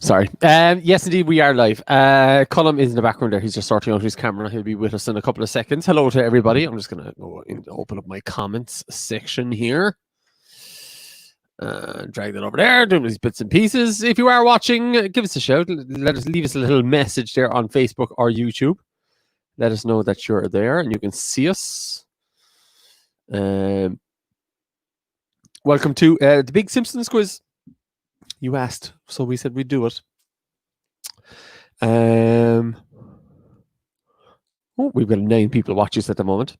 Sorry. Yes, indeed, we are live. Colm is in the background there. He's just sorting out his camera. He'll be with us in a couple of seconds. Hello to everybody. I'm just going to go and open up my comments section here. Drag that over there, doing these bits and pieces. If you are watching, give us a shout. Leave us a little message there on Facebook or YouTube. Let us know that you're there and you can see us. Welcome to the Big Simpsons quiz. You asked, so we said we'd do it. We've got 9 people watching us at the moment.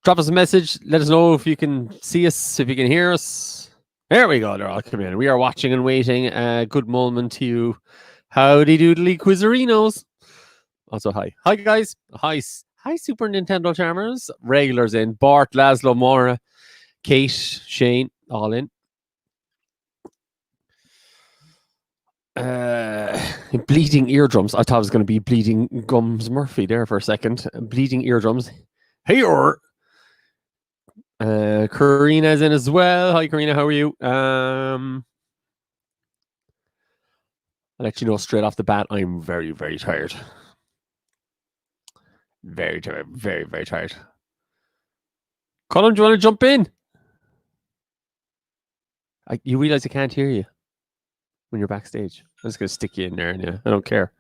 Drop us a message. Let us know if you can see us, if you can hear us. There we go. They're all coming in. We are watching and waiting. Good moment to you. Howdy doodly quizzerinos. Also, hi. Hi, guys. Hi, Super Nintendo Charmers. Regulars in. Bart, Laszlo, Maura, Kate, Shane, all in. Bleeding eardrums. I thought it was going to be Bleeding Gums Murphy there for a second. Bleeding eardrums. Hey, Karina's in as well. Hi, Karina. How are you? I'll let you know straight off the bat. I'm very, very tired. Very tired. Very, very tired. Colin, do you want to jump in? You realize I can't hear you when you're backstage. I'm just going to stick you in there. Yeah, I don't care.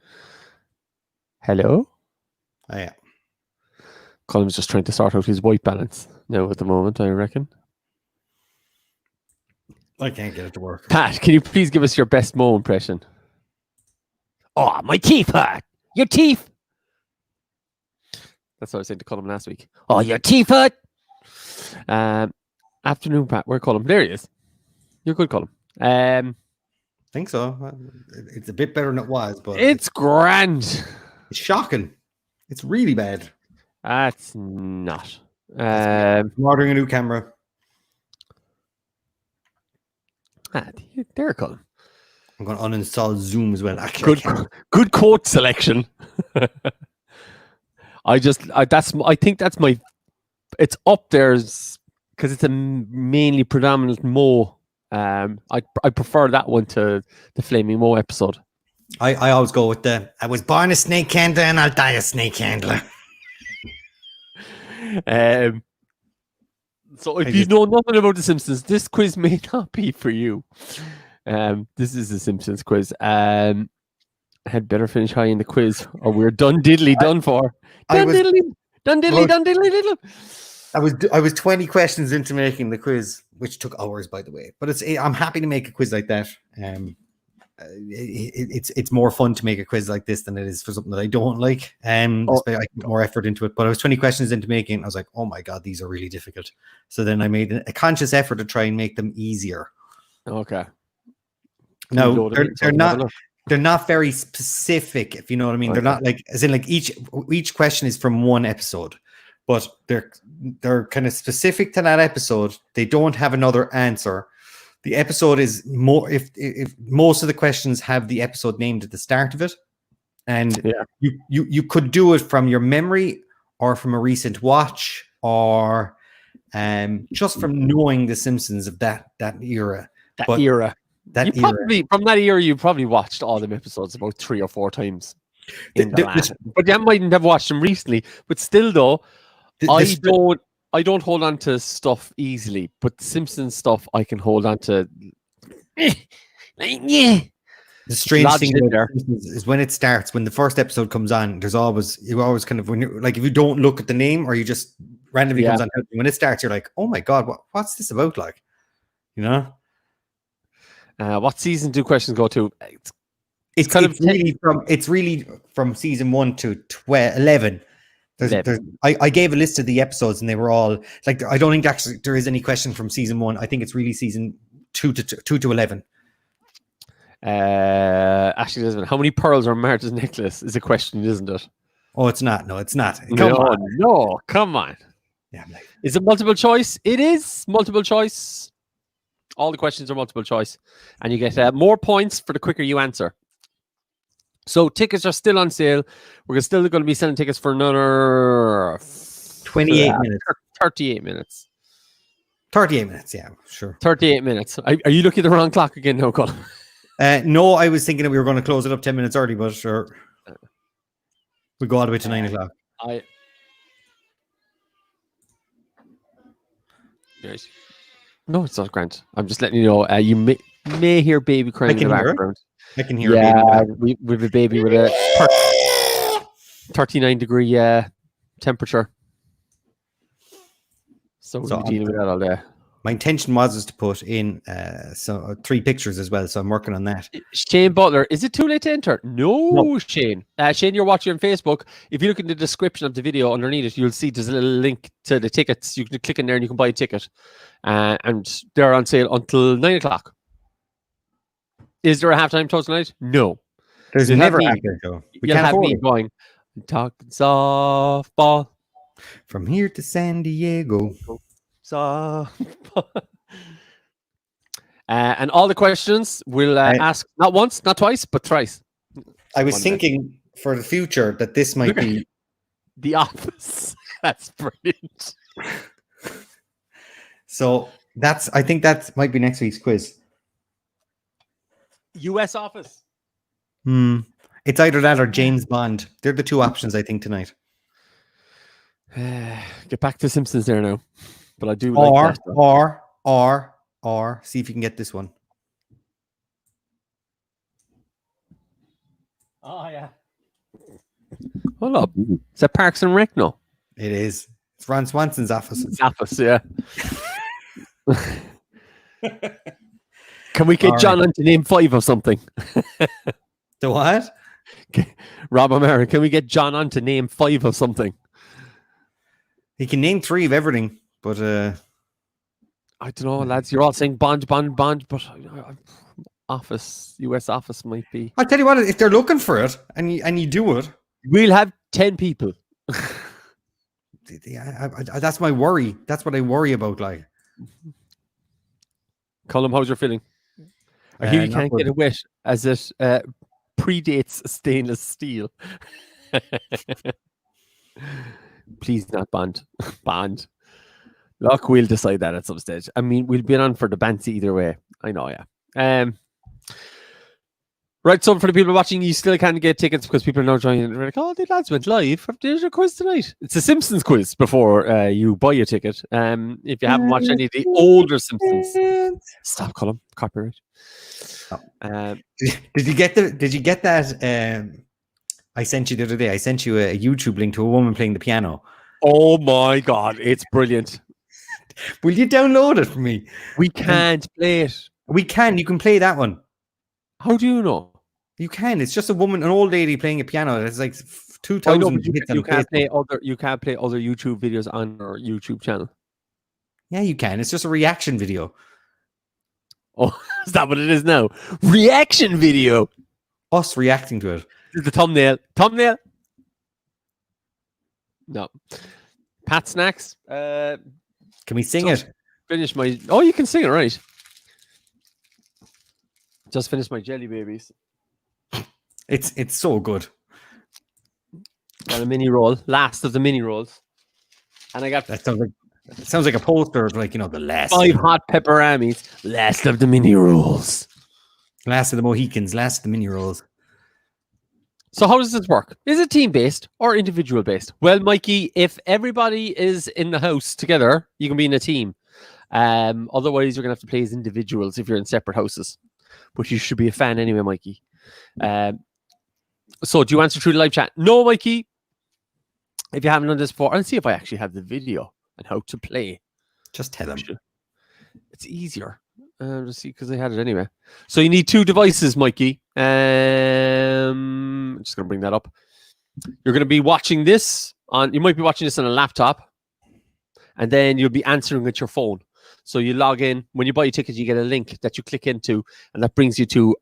Hello? Oh, yeah. Colin's just trying to sort out his white balance now at the moment, I reckon. I can't get it to work. Pat, can you please give us your best Mo impression? Oh, my teeth hurt. Your teeth. That's what I was saying to Colin last week. Oh, your teeth hurt. Afternoon, Pat. Where Colin? There he is. You're good, Colin. I think so. It's a bit better than it was, but it's grand. It's shocking. It's really bad. That's not. I'm ordering a new camera. There, Colin. I'm going to uninstall Zoom as well. Actually, good quote selection. I think that's my. It's up there because it's a mainly predominant Mo. I prefer that one to the Flaming Mo episode. I always go with I was born a snake handler and I'll die a snake handler. So if you know nothing about The Simpsons, this quiz may not be for you. This is the Simpsons quiz. Had better finish high in the quiz or we're done for. Done diddly. I was 20 questions into making the quiz, which took hours, by the way. But I'm happy to make a quiz like that. It's more fun to make a quiz like this than it is for something that I don't like. I put more effort into it. But I was 20 questions into making it. I was like, oh my God, these are really difficult. So then I made a conscious effort to try and make them easier. Okay. No, they're not very specific, if you know what I mean. Okay. They're not like, as in like each question is from one episode, but they're kind of specific to that episode. They don't have another answer. The episode is more if most of the questions have the episode named at the start of it, and you could do it from your memory or from a recent watch or just from knowing the Simpsons of that era. From that era, you probably watched all them episodes about 3 or 4 times. But you mightn't have watched them recently. But still, though, I don't hold on to stuff easily. But Simpsons stuff, I can hold on to. The strange thing there is when it starts, when the first episode comes on. You always kind of when you're like, if you don't look at the name or you just randomly comes on, when it starts, you're like, oh my God, what's this about? Like, you know. What season do questions go to? It's really from season 1 to 11. I gave a list of the episodes and they were all like, I don't think actually there is any question from season 1. I think it's really season 2 to 11. Actually, how many pearls are on Martha's necklace is a question, isn't it? Oh, it's not. No, it's not. Come on. Yeah, is it multiple choice? It is multiple choice. All the questions are multiple choice, and you get more points for the quicker you answer. So tickets are still on sale. We're still going to be selling tickets for another 28 minutes. 38 minutes. 38 minutes, yeah, sure. 38 minutes. Are you looking at the wrong clock again now, Colin? No, I was thinking that we were going to close it up 10 minutes early, but sure. We go all the way to 9 o'clock. No, it's not Grant. I'm just letting you know. You may hear baby crying in the background. I can hear. Yeah, we have a baby with a 39-degree temperature. So we'll be dealing with that all day. My intention was to put in 3 pictures as well, so I'm working on that. Shane Butler, is it too late to enter? No. Shane. Shane, you're watching on Facebook. If you look in the description of the video underneath it, you'll see there's a little link to the tickets. You can click in there and you can buy a ticket. And they're on sale until 9 o'clock. Is there a halftime show tonight? No. There's never a halftime show. We can't have me going, talking softball. From here to San Diego. And all the questions we'll ask not once, not twice, but thrice. I was thinking for the future that this might be The Office. That's brilliant. So I think that might be next week's quiz. US Office. It's either that or James Bond. They're the 2 options I think tonight. Get back to Simpsons there now. But I do like that. Or see if you can get this one. Oh yeah. Hold up. Is that Parks and Rec? No. It is. It's Ron Swanson's office. His office, yeah. Can we get John on to name 5 of something? The what? Rob O'Mara, can we get John on to name 5 of something? He can name 3 of everything, but I don't know, lads. You're all saying Bond, but Office, US Office might be. I'll tell you what, if they're looking for it and you do it, we'll have 10 people. That's my worry. That's what I worry about. Like, Colm, how's your feeling? I hear you can't get it wet as it predates stainless steel. Please not Bond. Bond. Look, we'll decide that at some stage. I mean, we'll be on for the banter either way. I know, yeah. Right, so for the people watching, you still can't get tickets because people are now joining. They're like, oh, the lads went live. There's a quiz tonight. It's a Simpsons quiz before you buy a ticket. If you haven't watched any of the older Simpsons, stop, Colm. Copyright. Did you get that? I sent you the other day. I sent you a YouTube link to a woman playing the piano. Oh my God, it's brilliant. Will you download it for me? We can't play it. We can. You can play that one. How do you know? You can. It's just a woman, an old lady playing a piano. It's like 2,000 hits. You can't play other YouTube videos on our YouTube channel. Yeah, you can. It's just a reaction video. Oh, is that what it is now? Reaction video. Us reacting to it. The thumbnail. No. Pat Snacks. Can we sing it? Finish my. Oh, you can sing it, right? Just finished my Jelly Babies. It's so good. Got a mini roll. Last of the mini rolls. And I got. That sounds like a poster of, like, you know, the last 5 hot pepperamis. Last of the mini rolls. Last of the Mohicans. Last of the mini rolls. So how does this work? Is it team-based or individual-based? Well, Mikey, if everybody is in the house together, you can be in a team. Otherwise, you're going to have to play as individuals if you're in separate houses. But you should be a fan anyway, Mikey. So do you answer through the live chat? No, Mikey. If you haven't done this before, I'll see if I actually have the video and how to play. Just tell them. It's easier. Let's see, because I had it anyway. So you need 2 devices, Mikey. I'm just going to bring that up. You're going to be watching this on. You might be watching this on a laptop, and then you'll be answering with your phone. So you log in. When you buy a ticket, you get a link that you click into, and that brings you to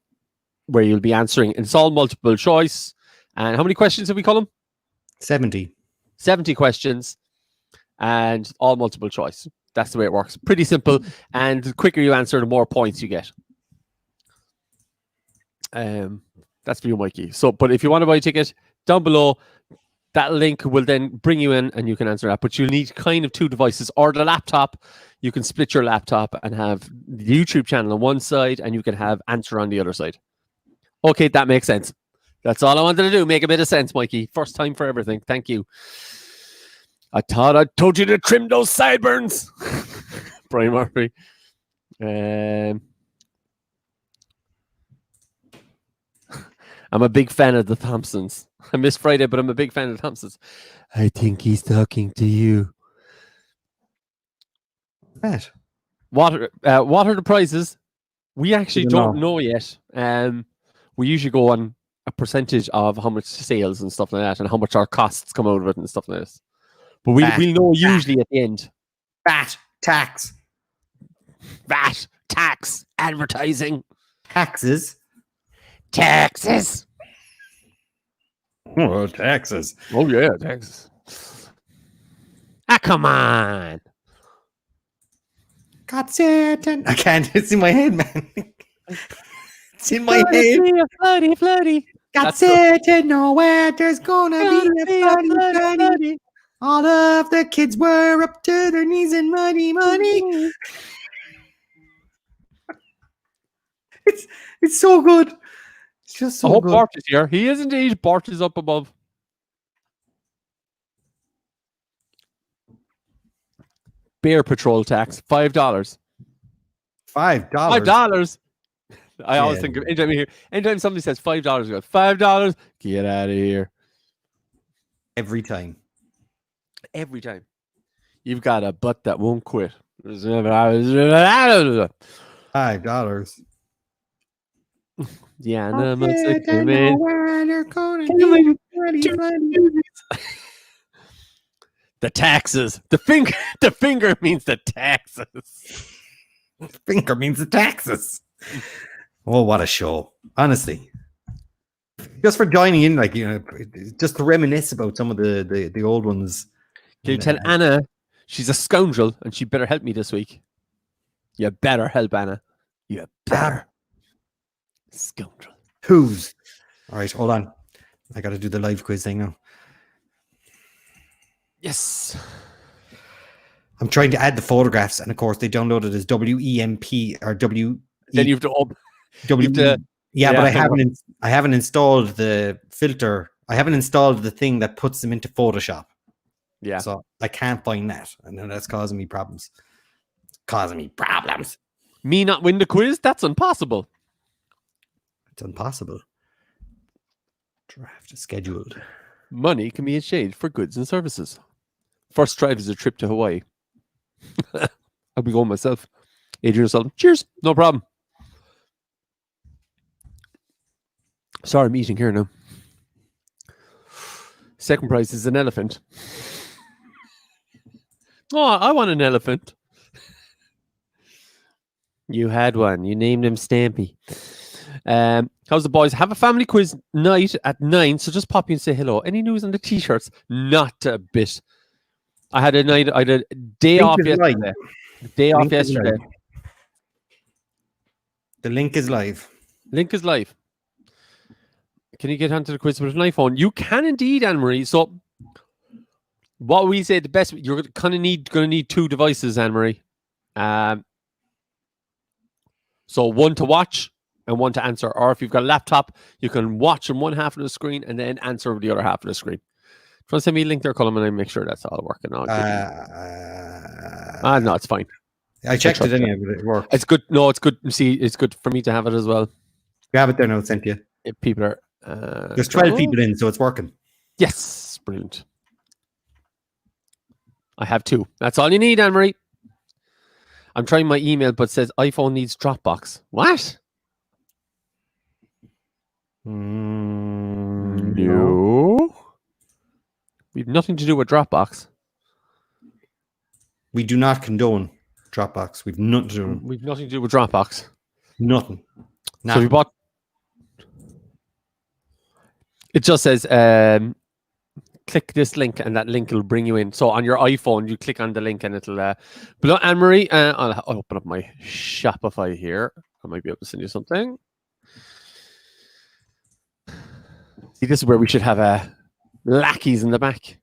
where you'll be answering. And it's all multiple choice. And how many questions have we call them? 70. 70 questions, and all multiple choice. That's the way it works. Pretty simple. And the quicker you answer, the more points you get. That's for you, Mikey. So, but if you want to buy a ticket, down below, that link will then bring you in and you can answer that. But you'll need kind of 2 devices, or the laptop. You can split your laptop and have the YouTube channel on one side, and you can have answer on the other side. Okay, that makes sense. That's all I wanted to do. Make a bit of sense, Mikey. First time for everything. Thank you. I thought I told you to trim those sideburns. Brian Murphy. I'm a big fan of the Thompsons. I missed Friday, but I'm a big fan of the Thompsons. I think he's talking to you. Right. What are the prizes? We actually don't know yet. We usually go on a percentage of how much sales and stuff like that, and how much our costs come out of it and stuff like this. But we'll know usually at the end. VAT, tax, advertising, taxes. Oh, taxes. Oh yeah, taxes. Come on. God certain. I can't. It's in my head, man. It's in my head. Floody. God certain nowhere there's gonna be a floody. All of the kids were up to their knees in muddy. It's so good. It's just so good. Bart is here. He is indeed. Bart is up above. Bear patrol tax, $5. $5. I always think of anytime somebody says $5, you go, $5, get out of here. Every time. You've got a butt that won't quit. $5. Yeah, the taxes. The finger means the taxes. The finger means the taxes. Oh, what a show. Honestly. Just for joining in, like, just to reminisce about some of the old ones. Can you tell Anna she's a scoundrel and she better help me this week? You better help Anna. You better. Scoundrel. Who's? All right, hold on. I got to do the live quiz thing now. Yes. I'm trying to add the photographs, and of course they downloaded as WEMP or W. Then you've to yeah, but I haven't installed the filter. I haven't installed the thing that puts them into Photoshop. Yeah. So I can't find that, and then that's causing me problems. Me not win the quiz? That's impossible. It's impossible. Draft is scheduled. Money can be exchanged for goods and services. First drive is a trip to Hawaii. I'll be going myself. Adrian Sullivan. Cheers. No problem. Sorry, I'm eating here now. Second prize is an elephant. Oh, I want an elephant. You had one. You named him Stampy. How's the boys? Have a family quiz night at 9, so just pop in and say hello. Any news on the t-shirts? Not a bit. I had a day off yesterday. The link is live. Link is live. Can you get onto the quiz with an iPhone? You can indeed, Anne-Marie. So what we say the best, you're gonna need 2 devices, Anne-Marie. So one to watch and one to answer. Or if you've got a laptop, you can watch on one half of the screen and then answer over the other half of the screen. If you want to send me a link there, Colm, and I make sure that's all working. No, it's fine. I checked it anyway, but it worked. It's good. No, it's good. See, it's good for me to have it as well. You have it there now, sent you. If people are. There's 12 people in, so it's working. Yes, brilliant. I have 2. That's all you need, Anne-Marie. I'm trying my email, but it says iPhone needs Dropbox. What? No. We have nothing to do with Dropbox. We do not condone Dropbox. We've nothing to do. We've nothing to do with Dropbox. Nothing. So we bought. It just says click this link and that link will bring you in. So on your iPhone, you click on the link and it'll. But Anne-Marie, I'll open up my Shopify here. I might be able to send you something. See, this is where we should have lackeys in the back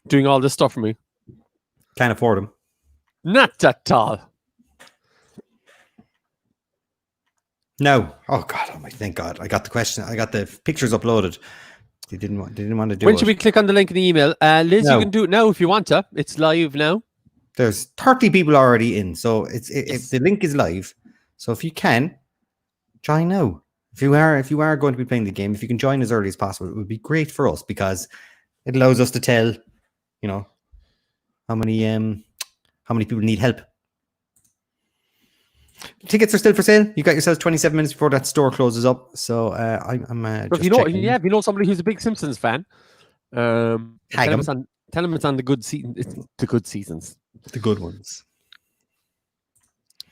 doing all this stuff for me. Can't afford them. Not at all. No. Oh God! Oh my! Thank God! I got the question. I got the pictures uploaded. They didn't want to do When it. should we click on the link in the email? Liz, you No. can do it now if you want to. It's live now. There's 30 people already in, so Yes. if the link is live. So if you can, join now. If you are going to be playing the game, if you can join as early as possible, it would be great for us because it allows us to tell, how many people need help. Tickets are still for sale. You got yourselves 27 minutes before that store closes up. So I'm if just checking. if you know somebody who's a big Simpsons fan, tell Tag them it's on the good season. It's the good seasons, the good ones.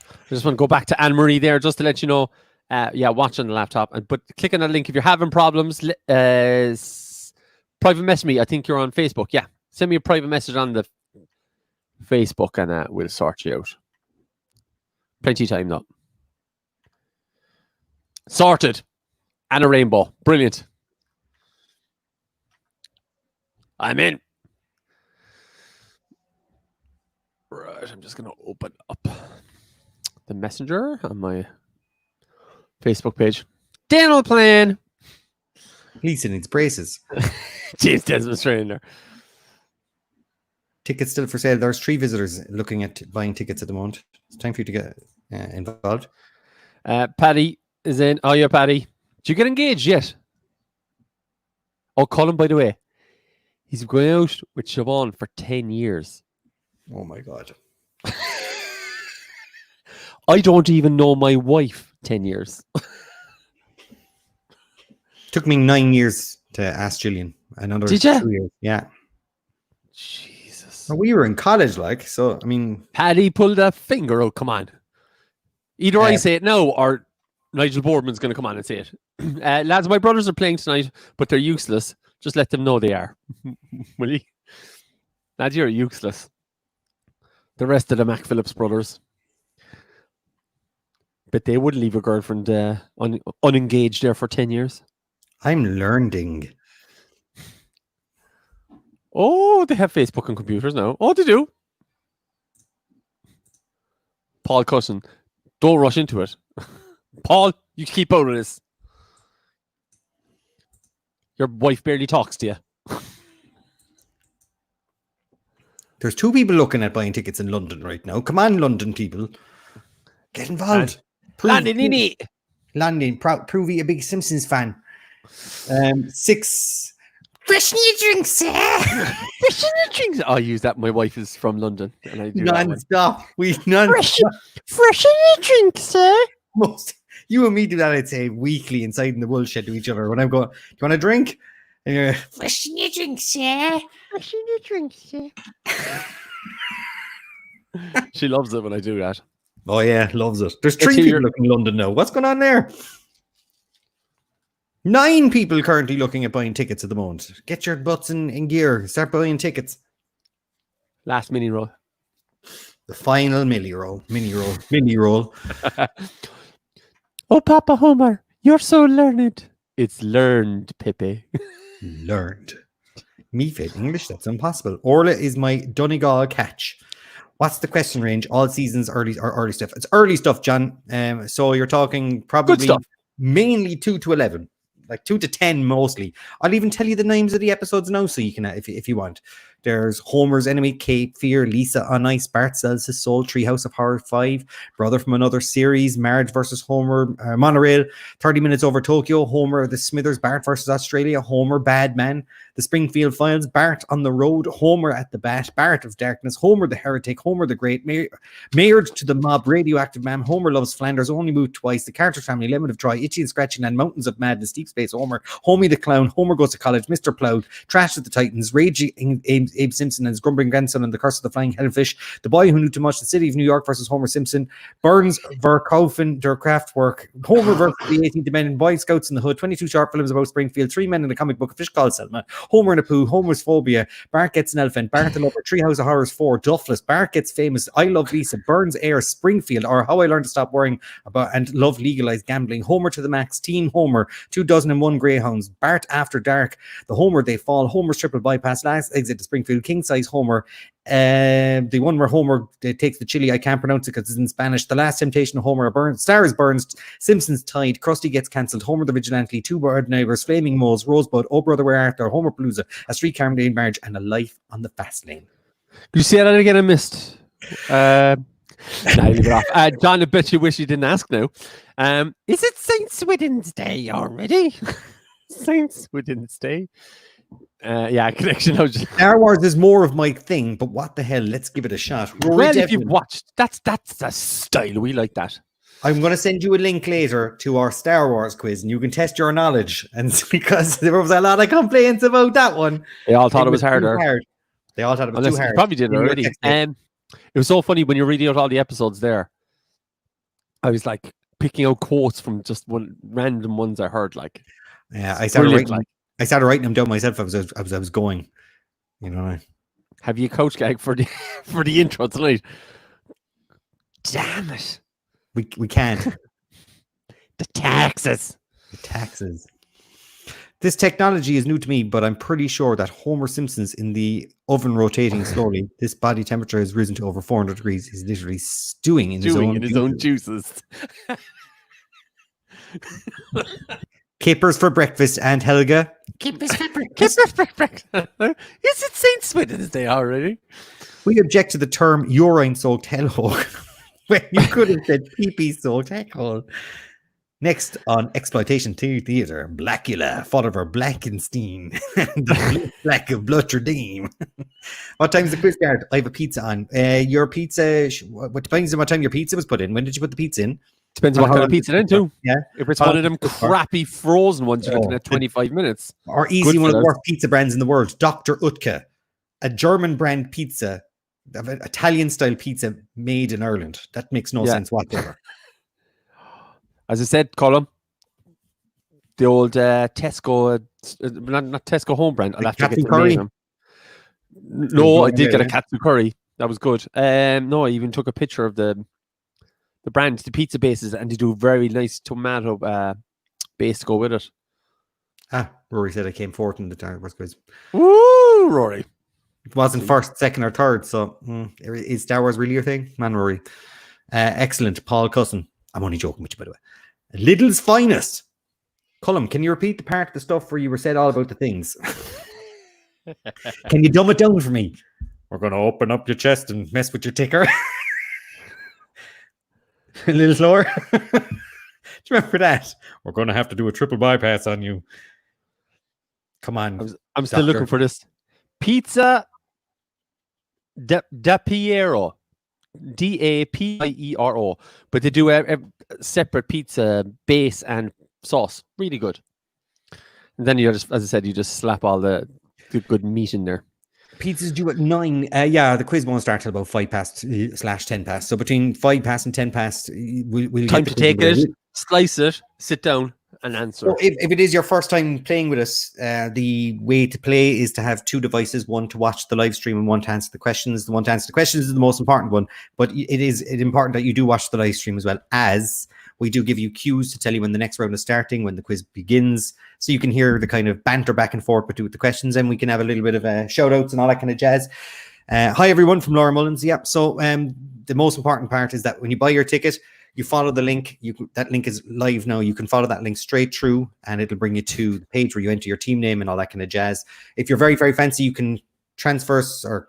I just want to go back to Anne Marie there, just to let you know. Watch on the laptop, but click on that link if you're having problems. Private message me. I think you're on Facebook. Yeah, send me a private message on the Facebook, and we'll sort you out. Plenty of time though. Sorted. And a rainbow. Brilliant. I'm in. Right, I'm just going to open up the messenger on my Facebook page. Dental plan. Lisa needs braces. James Desmond straight in there. Tickets still for sale. There's 3 visitors looking at buying tickets at the moment. It's time for you to get involved. Paddy is in. Oh, yeah, Paddy. Did you get engaged yet? Oh, Colm, by the way. He's going out with Siobhan for 10 years. Oh, my God. I don't even know my wife 10 years. Took me 9 years to ask Gillian. Another Did you? 2 years. Yeah. Jesus. Well, we were in college, so, I mean... Paddy pulled a finger out. Come on. Either I say it now or Nigel Boardman's going to come on and say it. Lads, my brothers are playing tonight, but they're useless. Just let them know they are. Will you? Lads, you're useless. The rest of the Mac Phillips brothers. But they would leave a girlfriend unengaged there for 10 years. I'm learning. Oh, they have Facebook and computers now. Oh, they do. Paul Cusson, don't rush into it. Paul, you keep out of this. Your wife barely talks to you. There's 2 people looking at buying tickets in London right now. Come on, London people. Get involved. Landing. Prove you're a big Simpsons fan. 6. Fresh new drinks, sir. Fresh new drinks. I use that. My wife is from London, and I do non-stop. Fresh new drinks, sir. You and me do that, I'd say, weekly inside in the woolshed to each other. When I'm going, do you want a drink? And you're fresh new drinks, sir. Fresh new drinks, sir. She loves it when I do that. Oh yeah, loves it. There's 3 people looking in London now. What's going on there? 9 people currently looking at buying tickets at the moment. Get your butts in gear. Start buying tickets. Last mini roll. The final mini roll. Mini roll. Oh, Papa Homer, you're so learned. It's learned, Pepe. Learned. Me fit English, that's impossible. Orla is my Donegal catch. What's the question range? All seasons, early stuff. It's early stuff, John. So you're talking probably mainly 2 to 11. Like 2 to 10 mostly. I'll even tell you the names of the episodes now, so you can, if you want. There's Homer's Enemy, Cape Fear, Lisa on Ice, Bart Sells His Soul, Treehouse of Horror 5, Brother from Another Series, Marge versus Homer, Monorail, 30 Minutes Over Tokyo, Homer, The Smithers, Bart versus Australia, Homer, Bad Man, The Springfield Files, Bart on the Road, Homer at the Bat, Bart of Darkness, Homer the Heretic, Homer the Great, Mayor to the Mob, Radioactive Man, Homer Loves Flanders, Only Moved Twice, The Carter Family, Lemon of Troy, Itchy and Scratching, and Mountains of Madness, Deep Space Homer, Homie the Clown, Homer Goes to College, Mr. Plowed, Trash of the Titans, Raging Abe Simpson and his grumbling grandson, and The Curse of the Flying Hellfish, The Boy Who Knew Too Much, The City of New York versus Homer Simpson, Burns Verkaufen Der Kraftwerk, Homer versus the 18th Amendment, Boy Scouts in the Hood, 22 short films about Springfield, 3 Men in a Comic Book, A Fish Called Selma, Homer and a Pooh, Homer's Phobia, Bart Gets an Elephant, Bart the Lover, Treehouse of Horrors 4, Duffless, Bart Gets Famous, I Love Lisa, Burns Air, Springfield, or How I Learned to Stop Worrying About and Love Legalized Gambling, Homer to the Max, Teen Homer, 2001 Greyhounds, Bart After Dark, The Homer They Fall, Homer's Triple Bypass, Last Exit to Springfield, Springfield, king size Homer. The one where Homer takes the chili, I can't pronounce it because it's in Spanish. The Last Temptation of Homer, Stars Burns, Simpsons Tide, Krusty Gets Cancelled, Homer the Vigilante, Two Bird Neighbors, Flaming Moles, Rosebud, Oh Brother Where Art Thou, Homer Palooza, A Streetcar Named Marge, and A Life on the Fast Lane. Did you see that again? I missed. Leave it off. John, I bet you wish you didn't ask now. Is it Saint Swithin's Day already? Saint Swithin's Day. Connection. Star Wars is more of my thing, but what the hell? Let's give it a shot. Well, if you've watched, that's the style. We like that. I'm going to send you a link later to our Star Wars quiz, and you can test your knowledge. And because there was a lot of complaints about that one, they all thought it was harder. They all thought it was too hard. You probably did already. It was so funny when you're reading out all the episodes there. I was like picking out quotes from just one random ones I heard. Like, yeah, I started writing them down myself. I was going. You know. Have you a coach gag for the intro tonight? Damn it. We can't. The taxes. This technology is new to me, but I'm pretty sure that Homer Simpson's in the oven rotating slowly. This body temperature has risen to over 400 degrees. He's literally stewing in his own juices. Kippers for breakfast, Aunt Helga. Kippers for breakfast. Is it Saint Swithin's Day already? We object to the term urine-soaked hellhole when you could have said pee-pee-soaked hellhole. Next on Exploitation Theatre, Blackula, fought over Blackenstein, the Black of Blotterdame. What time's the quiz card? I have a pizza on. Your pizza, what depends on what time your pizza was put in. When did you put the pizza in? Depends on what kind of pizza in too. Yeah. If it's one of them crappy frozen ones, you're looking at 25 minutes. Or easy, one of the worst pizza brands in the world, Dr. Utke, a German brand pizza, Italian style pizza made in Ireland. That makes no sense whatsoever. As I said, Colm, the old Tesco, not Tesco home brand. I'll have to get the name. No, I did get a katsu curry. That was good. No, I even took a picture of the brand, the pizza bases, and they do very nice tomato base to go with it. Rory said I came fourth in the Star Wars quiz. Woo, Rory. It wasn't first, second, or third. So is Star Wars really your thing? Man, Rory. Excellent. Paul Cusson. I'm only joking with you, by the way. Lidl's finest. Colm, can you repeat the part of the stuff where you were said all about the things? Can you dumb it down for me? We're going to open up your chest and mess with your ticker. A little slower. Do you remember that? We're going to have to do a triple bypass on you. Come on. I'm still looking for this. Pizza da Piero. Dapiero, but they do a separate pizza base and sauce. Really good. And then you just, as I said, you just slap all the good meat in there. Pizza's due at 9. The quiz won't start till about 5 past/10 past. So between 5 past and 10 past, we'll time to take it, slice it, sit down, and answer. So if it is your first time playing with us, the way to play is to have 2 devices, one to watch the live stream and one to answer the questions. The one to answer the questions is the most important one, but it's important that you do watch the live stream as well, as we do give you cues to tell you when the next round is starting, when the quiz begins, so you can hear the kind of banter back and forth with the questions, and we can have a little bit of shout outs and all that kind of jazz. Hi everyone from Laura Mullins. Yeah, so the most important part is that when you buy your ticket, you follow the link. That link is live now. You can follow that link straight through, and it'll bring you to the page where you enter your team name and all that kind of jazz. If you're very, very fancy, you can transfer us or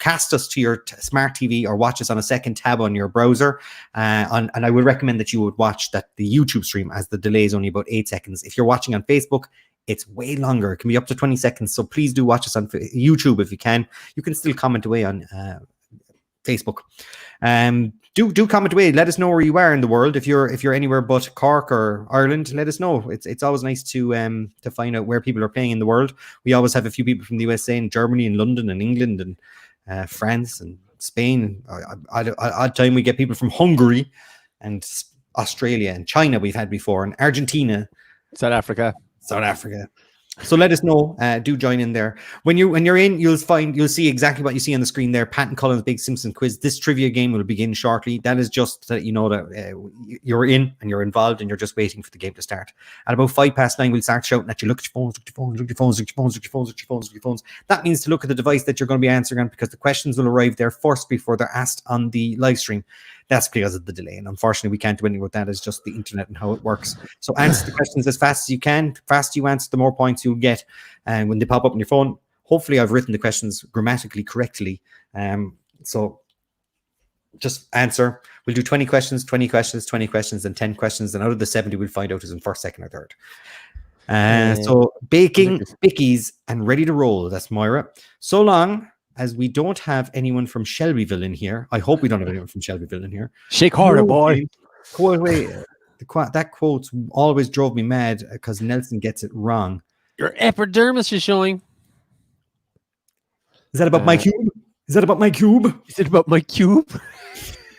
cast us to your smart TV or watch us on a second tab on your browser. And I would recommend that you would watch the YouTube stream, as the delay is only about 8 seconds. If you're watching on Facebook, it's way longer. It can be up to 20 seconds. So please do watch us on YouTube if you can. You can still comment away on Facebook. Do comment away. Let us know where you are in the world. If you're anywhere but Cork or Ireland, let us know. It's always nice to find out where people are playing in the world. We always have a few people from the USA and Germany and London and England and France and Spain. Odd time we get people from Hungary and Australia and China we've had before, and Argentina. South Africa. So let us know. Do join in there. When you're in, you'll see exactly what you see on the screen there. Pat and Colin's Big Simpsons Quiz. This trivia game will begin shortly. That is just that you know that you're in and you're involved and you're just waiting for the game to start. At about 9:05, we'll start shouting at you. Look at your phones. Look at your phones. Look at your phones. Look at your phones. Look at your phones. Look at your phones. Look at your phones. That means to look at the device that you're going to be answering on, because the questions will arrive there first before they're asked on the live stream. That's because of the delay. And unfortunately, we can't do anything with that. It's just the internet and how it works. So answer the questions as fast as you can. The faster you answer, the more points you'll get. And when they pop up on your phone, hopefully I've written the questions grammatically correctly. So just answer. We'll do 20 questions, 20 questions, 20 questions, and 10 questions. And out of the 70, we'll find out who's in first, second, or third. So baking, bickies, and ready to roll. That's Moira. So long as we don't have anyone from Shelbyville in here. I hope we don't have anyone from Shelbyville in here. Shake harder, boy. That quote always drove me mad because Nelson gets it wrong. Your epidermis is showing. Is that about my cube? Is that about my cube? Is it about my cube?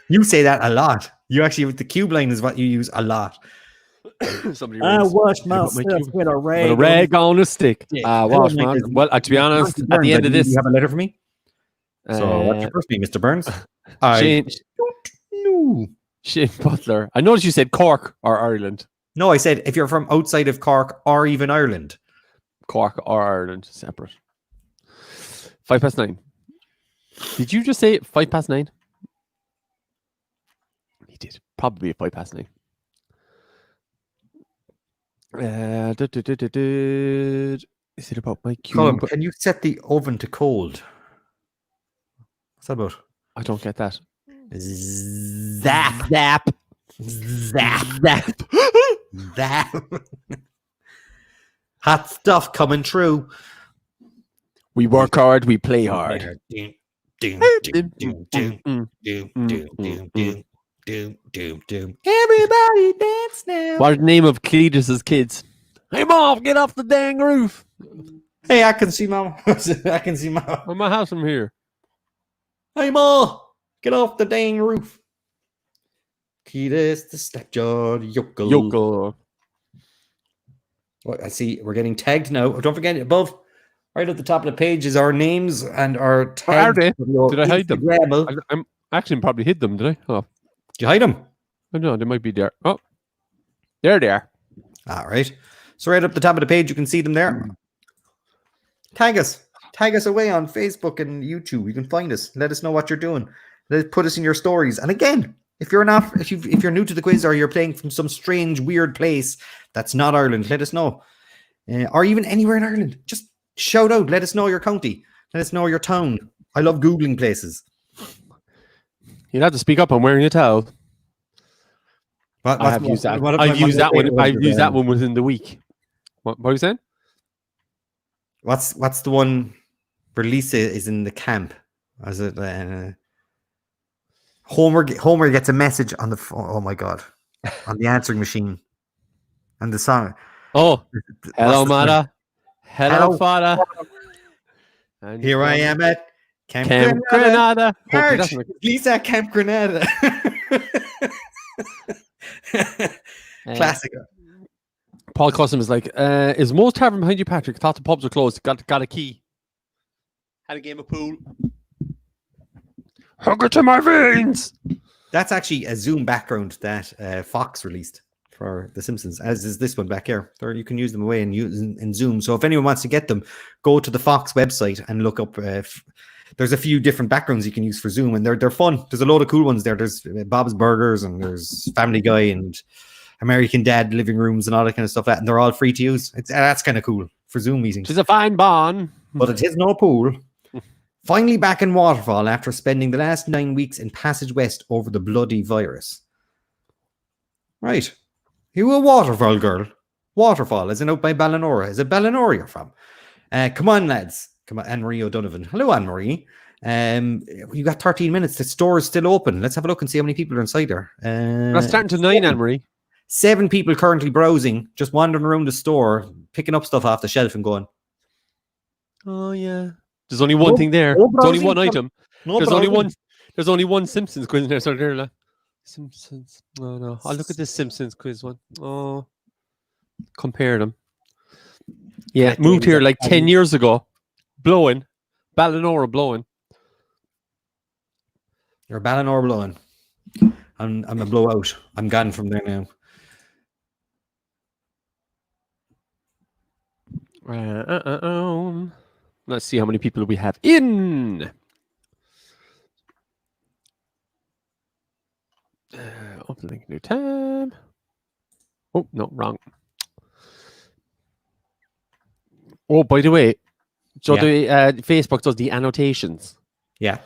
You say that a lot. You actually, the cube line is what you use a lot. I wash myself with a rag on a stick. Wash my. Well, to be honest, at the end of this, you have a letter for me. So what's your first name, Mr. Burns? I don't know. Shane Butler. I noticed you said Cork or Ireland. No, I said if you're from outside of Cork or even Ireland. Cork or Ireland, separate. 9:05. Did you just say 9:05? He did. Probably at 9:05. Is it about my cube? Colm, can you set the oven to cold? What's that about? I don't get that. Zap, zap, zap, zap, zap. Hot stuff coming true. We work hard, we play hard. Everybody dance now. What's the name of Cletus's kids? Hey, Mom, get off the dang roof. Hey, I can see Mom. I can see Mom. On my house from here. Hey, Ma, get off the dang roof. Cletus the slack-jawed yokel. Well, I see we're getting tagged now. Oh, don't forget, above, right at the top of the page is our names and our tags. Did I hide them? I'm actually probably hid them, did I? Oh. Did you hide them? I don't know, they might be there. Oh, there they are. All right. So right up the top of the page, you can see them there. Tag us away on Facebook and YouTube. You can find us. Let us know what you're doing. Put us in your stories. And again, if you're new to the quiz or you're playing from some strange, weird place that's not Ireland, let us know. Or even anywhere in Ireland, just shout out. Let us know your county. Let us know your town. I love Googling places. You'd have to speak up. I'm wearing a towel. I've used that one within the week. What are you saying? What's the one where Lisa is in the camp? Is it Homer gets a message on the phone? Oh my god, on the answering machine, and the song. Oh, hello, Mother. Hello, Father. And here I am at Camp Granada. Lisa at Camp Granada. Classic. Paul Custom is like, is most tavern behind you, Patrick? Thought the pubs were closed. Got a key. Had a game of pool. Hook it to my veins. That's actually a Zoom background that Fox released for The Simpsons, as is this one back here. You can use them away and use in Zoom. So if anyone wants to get them, go to the Fox website and look up. There's a few different backgrounds you can use for Zoom, and they're fun. There's a load of cool ones there. There's Bob's Burgers, and there's Family Guy, and American Dad living rooms, and all that kind of stuff. And they're all free to use. That's kind of cool for Zoom meetings. It's a fine barn, but it is no pool. Finally back in Waterfall after spending the last 9 weeks in Passage West over the bloody virus. Right. You a Waterfall girl? Waterfall, as in out by Ballinora. Is it Ballinora you're from? Come on, lads. Come on, Anne-Marie O'Donovan. Hello, Anne-Marie. You got 13 minutes. The store is still open. Let's have a look and see how many people are inside there. That's starting to 9, Anne-Marie. 7 people currently browsing, just wandering around the store, picking up stuff off the shelf and going. Oh, yeah. There's only one thing there. There's only one item. There's only one Simpsons quiz in there. So there, Simpsons. Oh no! I'll look at this Simpsons quiz one. Oh, compare them. Yeah, moved here like 10 years ago. Blowing. Ballinora blowing. You're Ballinora blowing. I'm a blowout. I'm gone from there now. Let's see how many people we have in. Open link, new tab. Oh, no, wrong. Oh, by the way, Facebook does the annotations. Yeah.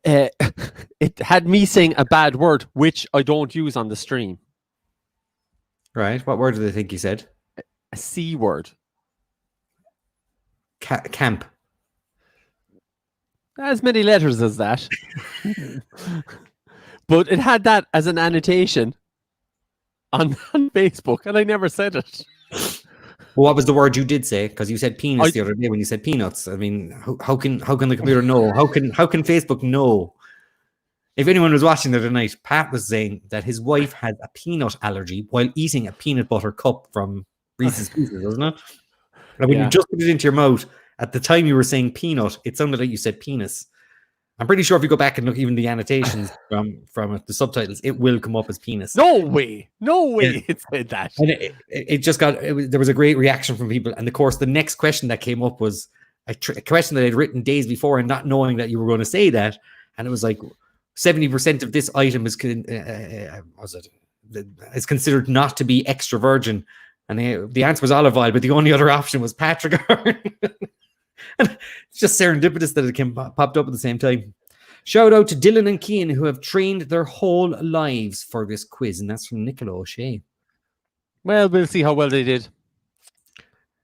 It had me saying a bad word, which I don't use on the stream. Right. What word do they think you said? A C word. Camp. As many letters as that. But it had that as an annotation on Facebook, and I never said it. Well, what was the word you did say? Because you said penis the other day when you said peanuts. I mean, how can the computer know? How can Facebook know? If anyone was watching the other night, Pat was saying that his wife had a peanut allergy while eating a peanut butter cup from Reese's Pieces, wasn't it? And when you just put it into your mouth, at the time you were saying peanut, it sounded like you said penis. I'm pretty sure if you go back and look even the annotations from the subtitles, it will come up as penis. No way it said that. And it just got, there was a great reaction from people. And of course, the next question that came up was a question that I'd written days before and not knowing that you were going to say that. And it was like, 70% of this item is considered not to be extra virgin. And the answer was olive oil, but the only other option was Patrick. And it's just serendipitous that it popped up at the same time. Shout out to Dylan and Cian, who have trained their whole lives for this quiz, and that's from Nicola O'Shea. Well, we'll see how well they did.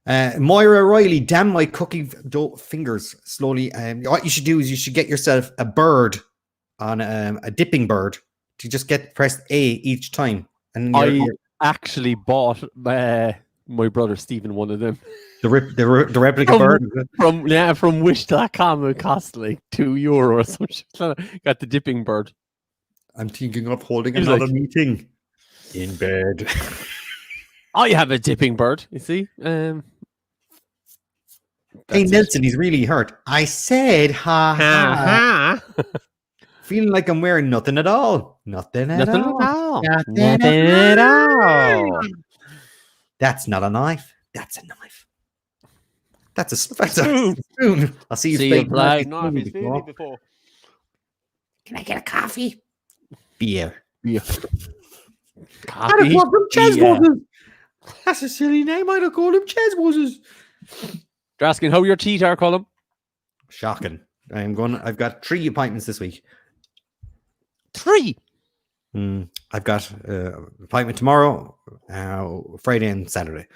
Moira Riley, damn my cookie dough fingers slowly. What you should do is you should get yourself a bird on a dipping bird to just press A each time. And I actually bought my brother Stephen one of them. The replica bird from wish.com. It cost like €2 or something. Got the dipping bird. I'm thinking of holding another meeting in bed. I have a dipping bird, you see. Hey Nelson, he's really hurt. I said ha. Feeling like I'm wearing nothing at all. Nothing at all. That's not a knife. That's a knife. That's a spoon. I'll see you before. Can I get a coffee? Beer. Coffee. I'd call them Chesbuzzes. That's a silly name. I'd have called them Chesbuzzes. They're asking how your teeth are, Colm. Shocking. I've got 3 appointments this week. 3. I've got an appointment tomorrow, Friday and Saturday.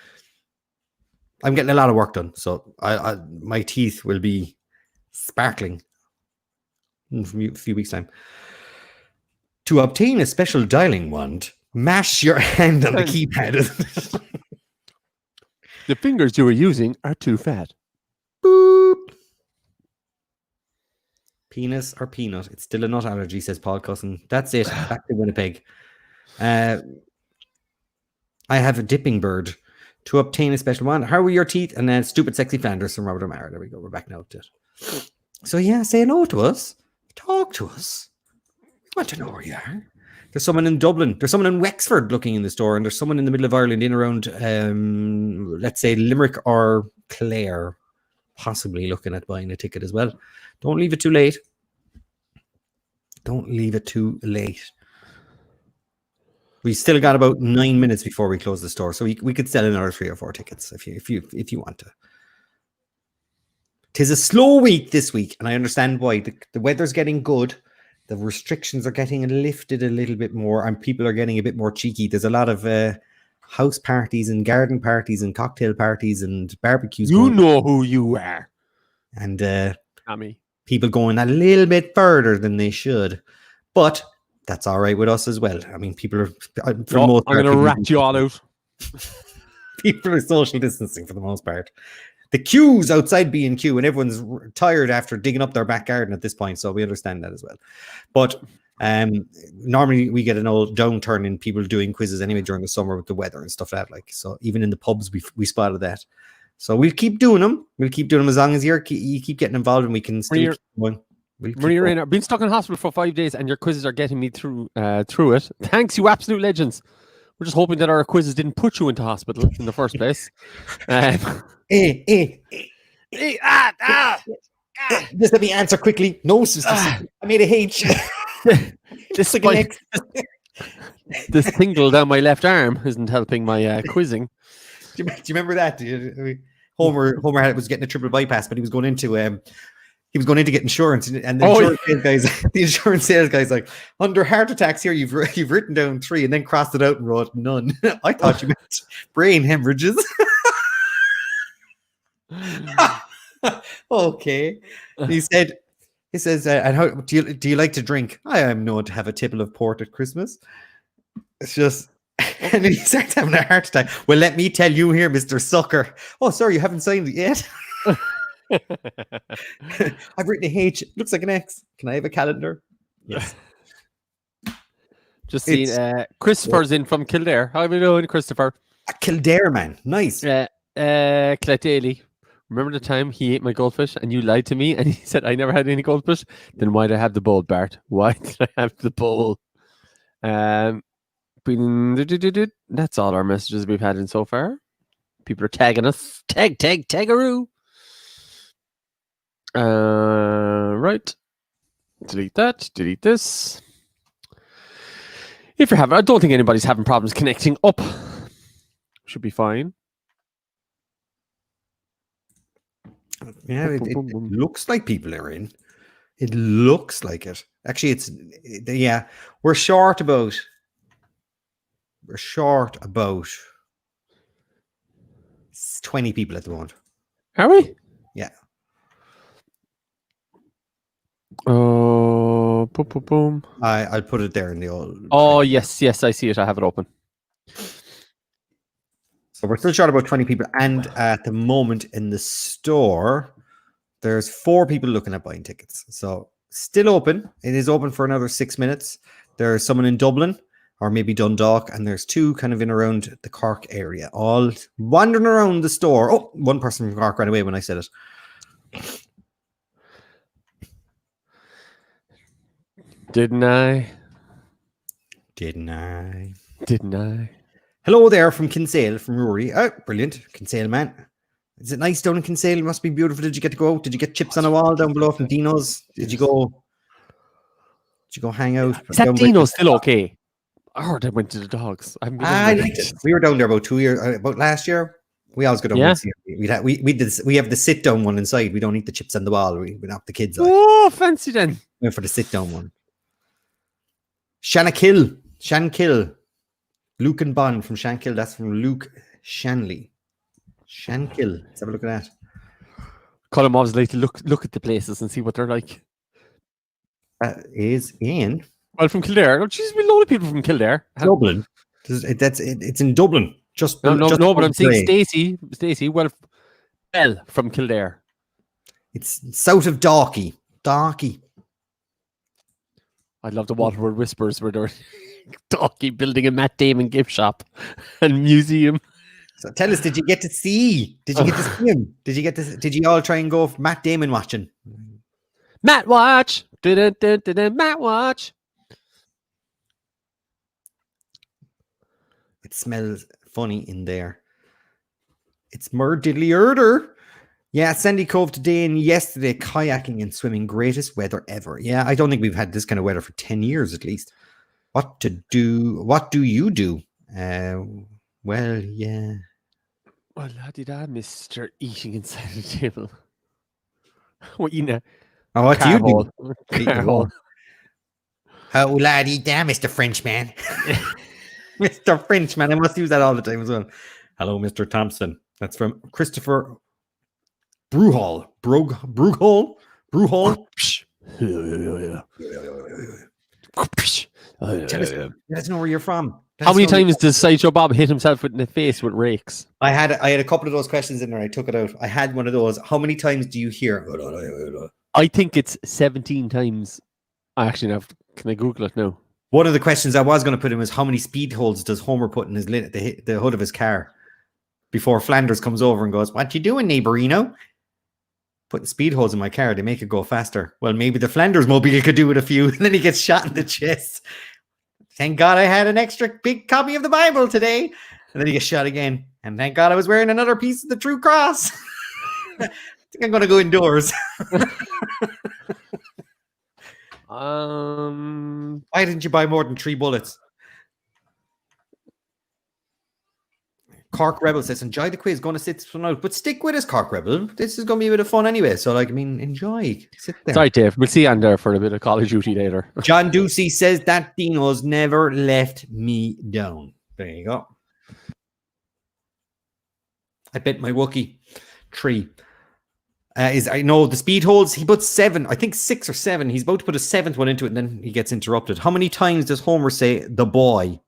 I'm getting a lot of work done, so my teeth will be sparkling in a few weeks' time. To obtain a special dialing wand, mash your hand on the keypad. The fingers you were using are too fat. Boop. Penis or peanut? It's still a nut allergy, says Paul Cusson. That's it. Back to Winnipeg. I have a dipping bird to obtain a special one. How are your teeth? And then stupid sexy Flanders from Robert O'Mara. There we go. We're back now to it. So yeah, say hello to us. Talk to us. I want to know where you are. There's someone in Dublin. There's someone in Wexford looking in the store, and there's someone in the middle of Ireland in around, let's say, Limerick or Clare, possibly looking at buying a ticket as well. Don't leave it too late. Don't leave it too late. We still got about 9 minutes before we close the store, so we could sell another 3 or 4 tickets if you want to. 'Tis a slow week this week, and I understand why. The weather's getting good. The restrictions are getting lifted a little bit more, and people are getting a bit more cheeky. There's a lot of house parties and garden parties and cocktail parties and barbecues. You know who you are. And Tommy. People going a little bit further than they should. But that's all right with us as well. I mean, people are... I'm going to rat you all out. People are social distancing for the most part. The queues outside B&Q, and everyone's tired after digging up their back garden at this point, so we understand that as well. But Normally we get an old downturn in people doing quizzes anyway during the summer with the weather and stuff like that. Like, so even in the pubs we spotted that. So we'll keep doing them. We'll keep doing them as long as you keep getting involved, and we can still keep going. Maria, I've been stuck in hospital for 5 days, and your quizzes are getting me through it. Thanks, you absolute legends. We're just hoping that our quizzes didn't put you into hospital in the first place. Just let me answer quickly. No, sister, I made a H. This tingle down my left arm isn't helping my quizzing. Do you remember that? Homer was getting a triple bypass, but he was going into get insurance, and the insurance sales guy's like, under heart attacks here, you've written down 3 and then crossed it out and wrote none. I thought you meant brain hemorrhages. Okay. He says, and how do you like to drink? I am known to have a tipple of port at Christmas. It's just, and then he starts having a heart attack. Well, let me tell you here, Mr. Sucker. Oh, sorry, you haven't signed it yet. I've written a H. Looks like an X. Can I have a calendar? Yes. Just seen Christopher's in from Kildare. How are we doing, Christopher? Kildare, man. Nice. Clatdaly. Remember the time he ate my goldfish and you lied to me and he said I never had any goldfish? Then why did I have the bowl, Bart? Why did I have the bowl? That's all our messages we've had in so far. People are tagging us. Taggaroo. Right. Delete that. Delete this. If you're having, I don't think anybody's having problems connecting up. Should be fine. Yeah, it looks like people are in. It looks like it. Actually, we're short about 20 people at the moment. Are we? Yeah. Oh, boom. I'll put it there in the old. Oh, yes, I see it. I have it open. So we're still short about 20 people. And at the moment in the store, there's 4 people looking at buying tickets. So still open. It is open for another 6 minutes. There's someone in Dublin or maybe Dundalk. And there's 2 kind of in around the Cork area, all wandering around the store. Oh, one person from Cork ran away when I said it. Didn't I? Hello there from Kinsale, from Rory. Oh, brilliant. Kinsale, man. Is it nice down in Kinsale? It must be beautiful. Did you get to go out? Did you get chips on a wall down below from Dino's? Did you go hang out? Is that Dino's still okay? I heard I went to the dogs. I liked it. We were down there about 2 years, about last year. We always go down. Yeah. We have the sit down one inside. We don't eat the chips on the wall. We knock the kids out. Oh, fancy then. We went for the sit down one. Shankill. Luke and Bond from Shankill. That's from Luke Shanley. Shankill. Let's have a look at that. Colm always like to look at the places and see what they're like. That is in. Well, from Kildare. Oh, jeez, we know the people from Kildare. Dublin. It's in Dublin. No, but I'm saying Stacey. Well, from Kildare. It's south of Dalkey. I love the Waterford Whispers where they're Dalkey building a Matt Damon gift shop and museum. So tell us, did you get to see? Did you get to see him? Did you all try and go for Matt Damon watching? Matt watch. Matt watch. It smells funny in there. It's diddly herder. Yeah, Sandy Cove today and yesterday, kayaking and swimming, greatest weather ever. Yeah, I don't think we've had this kind of weather for 10 years at least. What do you do? Well, yeah. Well, laddie-da, Mr. Eating inside the table. What you know? Oh, what do you do? Carhole. Oh, laddie-da, Mr. Frenchman. Mr. Frenchman. I must use that all the time as well. Hello, Mr. Thompson. That's from Christopher Bruhall. Bruhall. Let us know where you're from. How many times does Sideshow Bob hit himself in the face with rakes? I had a couple of those questions in there. I took it out. I had one of those. How many times do you hear? I think it's 17 times. I actually have Can I Google it now? One of the questions I was going to put in was how many speed holes does Homer put in his the hood of his car before Flanders comes over and goes, "What you doing, neighborino?" Putting speed holes in my car, they make it go faster. Well, maybe the Flanders mobile could do with a few. And then he gets shot in the chest. Thank God I had an extra big copy of the Bible today. And then he gets shot again. And thank God I was wearing another piece of the True Cross. I think I'm going to go indoors. Why didn't you buy more than 3 bullets? Cork Rebel says, enjoy the quiz, going to sit one out. But stick with us, Cork Rebel. This is going to be a bit of fun anyway. So, like, I mean, enjoy. Sit there. Sorry, Dave. We'll see you on there for a bit of Call of Duty later. John Ducey says that Dino's never left me down. There you go. I bet my Wookiee 3 I know the speed holds. He puts 7, I think 6 or 7. He's about to put a 7th one into it, and then he gets interrupted. How many times does Homer say the boy?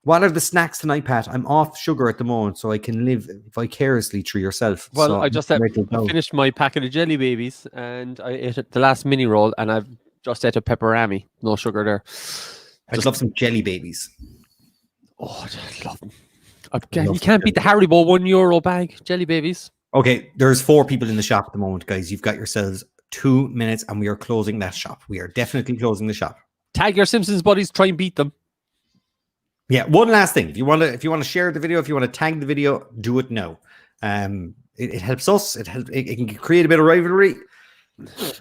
What are the snacks tonight, Pat? I'm off sugar at the moment, so I can live vicariously through yourself. Well, so I just I finished my packet of jelly babies, and I ate the last mini roll, and I've just ate a pepperami. No sugar there. I'd love some jelly babies. Oh, I love them. You can't beat the Haribo €1 bag jelly babies. Okay, there's 4 people in the shop at the moment, guys. You've got yourselves 2 minutes, and we are closing that shop. We are definitely closing the shop. Tag your Simpsons buddies. Try and beat them. Yeah, one last thing. If you want to share the video, if you want to tag the video, do it now. It helps us. It can create a bit of rivalry.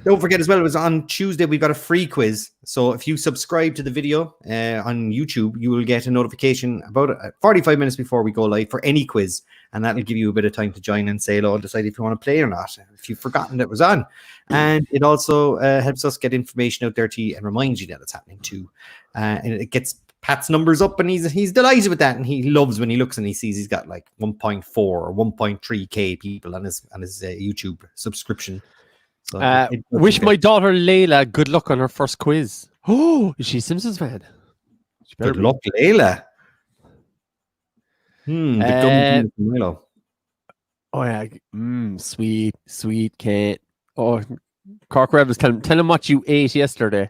Don't forget as well, it was on Tuesday, we've got a free quiz. So if you subscribe to the video on YouTube, you will get a notification about 45 minutes before we go live for any quiz. And that'll give you a bit of time to join and say hello and decide if you want to play or not, if you've forgotten that it was on. And it also helps us get information out there to you and remind you that it's happening too. And it gets Pat's numbers up, and he's delighted with that, and he loves when he looks and he sees he's got like 1.4 or 1.3k people on his YouTube subscription. So wish my daughter Layla good luck on her first quiz. Oh, is she a Simpsons fan? Good luck, Layla. Milo. Oh yeah, sweet Kate. Oh, Cork Rebels, tell him what you ate yesterday.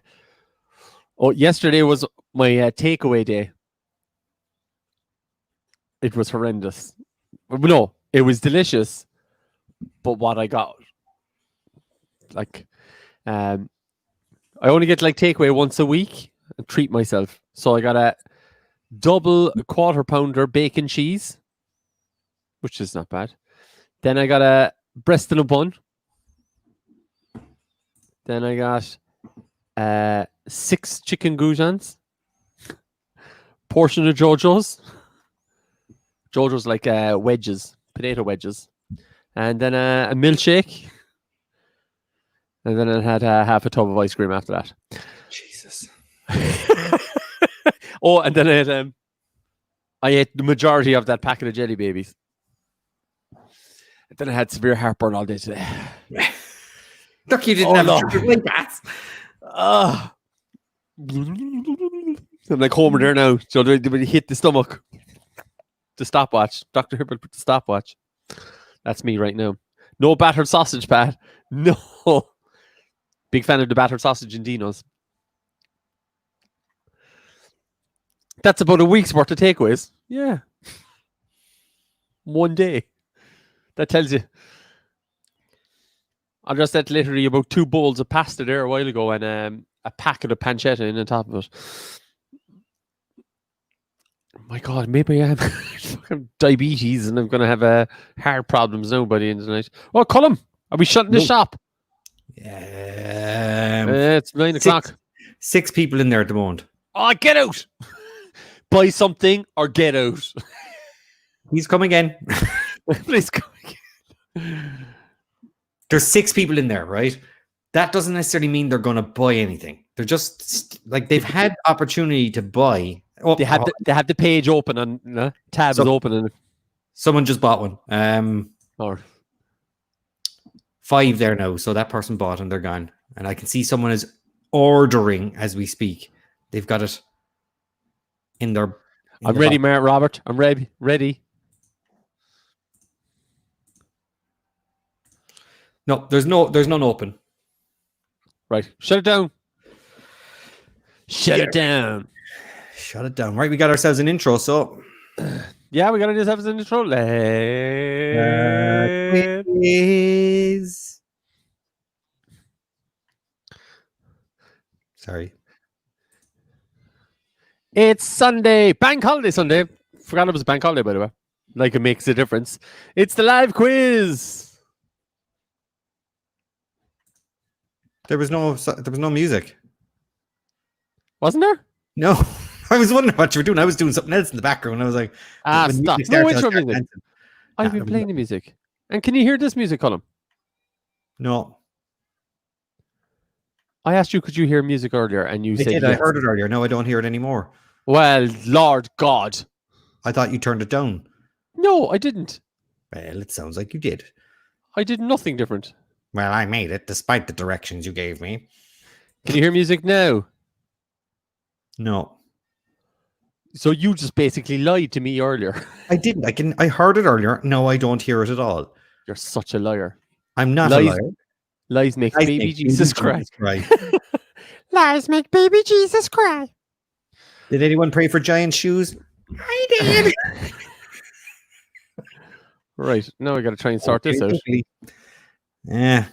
Oh, yesterday was my takeaway day. It was horrendous. No, it was delicious, but what I got, like, I only get like takeaway once a week and treat myself. So I got a double quarter pounder bacon cheese, which is not bad. Then I got a breast in a bun. Then I got 6 chicken goujons, portion of Jojo's. Jojo's like wedges, potato wedges, and then a milkshake, and then I had half a tub of ice cream after that. Jesus. Oh, and then I ate the majority of that packet of jelly babies. And then I had severe heartburn all day today. Look, you didn't have sugar like that. I'm like Homer there now. So they hit the stomach. The stopwatch. Dr. Hibbert put the stopwatch. That's me right now. No battered sausage, Pat. No. Big fan of the battered sausage in Dino's. That's about a week's worth of takeaways. Yeah. One day. That tells you. I just had literally about 2 bowls of pasta there a while ago and a packet of pancetta in on top of it. My God, maybe I have fucking diabetes and I'm going to have heart problems now by the end of the night. Oh, Colm, are we shutting the shop? Yeah. It's 9 o'clock. 6 people in there at the moment. Oh, get out. Buy something or get out. He's coming in. Please come again. There's 6 people in there, right? That doesn't necessarily mean they're going to buy anything. They're just like they've had opportunity to buy. Oh, they have the page open and tabs open, and someone just bought one. Or 5 there now, so that person bought and they're gone. And I can see someone is ordering as we speak. They've got it in their. I'm ready, Matt Robert. I'm ready. No, there's none open. Right, shut it down. Shut it down. Shut it down. Right, we got ourselves an intro, so... Yeah, we got to just have an intro. Quiz. Sorry. It's Sunday. Bank holiday Sunday. Forgot it was bank holiday, by the way. Like, it makes a difference. It's the live quiz. There was no music. Wasn't there? No. I was wondering what you were doing. I was doing something else in the background. I was like, stop. No intro music. I've been playing the music. And can you hear this music, Colm? No. I asked you, could you hear music earlier? And you said yes. I heard it earlier. No, I don't hear it anymore. Well, Lord God. I thought you turned it down. No, I didn't. Well, it sounds like you did. I did nothing different. Well, I made it, despite the directions you gave me. Can you hear music now? No. So you just basically lied to me earlier. I didn't. I heard it earlier. No, I don't hear it at all. You're such a liar. I'm not a liar. Lies make baby Jesus cry. Lies make baby Jesus cry. Did anyone pray for giant shoes? I did. Right. Now I got to try and sort this out. Yeah.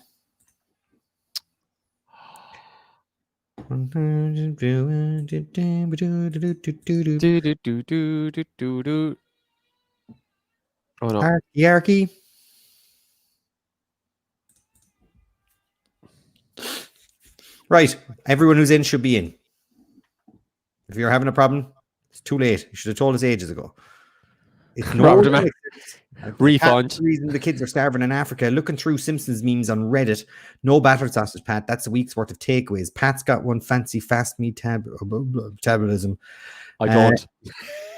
Oh no. Hierarchy. Right. Everyone who's in should be in. If you're having a problem, it's too late. You should have told us ages ago. It's no refund. The reason the kids are starving in Africa. Looking through Simpsons memes on Reddit. No battered sausage, Pat. That's a week's worth of takeaways. Pat's got one fancy fast meat metabolism. I don't.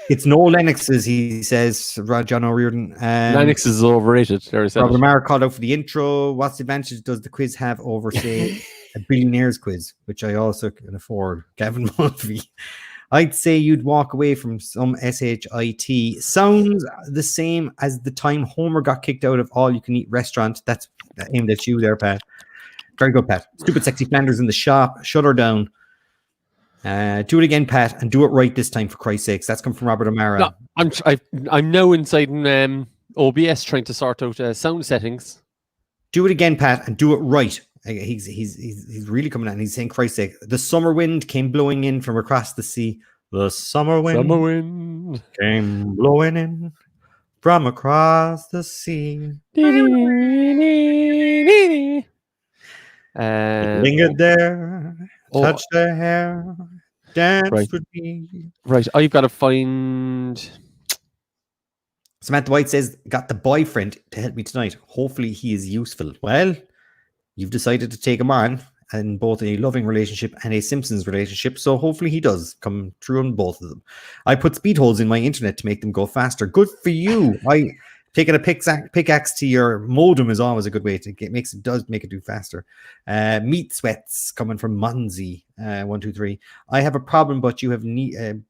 It's no Lennoxes, he says. John O'Riordan. Lennox is overrated. Robert Amara called out for the intro. What's advantage does the quiz have over, say, a billionaire's quiz, which I also can afford? Gavin Mulvey. I'd say you'd walk away from some SHIT. Sounds the same as the time Homer got kicked out of all-you-can-eat restaurant. That's aimed at you there, Pat. Very good, Pat. Stupid sexy Flanders in the shop. Shut her down. Do it again, Pat, and do it right this time, for Christ's sakes. That's come from Robert Amara. No, I'm now inside OBS trying to sort out sound settings. Do it again, Pat, and do it right. He's really coming out, and he's saying, Christ's sake, the summer wind came blowing in from across the sea. The summer wind came blowing in from across the sea. Lingered there, touched her hair, danced with me. Right, I've got to find... Samantha White says, got the boyfriend to help me tonight. Hopefully he is useful. Well, you've decided to take him on in both a loving relationship and a Simpsons relationship, so hopefully he does come through on both of them. I put speed holes in my internet to make them go faster. Good for you. Taking a pickaxe to your modem is always a good way to does make it do faster. Meat sweats coming from Monzi 123. I have a problem, but you have neither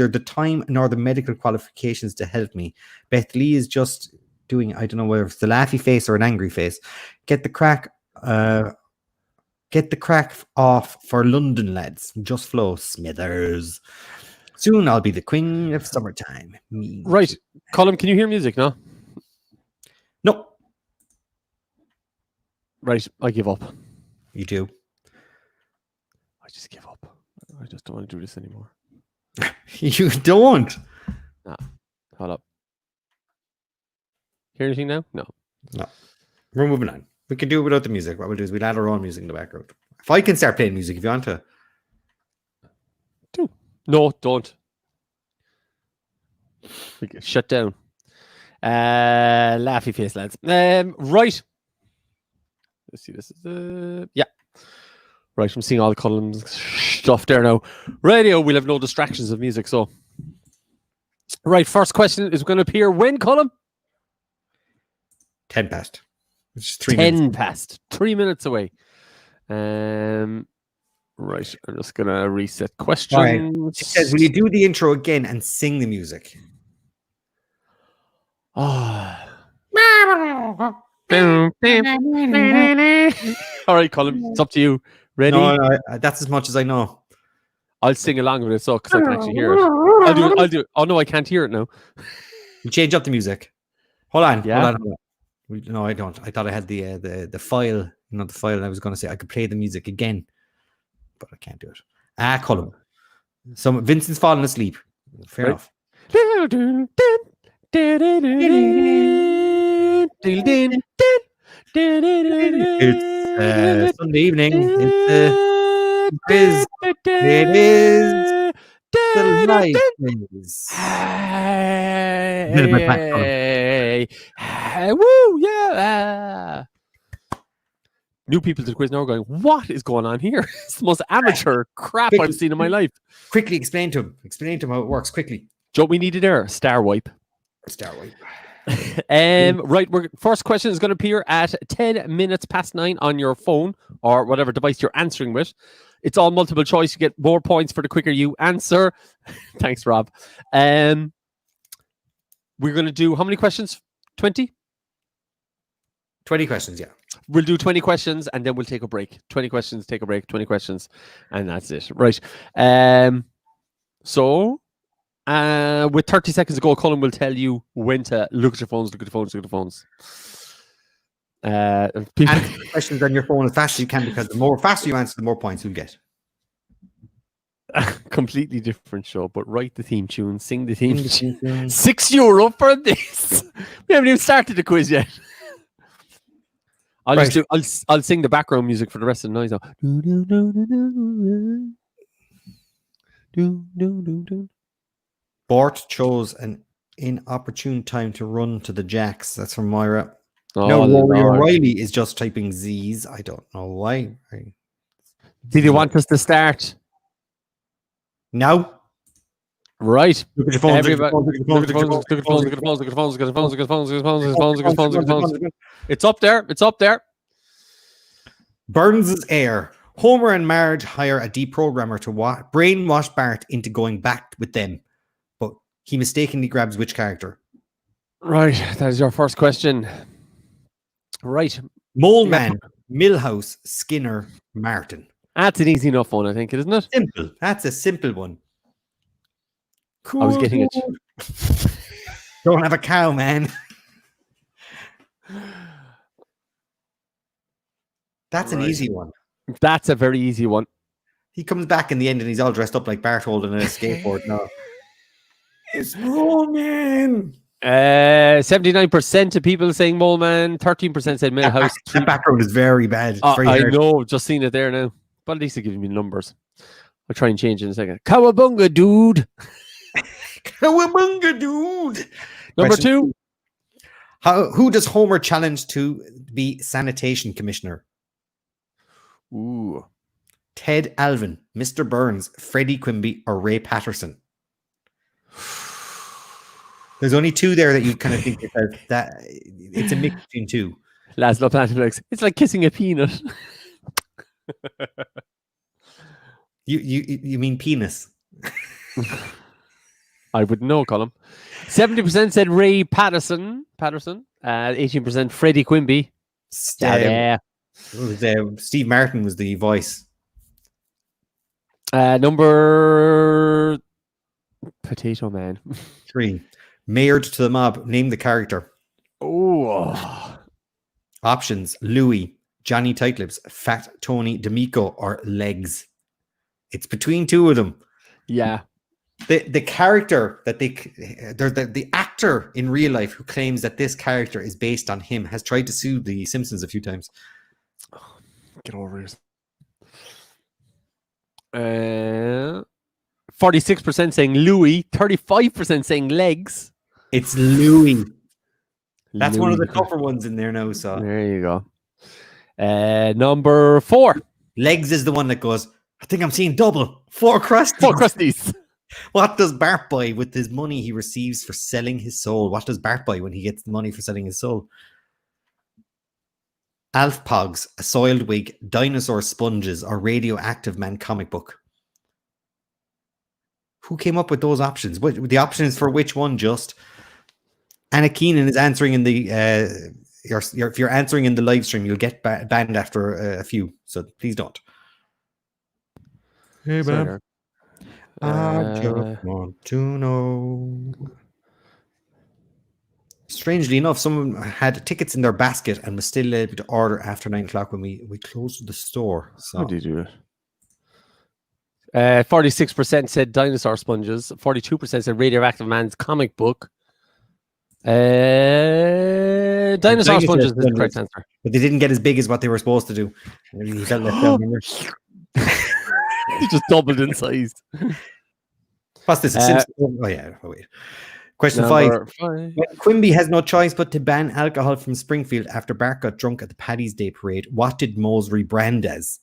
the time nor the medical qualifications to help me. Beth Lee is just doing, I don't know whether it's the laughy face or an angry face. Get the crack off for London, lads. Just flow, Smithers. Soon I'll be the queen of summertime. Right. Colm, can you hear music now? No. Right, I give up. You do? I just give up. I just don't want to do this anymore. You don't? Nah. Hold up. Hear anything now? No. We're moving on. We can do it without the music. What we'll do is we'll add our own music in the background. If I can start playing music, if you want to. Do. No, don't. We get shut down. Laughy face, lads. Right. Let's see. This is yeah. Right, I'm seeing all the columns stuff there now. Radio, we'll have no distractions of music, so. Right, first question is going to appear when, Colm? 10 past. Which is 3 10 minutes. past. 3 minutes away. Right, I'm just going to reset questions. Right. It says, will you do the intro again and sing the music? Oh. All right, Colm, it's up to you. Ready? No, that's as much as I know. I'll sing along with it so because I can actually hear it. I'll do it. Oh no, I can't hear it now. You change up the music. Hold on. Yeah. Hold on. No, I don't. I thought I had the file. You know, the file. I was going to say I could play the music again, but I can't do it. Colm. So Vincent's falling asleep. Fair enough. It's Sunday evening. It's quiz. It is the life quiz. Woo! Yeah. New people to the quiz now are going, what is going on here? It's the most amateur crap I've seen in my life. Quickly explain to him. Explain to him how it works. Quickly. Joe, we needed there. Star wipe. Star wipe. Right. First question is going to appear at 10 minutes past 9 on your phone or whatever device you're answering with. It's all multiple choice. You get more points for the quicker you answer. Thanks, Rob. We're going to do how many questions? 20? 20 questions, yeah. We'll do 20 questions and then we'll take a break. 20 questions, take a break, 20 questions, and that's it. Right. So with 30 seconds to go, Colm will tell you when to look at your phones, look at the phones, look at the phones. Answer questions on your phone as fast as you can, because the more faster you answer, the more points you'll get. Completely different show, but write the theme tune, sing the theme tune. €6 for this. We haven't even started the quiz yet. I'll sing the background music for the rest of the night. Bort chose an inopportune time to run to the jacks. That's from Moira. O'Reilly is just typing Z's. I don't know why. Did you want us to start? No. Right. Look at your phones. It's up there. It's up there. Burns' heir. Homer and Marge hire a deprogrammer to brainwash Bart into going back with them, but he mistakenly grabs which character? Right. That is your first question. Right. Mole Man, Milhouse, Skinner, Martin. That's an easy enough one, I think, isn't it? Simple. That's a simple one. Cool. I was getting it. Don't have a cow, man. That's an easy one. That's a very easy one. He comes back in the end and he's all dressed up like Bart holding a skateboard now. It's Mole Man. 79% of people saying Mole Man, 13% said Milhouse. That background is very bad. I know, just seen it there now. But at least it gives me numbers. I'll try and change it in a second. Cowabunga, dude. Cowabunga, dude. Number 2. Who does Homer challenge to be sanitation commissioner? Ooh. Ted Alvin, Mr. Burns, Freddie Quimby, or Ray Patterson? There's only 2 there that you kind of think that it's a mix between 2. Laszlo Plantenlex. It's like kissing a peanut. You mean penis? I wouldn't know, Colm. 70% said Ray Patterson. 18% Freddie Quimby. Steve Martin was the voice. Number Potato Man. 3. Mayored to the mob. Name the character. Oh. Options: Louis, Johnny Tightlips, Fat Tony D'Amico, or Legs. It's between 2 of them. Yeah. The character that the actor in real life who claims that this character is based on him has tried to sue the Simpsons a few times. Get over it. 46% saying Louis, 35% saying Legs. It's Louis. That's one of the tougher ones in there now. So there you go. Number 4. Legs is the one that goes, I think I'm seeing double. 4 crusties. 4 crusties. What does Bart buy with his money he receives for selling his soul? What does Bart buy when he gets the money for selling his soul? Alf Pogs, a soiled wig, dinosaur sponges, or Radioactive Man comic book? Who came up with those options? The options for which one? Just Anna Keenan is answering in the if you're answering in the live stream, you'll get banned after a few. So please don't. Hey, man. I just want to know. Strangely enough, someone had tickets in their basket and was still able to order after 9 o'clock when we closed the store. So how do you do it? 46% said dinosaur sponges. 42% said radioactive man's comic book. Dinosaur sponges is the correct answer. But they didn't get as big as what they were supposed to do. He felt left down, remember? He just doubled in size. What's this? Oh yeah, wait. Question 5. When Quimby has no choice but to ban alcohol from Springfield after Bart got drunk at the Paddy's Day parade, what did Moe's rebrand as?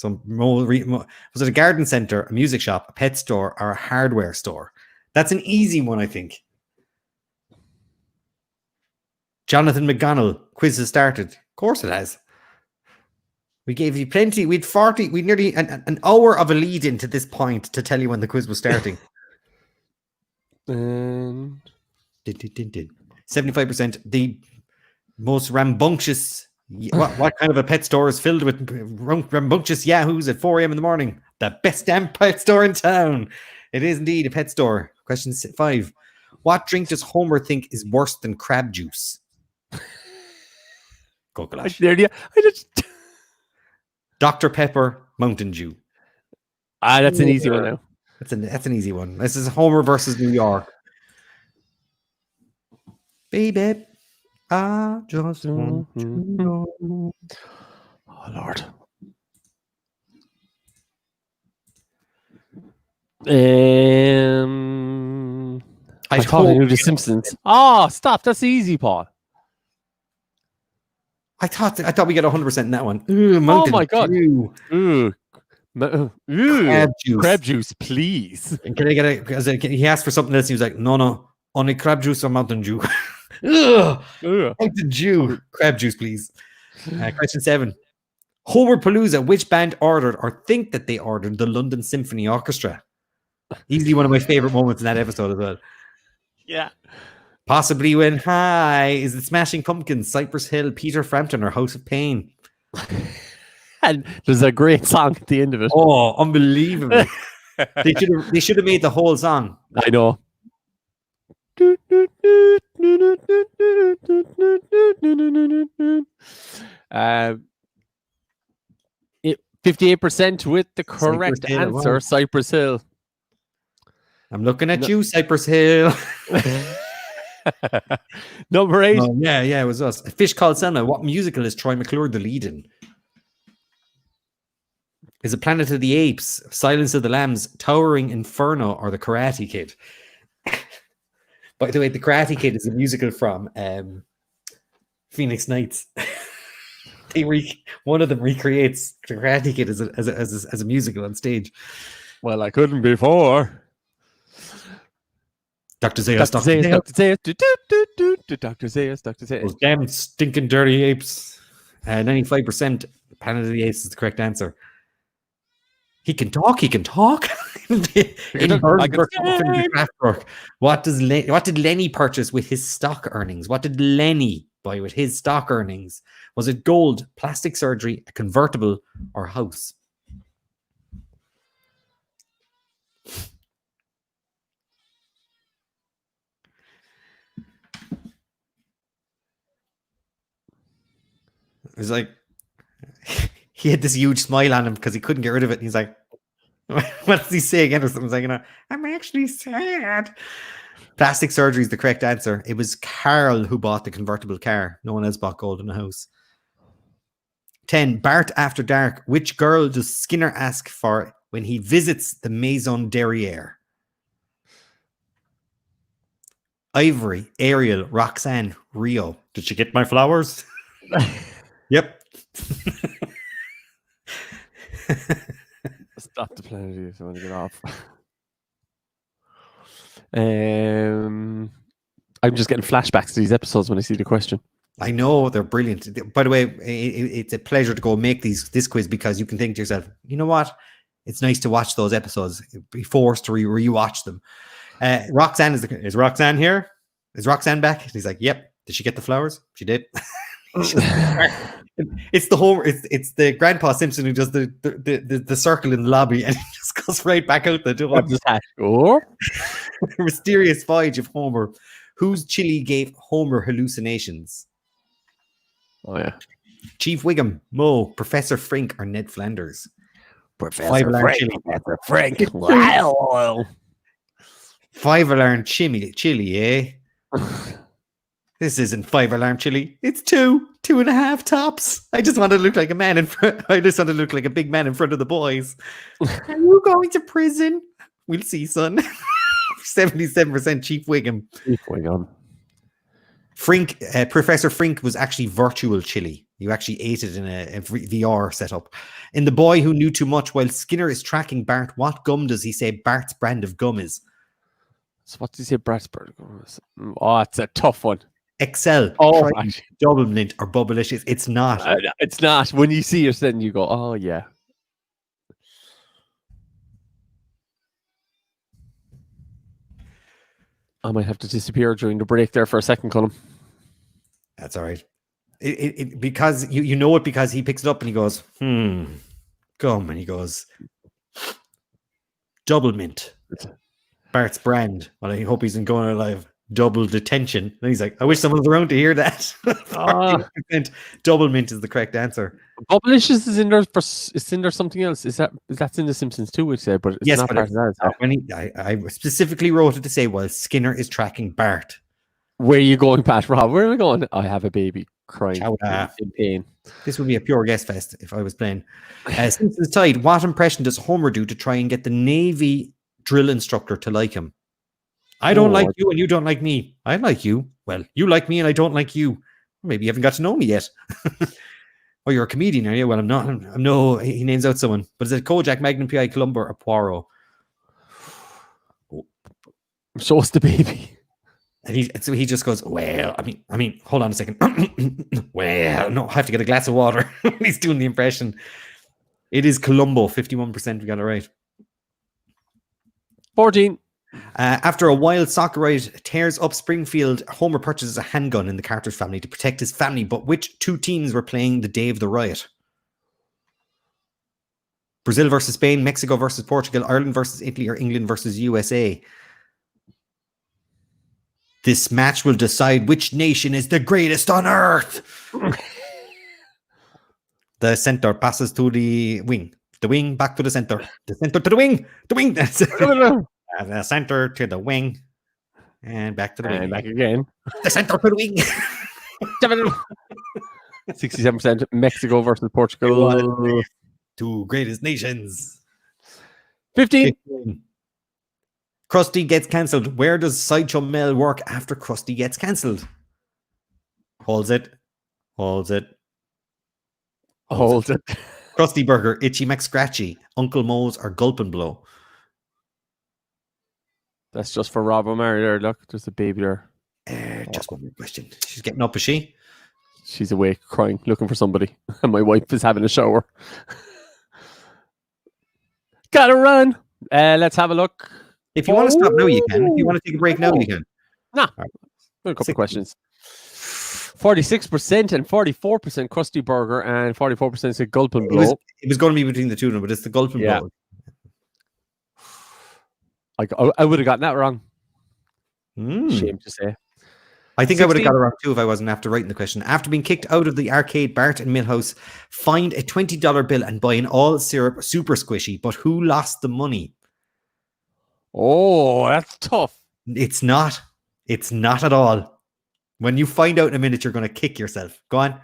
Was it a garden centre, a music shop, a pet store, or a hardware store? That's an easy one, I think. Jonathan McGonnell, quiz has started. Of course it has. We gave you plenty. We'd nearly an hour of a lead into this point to tell you when the quiz was starting. 75%. The most rambunctious. What kind of a pet store is filled with rambunctious yahoos at 4 a.m. in the morning? The best damn pet store in town. It is indeed a pet store. Question 5. What drink does Homer think is worse than crab juice? Go, Dr. Pepper, Mountain Dew. That's an easy one now. That's an easy one. This is Homer versus New York. Baby, I just want to know. Oh, Lord. I thought I knew the Simpsons. Oh, stop. That's easy, Paul. I thought we got 100% in that one. Ooh, oh my God. Ooh. Crab juice, please. And can I get a? He asked for something else. He was like, no, only crab juice or Mountain Dew. Mountain Dew, crab juice, please. Question 7. Homer Palooza, which band ordered or think that they ordered the London Symphony Orchestra? Easily one of my favorite moments in that episode as well. Yeah. Possibly When High. Is it Smashing Pumpkins, Cypress Hill, Peter Frampton, or House of Pain? And there's a great song at the end of it. Oh, unbelievable. They should have made the whole song. I know. 58% with the correct answer, Cypress Hill. I'm looking at you, Cypress Hill. Number 8. Oh, yeah, it was us. A Fish Called Selma. What musical is Troy McClure the lead in? Is it Planet of the Apes, Silence of the Lambs, Towering Inferno, or The Karate Kid? By the way, The Karate Kid is a musical from Phoenix Nights. One of them recreates The Karate Kid as a musical on stage. Well, I couldn't before. Dr. Zayas, Dr. Zayas. Those damn stinking dirty apes. 95% Planet of the Apes is the correct answer. He can talk. What did Lenny purchase with his stock earnings? What did Lenny buy with his stock earnings? Was it gold, plastic surgery, a convertible, or house? It was like he had this huge smile on him because he couldn't get rid of it. And he's like, what does he say again? Or something like, I'm actually sad. Plastic surgery is the correct answer. It was Carl who bought the convertible car. No one else bought gold in the house. 10. Bart After Dark. Which girl does Skinner ask for when he visits the Maison Derriere? Ivory, Ariel, Roxanne, Rio. Did she get my flowers? Yep. Stop the planet if you want to get off. I'm just getting flashbacks to these episodes when I see the question. I know, they're brilliant. By the way, it's a pleasure to go make this quiz because you can think to yourself, you know what? It's nice to watch those episodes, be forced to rewatch them. Roxanne is Roxanne here? Is Roxanne back? And he's like, yep. Did she get the flowers? She did. It's the Grandpa Simpson who does the circle in the lobby and he just goes right back out the door. What's his hat? Oh. Mysterious voyage of Homer. Whose chili gave Homer hallucinations? Oh, yeah. Chief Wiggum, Moe, Professor Frink, or Ned Flanders? Professor Frank. Wow. 5-alarm chili, eh? This isn't 5-alarm chili. It's 2.5 tops. I just want to look like a man in front. I just want to look like a big man in front of the boys. Are you going to prison? We'll see, son. 77% Chief Wiggum. Chief Wiggum. Frink, Professor Frink was actually virtual chili. You actually ate it in a VR setup. In The Boy Who Knew Too Much, while Skinner is tracking Bart, what gum does he say Bart's brand of gum is? So what does he say Bart's brand of gum is? Oh, it's a tough one. Excel, Double Mint, or Bubblicious. It's not. It's not. When you see it, then you go, oh, yeah. I might have to disappear during the break there for a second, Colm. That's all right. Because you know it because he picks it up and he goes, gum, and he goes, Double Mint, Bart's brand. Well, I hope he's going alive. Double detention. And he's like, I wish someone was around to hear that. 40% Double Mint is the correct answer. Bubblicious is in there. It's in there something else. That's in the Simpsons too? We said, but it's yes, not part of that. When I specifically wrote it to say, well, Skinner is tracking Bart. Where are you going, Pat? Rob? Where are you going? I have a baby crying in pain. This would be a pure guess fest if I was playing. Simpsons tied. What impression does Homer do to try and get the Navy drill instructor to like him? I don't like you and you don't like me. I like you. Well, you like me and I don't like you. Maybe you haven't got to know me yet. Oh, you're a comedian, are you? Well, I'm not. I'm no. He names out someone. But is it Kojak, Magnum PI, Columbo, or Poirot? Show us the baby. And so he just goes, well, I mean, hold on a second. Well, no, I have to get a glass of water. He's doing the impression. It is Columbo, 51%. We got it right. 14. After a wild soccer ride tears up Springfield, Homer purchases a handgun in the Carter's family to protect his family. But which two teams were playing the day of the riot? Brazil versus Spain, Mexico versus Portugal, Ireland versus Italy, or England versus USA? This match will decide which nation is the greatest on earth. The center passes to the wing. The wing back to the center. The center to the wing. The wing. The center to the wing. And back to the wing. And back again. The center to the wing. 67% Mexico versus Portugal. Two greatest nations. 15. Krusty gets cancelled. Where does Sideshow Mel work after Krusty gets cancelled? Holds it. Krusty Burger, Itchy McScratchy, Uncle Moe's, or Gulp and Blow? That's just for Rob O'Mara there. Look, there's a baby there. Just one more question. She's getting up, is she? She's awake, crying, looking for somebody. And my wife is having a shower. Gotta run. Let's have a look. If you want to stop now, you can. If you want to take a break now, you can. Nah. Right. A couple of questions. 46% and 44% Krusty Burger and 44% said Gulp and Blow. It was going to be between the two of them, but it's the Gulp and Blow. I would have gotten that wrong. Shame to say. I think 16. I would have got it wrong too if I wasn't after writing the question. After being kicked out of the arcade, Bart and Milhouse find a $20 bill and buy an all syrup super squishy. But who lost the money? Oh, that's tough. It's not. It's not at all. When you find out in a minute, you're going to kick yourself. Go on.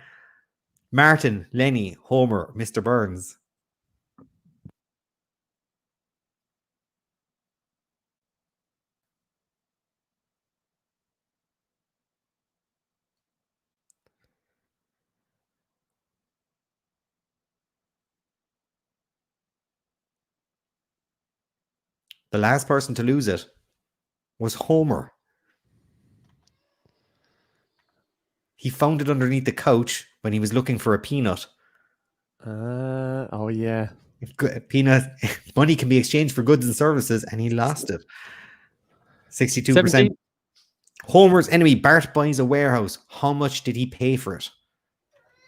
Martin, Lenny, Homer, Mr. Burns. The last person to lose it was Homer. He found it underneath the couch when he was looking for a peanut. Oh, yeah. Peanut money can be exchanged for goods and services, and he lost it. 62%. 17. Homer's enemy, Bart, buys a warehouse. How much did he pay for it?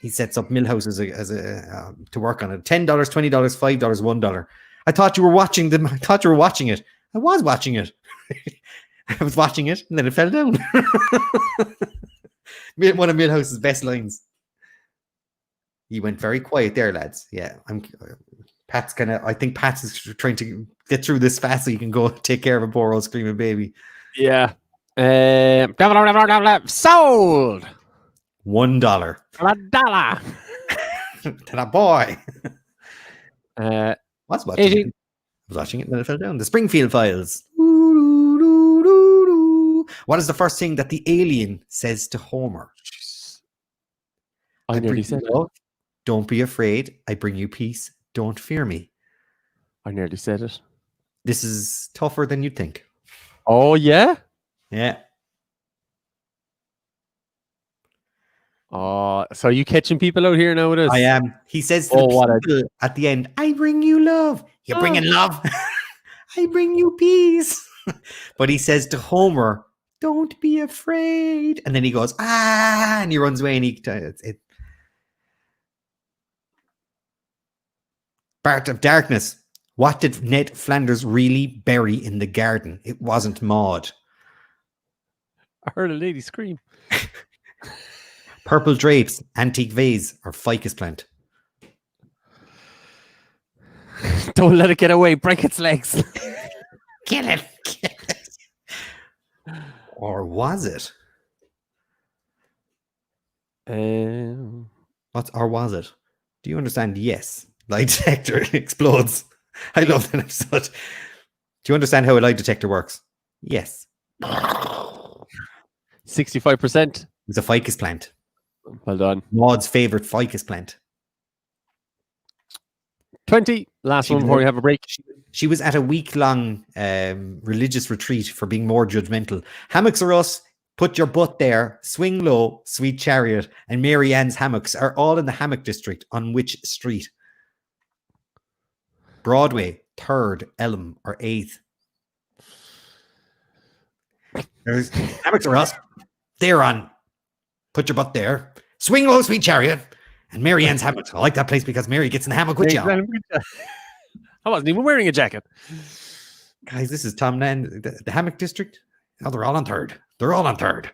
He sets up Milhouse as a to work on it. $10, $20, $5, $1. I thought you were watching them. I thought you were watching it. I was watching it. I was watching it, and then it fell down. One of Milhouse's best lines. He went very quiet there, lads. Yeah, Pat's I think Pat's is trying to get through this fast so he can go take care of a poor old screaming baby. Yeah. Sold. $1. $1. To that boy. What's watching it? I was watching it and then it fell down. The Springfield Files. What is the first thing that the alien says to Homer? I nearly said it. Don't be afraid. I bring you peace. Don't fear me. I nearly said it. This is tougher than you'd think. Oh, yeah? Yeah. Oh, so are you catching people out here now with us? I am. He says to the people at the end, I bring you love. You're bringing love. I bring you peace. But he says to Homer, don't be afraid. And then he goes, and he runs away and Part of Darkness. What did Ned Flanders really bury in the garden? It wasn't Maud. I heard a lady scream. Purple drapes, antique vase, or ficus plant? Don't let it get away. Break its legs. Kill it. Kill it. Or was it? Or was it? Do you understand? Yes. Lie detector explodes. I love that episode. Do you understand how a lie detector works? Yes. 65%. It's a ficus plant. Well done. Maud's favorite ficus plant. 20. Last one before we have a break. She was at a week-long religious retreat for being more judgmental. Hammocks are us. Put your butt there. Swing low. Sweet Chariot and Mary Ann's hammocks are all in the hammock district. On which street? Broadway, 3rd, Elm, or 8th? There's hammocks are us. They're on. Put your butt there. Swing low, Sweet Chariot, and Mary Ann's hammock. I like that place because Mary gets in the hammock with you. I wasn't even wearing a jacket. Guys, this is Tom Nan, the hammock district. Oh, they're all on 3rd. They're all on 3rd.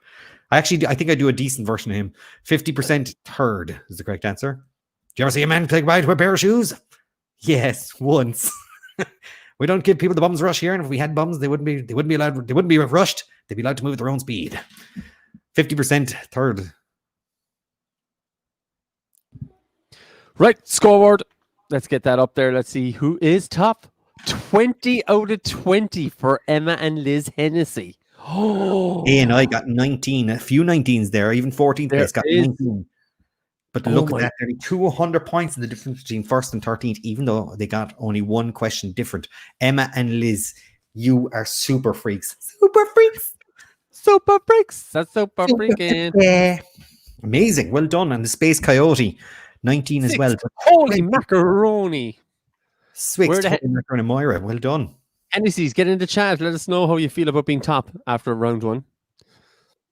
I think I do a decent version of him. 50% 3rd is the correct answer. Do you ever see a man take by to a pair of shoes? Yes, once. We don't give people the bums rush here, and if we had bums, they wouldn't be allowed. They wouldn't be rushed. They'd be allowed to move at their own speed. 50% 3rd. Right, scoreboard. Let's get that up there. Let's see who is top. 20 out of 20 for Emma and Liz Hennessy. Oh, and I got 19. A few 19s there. Even 14th place got 19. But look at that. Nearly 200 points in the difference between 1st and 13th, even though they got only one question different. Emma and Liz, you are super freaks. Super freaks. Super freaks. That's super freaking. Yeah. Amazing. Well done. And the Space Coyote, 19 as well. Holy macaroni. Swix, Macaroni Moira. Well done. Hennessy's, get in the chat. Let us know how you feel about being top after round 1.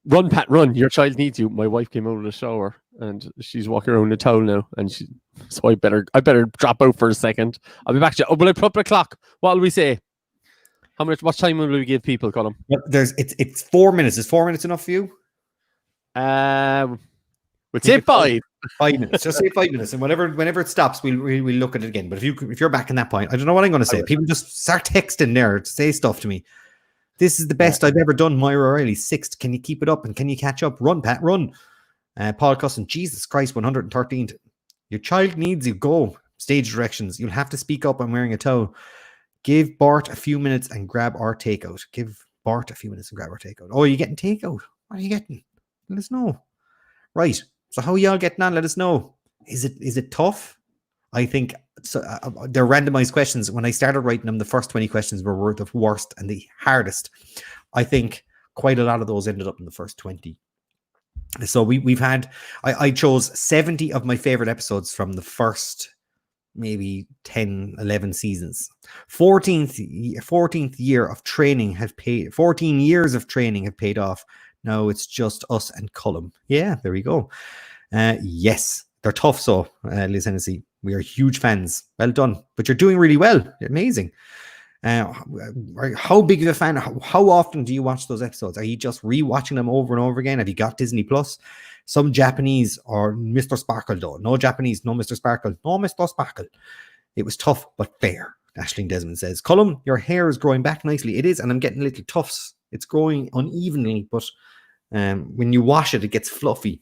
Run, Pat, run. Your child needs you. My wife came out of the shower and she's walking around the towel now. So I better drop out for a second. I'll be back to you. Oh, will I put up the clock? What will we say? What time will we give people, Colm? Well, it's 4 minutes. Is 4 minutes enough for you? We'll say 5. 5 minutes. Just say 5 minutes, and whenever it stops, we'll look at it again. But if you're back in that point, I don't know what I'm going to say. People just start texting there to say stuff to me. This is the best I've ever done, Myra O'Reilly. 6th. Can you keep it up and can you catch up? Run, Pat, run. Paul Cusson, Jesus Christ, 113th. Your child needs you. Go. Stage directions. You'll have to speak up. I'm wearing a towel. Give Bart a few minutes and grab our takeout. Give Bart a few minutes and grab our takeout. Oh, are you getting takeout? What are you getting? Let us know. Right. So how are y'all getting on? Let us know. Is it tough? I think so, they're randomized questions. When I started writing them, the first 20 questions were the worst and the hardest. I think quite a lot of those ended up in the first 20. So we've had, I chose 70 of my favorite episodes from the first maybe 10, 11 seasons. 14th year of training have paid, 14 years of training have paid off. Now it's just us and Colm. Yeah, there we go. Yes, they're tough. So Liz Hennessy, We are huge fans. Well done. But you're doing really well. You're amazing. How big of a fan? How often do you watch those episodes? Are you just rewatching them over and over again? Have you got Disney Plus? Some Japanese or Mr. Sparkle, though. No Japanese, no Mr. Sparkle. No Mr. Sparkle. It was tough, but fair. Aisling Desmond says, Colm, your hair is growing back nicely. It is, and I'm getting little tufts. It's growing unevenly, but when you wash it, it gets fluffy.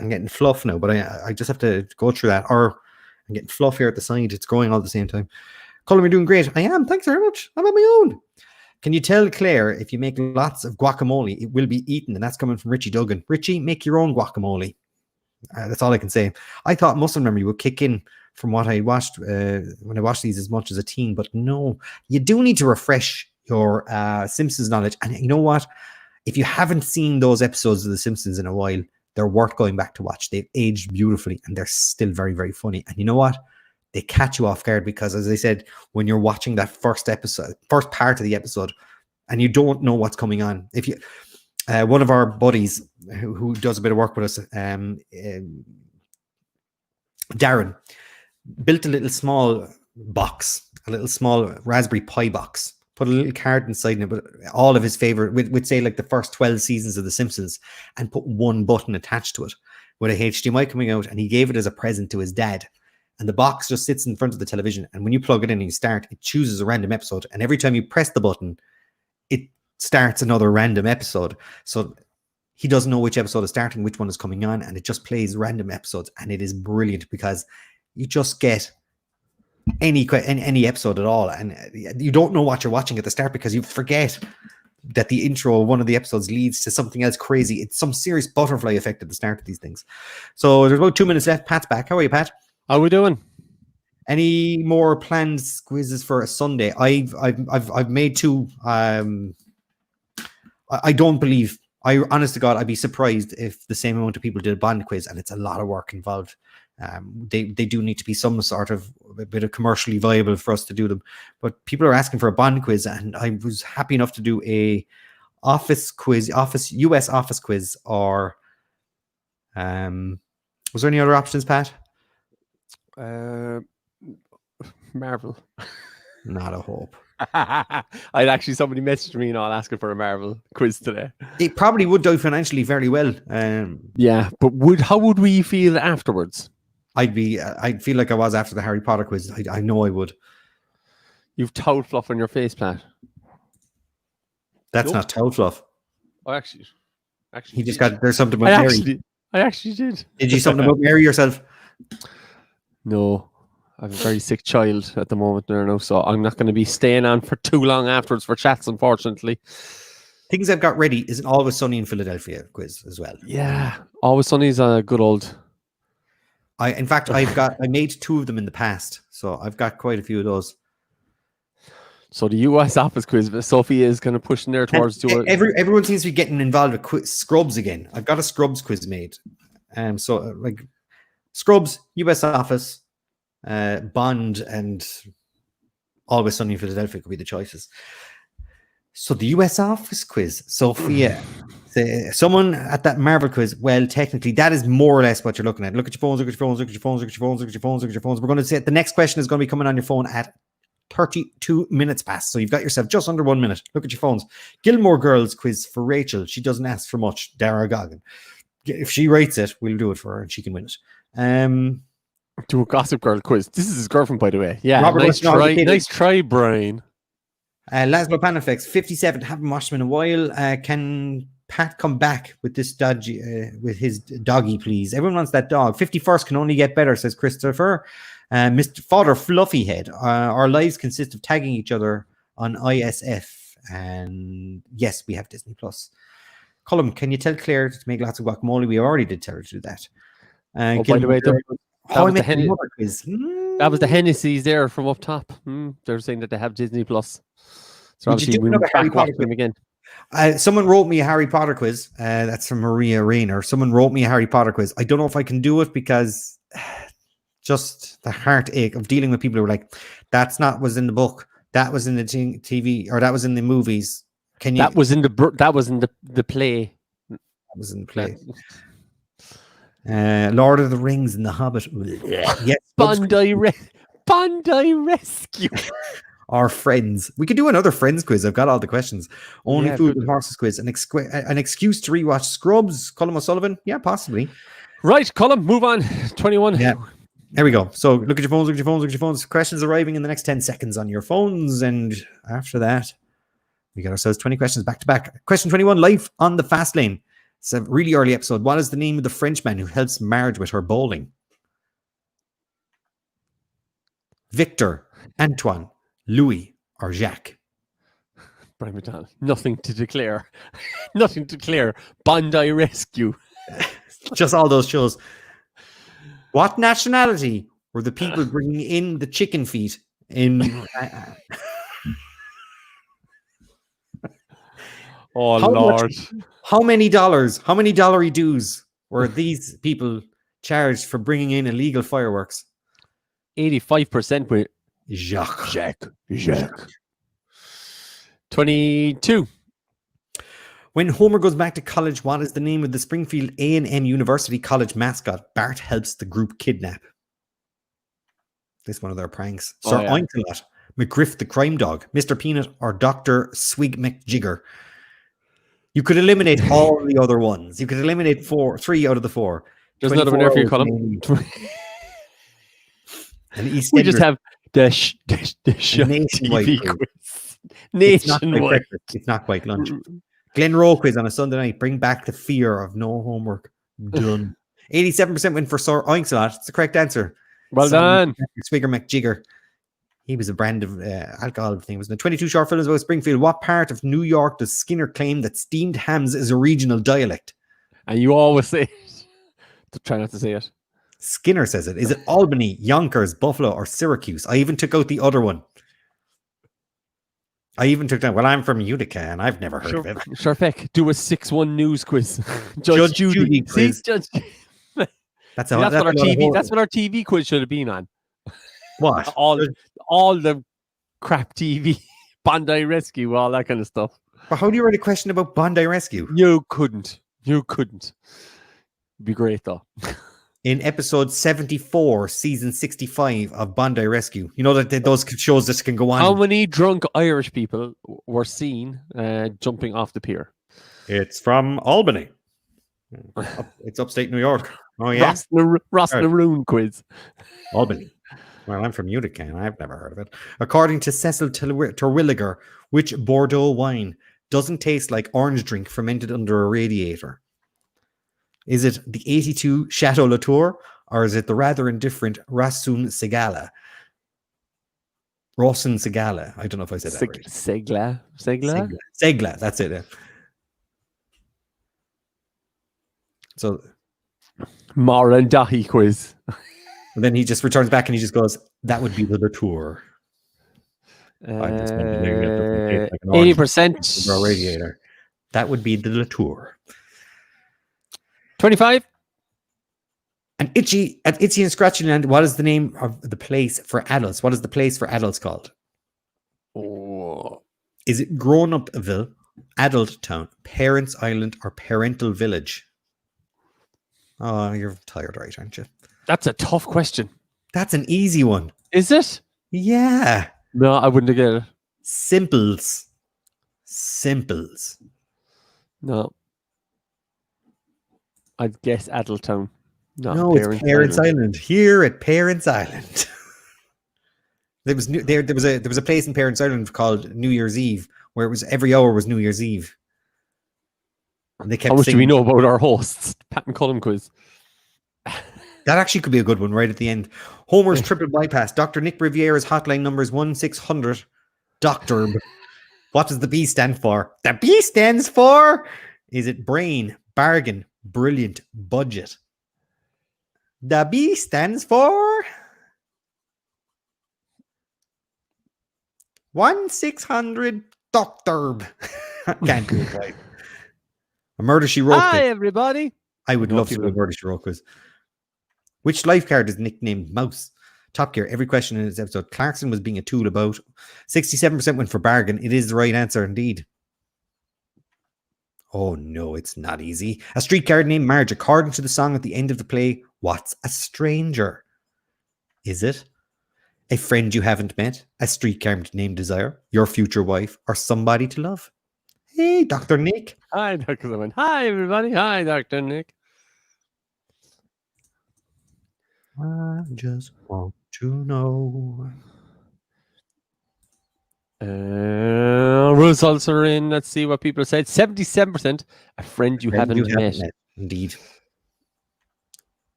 I'm getting fluff now, but I just have to go through that. Or I'm getting fluff here at the side. It's growing all at the same time. Colm, you're doing great. I am. Thanks very much. I'm on my own. Can you tell Claire if you make lots of guacamole, it will be eaten? And that's coming from Richie Duggan. Richie, make your own guacamole. That's all I can say. I thought muscle memory would kick in from what I watched when I watched these as much as a teen, but no, you do need to refresh your Simpsons knowledge. And you know what? If you haven't seen those episodes of The Simpsons in a while, they're worth going back to watch. They've aged beautifully and they're still very, very funny. And you know what? They catch you off guard because, as I said, when you're watching that first part of the episode, and you don't know what's coming on. If you, one of our buddies who does a bit of work with us, Darren, built a little small box, a little small Raspberry Pi box, put a little card inside it, but all of his favorite, with say like the first 12 seasons of The Simpsons, and put one button attached to it with a HDMI coming out, and he gave it as a present to his dad. And the box just sits in front of the television, and when you plug it in and you start, it chooses a random episode, and every time you press the button, it starts another random episode. So he doesn't know which episode is starting, which one is coming on, and it just plays random episodes, and it is brilliant because you just get any episode at all, and you don't know what you're watching at the start because you forget that the intro of one of the episodes leads to something else crazy. It's some serious butterfly effect at the start of these things. So there's about 2 minutes left. Pat's back. How are you, Pat? How are we doing? Any more planned quizzes for a Sunday? I've made two. I don't believe. Honest to God, I'd be surprised if the same amount of people did a bond quiz, and it's a lot of work involved. They do need to be some sort of a bit of commercially viable for us to do them. But people are asking for a bond quiz, and I was happy enough to do a US office quiz, or was there any other options, Pat? Marvel. Not a hope. I'd actually, somebody messaged me and all asking for a Marvel quiz today. It probably would do financially very well. Yeah, but how would we feel afterwards? I'd feel like I was after the Harry Potter quiz. I know I would. You've towel fluff on your face, Pat. That's not towel fluff. Oh, actually, he just got. There's something about Mary. I actually did. Did you something about Mary yourself? No, I have a very sick child at the moment there now, so I'm not going to be staying on for too long afterwards for chats, unfortunately. Things I've got ready is an Always Sunny in Philadelphia quiz as well. Yeah, Always Sunny is a good old. In fact, I made 2 of them in the past, so I've got quite a few of those. So the US office quiz, but Sophie is kind of pushing there towards everyone seems to be getting involved with Scrubs again. I've got a Scrubs quiz made. So like Scrubs, US Office, Bond, and Always Sunny in Philadelphia could be the choices. So the US Office quiz, Sophia, someone at that Marvel quiz. Well, technically, that is more or less what you're looking at. Look at your phones. Look at your phones. Look at your phones. Look at your phones. Look at your phones. Look at your phones. We're going to say the next question is going to be coming on your phone at 32 minutes past. So you've got yourself just under 1 minute. Look at your phones. Gilmore Girls quiz for Rachel. She doesn't ask for much. Dara Goggin. If she writes it, we'll do it for her and she can win it. Do a Gossip Girl quiz. This is his girlfriend, by the way. Yeah, nice try, Brian. Laszlo Panaflex, 57. Haven't watched him in a while. Can Pat come back with this with his doggy, please? Everyone wants that dog. 51st can only get better, says Christopher. Mr. Father Fluffyhead. Our lives consist of tagging each other on ISF. And yes, we have Disney Plus. Colm, can you tell Claire to make lots of guacamole? We already did tell her to do that. By the way, that was the Hennessy's there from up top. They're saying that they have Disney Plus. So obviously we back Harry Potter them again. Someone wrote me a Harry Potter quiz. That's from Maria Rayner. Someone wrote me a Harry Potter quiz. I don't know if I can do it because just the heartache of dealing with people who are like, that's not was in the book. That was in the TV, or that was in the movies. Can you? That was in the play. That was in the play. Lord of the Rings and The Hobbit. Yes. Bondi Rescue. Our Friends. We could do another Friends quiz. I've got all the questions. Only Food and Horses quiz. An excuse to rewatch Scrubs. Colm O'Sullivan. Yeah, possibly. Right, Colm, move on. 21. Yeah. There we go. So look at your phones, look at your phones, look at your phones. Questions arriving in the next 10 seconds on your phones. And after that, we got ourselves 20 questions back to back. Question 21, live on the fast lane. It's a really early episode. What is the name of the Frenchman who helps Marge with her bowling? Victor, Antoine, Louis, or Jacques? Brian McDonald. Nothing to declare. Nothing to declare. Bondi Rescue. Just all those shows. What nationality were the people bringing in the chicken feet in... Oh, Lord. How many dollary dues were these people charged for bringing in illegal fireworks? 85% with Jacques. 22. When Homer goes back to college, what is the name of the Springfield A&M University College mascot Bart helps the group kidnap? This is one of their pranks. Sir Oinkalot, McGriff the crime dog, Mr. Peanut, or Dr. Swig McJigger. You could eliminate all the other ones. You could eliminate 3 out of the 4. There's another one there for you, Colm. We just have the nationwide quiz. Nationwide. It's not quite lunch. Glenroe quiz on a Sunday night. Bring back the fear of no homework. Done. 87% went for Sir Oinkalot. It's the correct answer. Well done. Swigger McJigger. He was a brand of alcohol thing. It was the 22 short films about Springfield. What part of New York does Skinner claim that steamed hams is a regional dialect? And you always say it. Try not to say it. Skinner says it. Is it Albany, Yonkers, Buffalo, or Syracuse? I even took out the other one. Well, I'm from Utica, and I've never heard of it. Sure, Feck. Do a 6-1 news quiz. Judge Judy quiz. Judge. That's what our TV quiz should have been on. What? All the crap TV, Bondi Rescue, all that kind of stuff. But how do you write a question about Bondi Rescue? You couldn't. It'd be great though. In episode 74, season 65 of Bondi Rescue, you know that those shows that can go on. How many drunk Irish people were seen jumping off the pier? It's from Albany. It's upstate New York. Oh yeah, Ross Naroon quiz. Albany. Well, I'm from Utica, and I've never heard of it. According to Cecil Terwilliger, which Bordeaux wine doesn't taste like orange drink fermented under a radiator? Is it the 82 Chateau Latour, or is it the rather indifferent Rasun Segala? Rossen Segala. I don't know if I said that right. Segla. That's it. So, Mara and Dahi quiz. And then he just returns back and he just goes, that would be the Latour. 80%. Radiator. That would be the Latour. 25. And Itchy and Scratchy Land, what is the name of the place for adults? What is the place for adults called? Oh. Is it Grown-Upville, Adult Town, Parents Island, or Parental Village? Oh, you're tired, right, aren't you? That's a tough question. That's an easy one. Is it? Yeah. No, I wouldn't have get it. Simples. No. I'd guess Adulttown. No, it's Parents Island. Here at Parents Island. there was a place in Parents Island called New Year's Eve where it was every hour was New Year's Eve. And they kept How much do we know about our hosts? Pat and Colm quiz. That actually could be a good one right at the end. Homer's triple bypass. Dr. Nick Riviera's hotline number is 1-600 Doctor. What does the B stand for? The B stands for, is it brain, bargain, brilliant, budget? The B stands for 1-600 Doctor. Can't do it right. A Murder She Wrote. Hi, everybody. I would love to do a Murder She Wrote quiz. Which lifeguard is nicknamed Mouse? Top Gear. Every question in this episode. Clarkson was being a tool about. 67% went for bargain. It is the right answer indeed. Oh, no, it's not easy. A streetcar named Marge, according to the song at the end of the play, what's a stranger? Is it a friend you haven't met, a streetcar named Desire, your future wife, or somebody to love? Hey, Dr. Nick. Hi, Dr. Lemon. Hi, everybody. Hi, Dr. Nick. I just want to know. Results are in. Let's see what people said. 77%. A friend you haven't met. Indeed.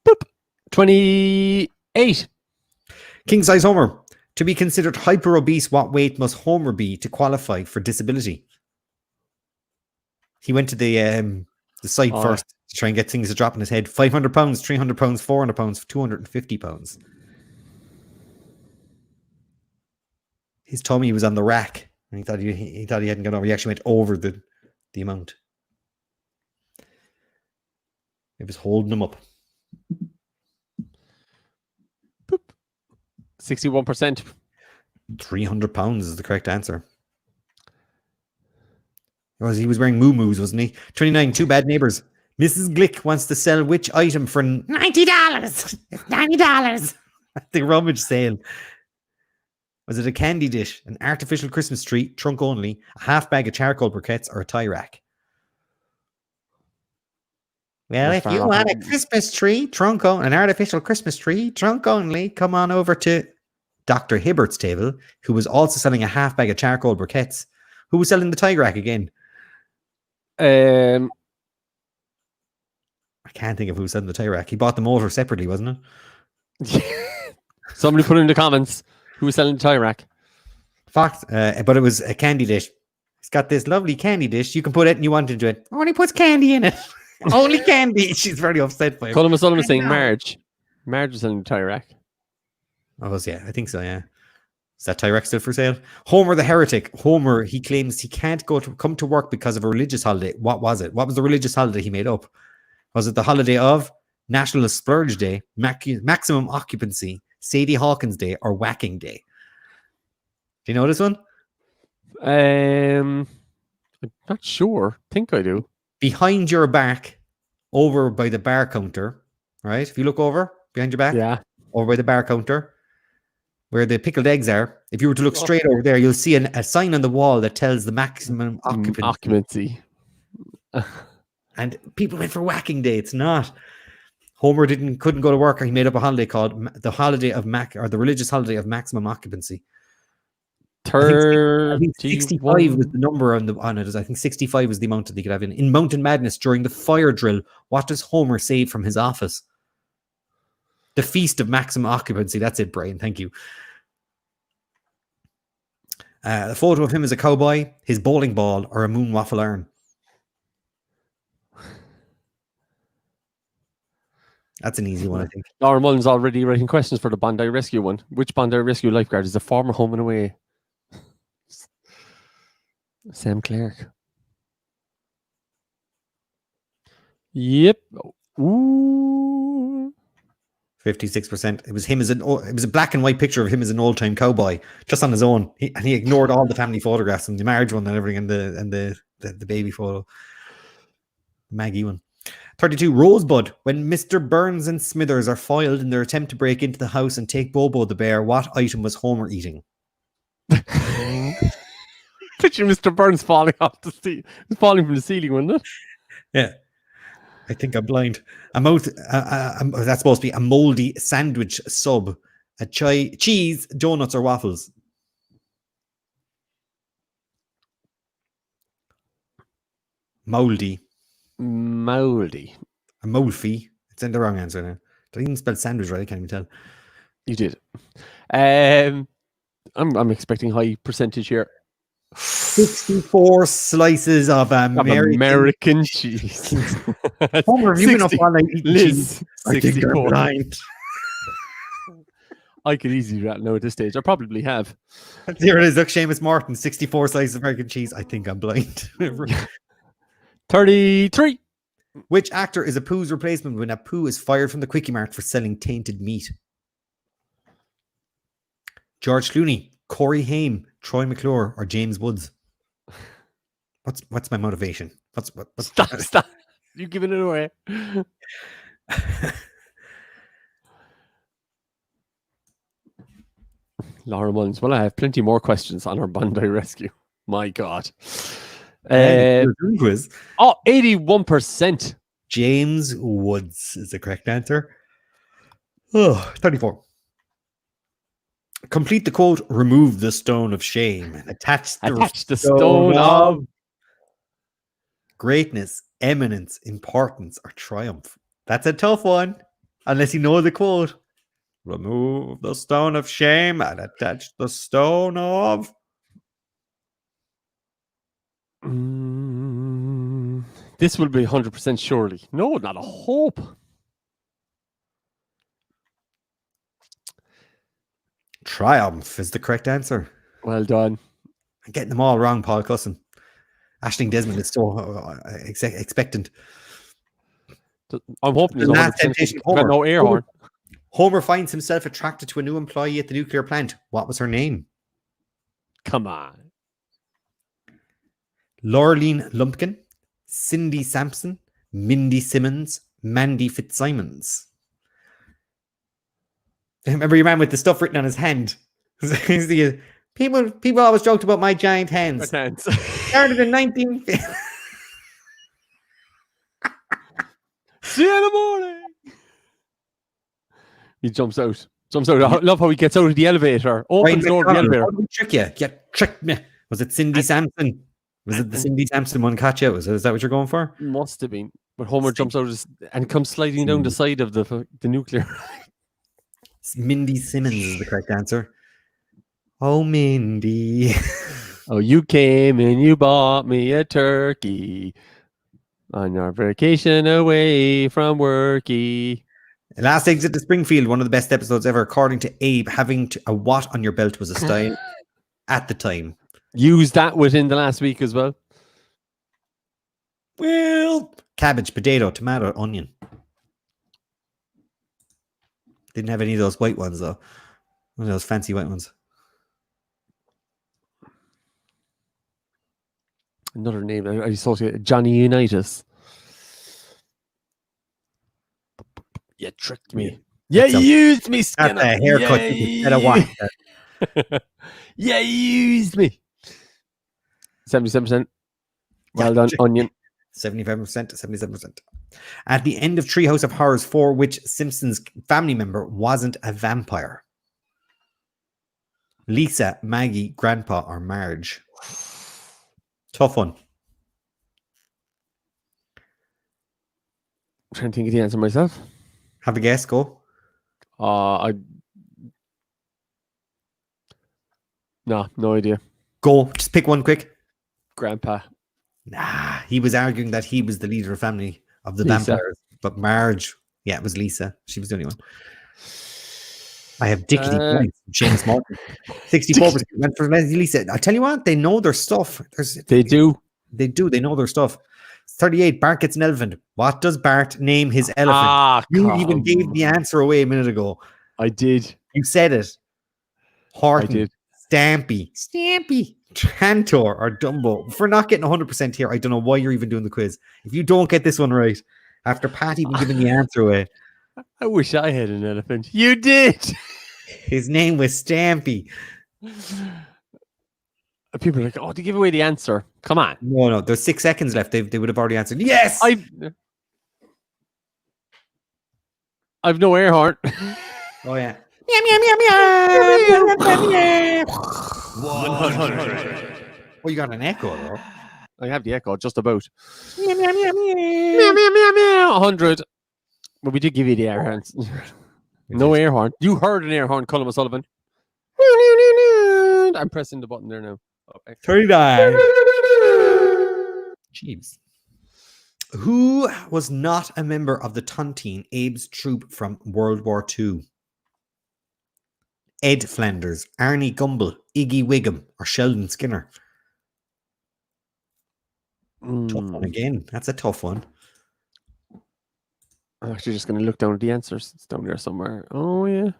Boop. 28. King size Homer. To be considered hyper obese, what weight must Homer be to qualify for disability? He went to the site first to try and get things to drop in his head. 500 pounds, 300 pounds, 400 pounds, 250 pounds. His tummy was on the rack, and he thought he hadn't gone over. He actually went over the amount. It was holding him up. 61%. 300 pounds is the correct answer. He was wearing moo-moos, wasn't he? 29, Two Bad Neighbors. Mrs. Glick wants to sell which item for $90? $90 at the rummage sale. Was it a candy dish, an artificial Christmas tree, trunk only, a half bag of charcoal briquettes, or a tie rack? Well, if you want a Christmas tree, trunk only, an artificial Christmas tree, trunk only, come on over to Dr. Hibbert's table, who was also selling a half bag of charcoal briquettes. Who was selling the tie rack again? I can't think of who was selling the tie rack. He bought them over separately, wasn't it? Somebody put in the comments who was selling the tie rack. Fact, but it was a candy dish. It's got this lovely candy dish. You can put anything you want into it. Only puts candy in it. Only candy. She's very upset by it. Colm was saying Marge. Marge was selling the tie rack. Oh, yeah, I think so, yeah. Is that tie rack still for sale? Homer the heretic. Homer, he claims he can't come to work because of a religious holiday. What was it? What was the religious holiday he made up? Was it the holiday of National Splurge Day, Maximum Occupancy, Sadie Hawkins Day, or Whacking Day? Do you know this one? I'm not sure. I think I do. Behind your back, over by the bar counter, right? If you look over behind your back, over by the bar counter, where the pickled eggs are, if you were to look straight over there, you'll see a sign on the wall that tells the maximum occupancy. And people went for Whacking Day. It's not. Homer couldn't go to work, or he made up a holiday called the holiday of the religious holiday of maximum occupancy. I think 65 was the number on it. I think 65 was the amount that they could have in. In Mountain Madness, during the fire drill, what does Homer say from his office? The feast of maximum occupancy. That's it, Brian. Thank you. A photo of him as a cowboy, his bowling ball, or a moon waffle iron. That's an easy one, I think. Laura Mullen's already writing questions for the Bondi Rescue one. Which Bondi Rescue lifeguard is the former home and away? Sam Clark. Yep. Ooh. 56%. It was him it was a black and white picture of him as an old-time cowboy, just on his own. He ignored all the family photographs and the marriage one and everything, and the baby photo. Maggie one. 32, Rosebud. When Mr. Burns and Smithers are foiled in their attempt to break into the house and take Bobo the bear, what item was Homer eating? Picture Mr. Burns falling off the ceiling. Falling from the ceiling, wasn't it? Yeah. I think I'm blind. That's supposed to be a moldy sandwich sub. A cheese, donuts, or waffles. Moldy. A Moldy. It's in the wrong answer now. Did I even spell sandwich right? I can't even tell. You did. I'm expecting high percentage here. 64 slices of American cheese. Homer, have you been up all night eating cheese? 64. I could easily do that now at this stage. I probably have. Here it is. Look, Seamus Martin, 64 slices of American cheese. I think I'm blind. 33. Which actor is Apu's replacement when Apu is fired from the Quickie Mart for selling tainted meat? George Clooney, Corey Haim, Troy McClure, or James Woods? What's my motivation? What's Stop. You giving it away. Laura Mullins. Well, I have plenty more questions on our Bondi rescue. My God. Quiz. 81%. James Woods is the correct answer. 34. Complete the quote, remove the stone of shame and attach the stone of greatness, eminence, importance, or triumph. That's a tough one, unless you know the quote. Remove the stone of shame and attach the stone of... This will be 100% surely. No, not a hope. Triumph is the correct answer. Well done. I'm getting them all wrong, Paul Cusson. Ashling Desmond is so expectant. I'm hoping The last temptation, Homer. No air horn. Homer finds himself attracted to a new employee at the nuclear plant. What was her name? Come on. Laureline Lumpkin, Cindy Sampson, Mindy Simmons, Mandy Fitzsimons. Remember your man with the stuff written on his hand? People always joked about my giant hands. Started in 1950. See you in the morning. He jumps out. I love how he gets out of the elevator. Opens the door of the elevator. How did we trick you? You tricked me. Was it Cindy Sampson? Was it the Cindy Sampson one catch out? Is that what you're going for? Must have been. But Homer jumps out and comes sliding down the side of the nuclear. Mindy Simmons is the correct answer. Oh, Mindy. Oh, you came and you bought me a turkey on our vacation away from worky. Last Exit to Springfield, one of the best episodes ever. According to Abe, having a what on your belt was a style at the time. Used that within the last week as well. Well, cabbage, potato, tomato, onion. Didn't have any of those white ones, though. One of those fancy white ones. Another name. I associate Johnny Unitas. You tricked me. You used me, Skinner. That's a haircut. Instead of what? You used me. 77%. Well done, Onion. 75% to 77%. At the end of Treehouse of Horrors 4, which Simpsons family member wasn't a vampire? Lisa, Maggie, Grandpa, or Marge? Tough one. I'm trying to think of the answer myself. Have a guess, go. No idea. Go, just pick one quick. Grandpa. Nah, he was arguing that he was the leader of family of the Lisa. vampires. But Marge, yeah, it was Lisa. She was the only one. I have Dickety points. James Martin. 64% went for Lisa. I tell you what, they know their stuff. They do. They know their stuff. 38, Bart gets an elephant. What does Bart name his elephant? You even gave the answer away a minute ago. I did. You said it. Horton. I did. Stampy, Trantor, or Dumbo. If we're not getting 100% here, I don't know why you're even doing the quiz. If you don't get this one right, after Pat even giving the answer away. I wish I had an elephant. You did. His name was Stampy. People are like, oh, to give away the answer. Come on. No. There's 6 seconds left. They would have already answered. Yes! I've no air horn. Oh, yeah. Meow, meow, meow, meow. 100. Well, you got an echo, though. I have the echo, just about. Meow, meow, meow, meow. Meow, meow, meow, meow. 100. But we did give you the air horns. No air horn. You heard an air horn, Colm O'Sullivan. I'm pressing the button there now. Oh, 39. Jeez. Who was not a member of the Tontine, Abe's troop from World War II? Ed Flanders, Arnie Gumble, Iggy Wiggum, or Sheldon Skinner? Tough one again. That's a tough one. I'm actually just going to look down at the answers. It's down there somewhere. Oh, yeah.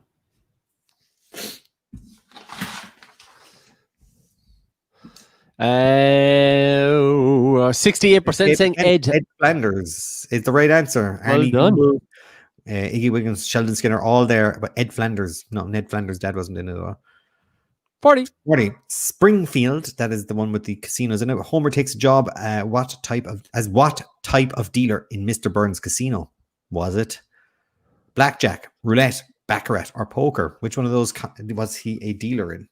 68% saying Ed. Ed Flanders is the right answer. Well Annie done. Gumbel, Iggy Wiggins, Sheldon Skinner, all there. But Ed Flanders, no, Ned Flanders' dad wasn't in it at all. 40. Springfield, that is the one with the casinos in it. Homer takes a job. What type of dealer in Mr. Burns' casino? Was it blackjack, roulette, baccarat, or poker? Which one of those was he a dealer in?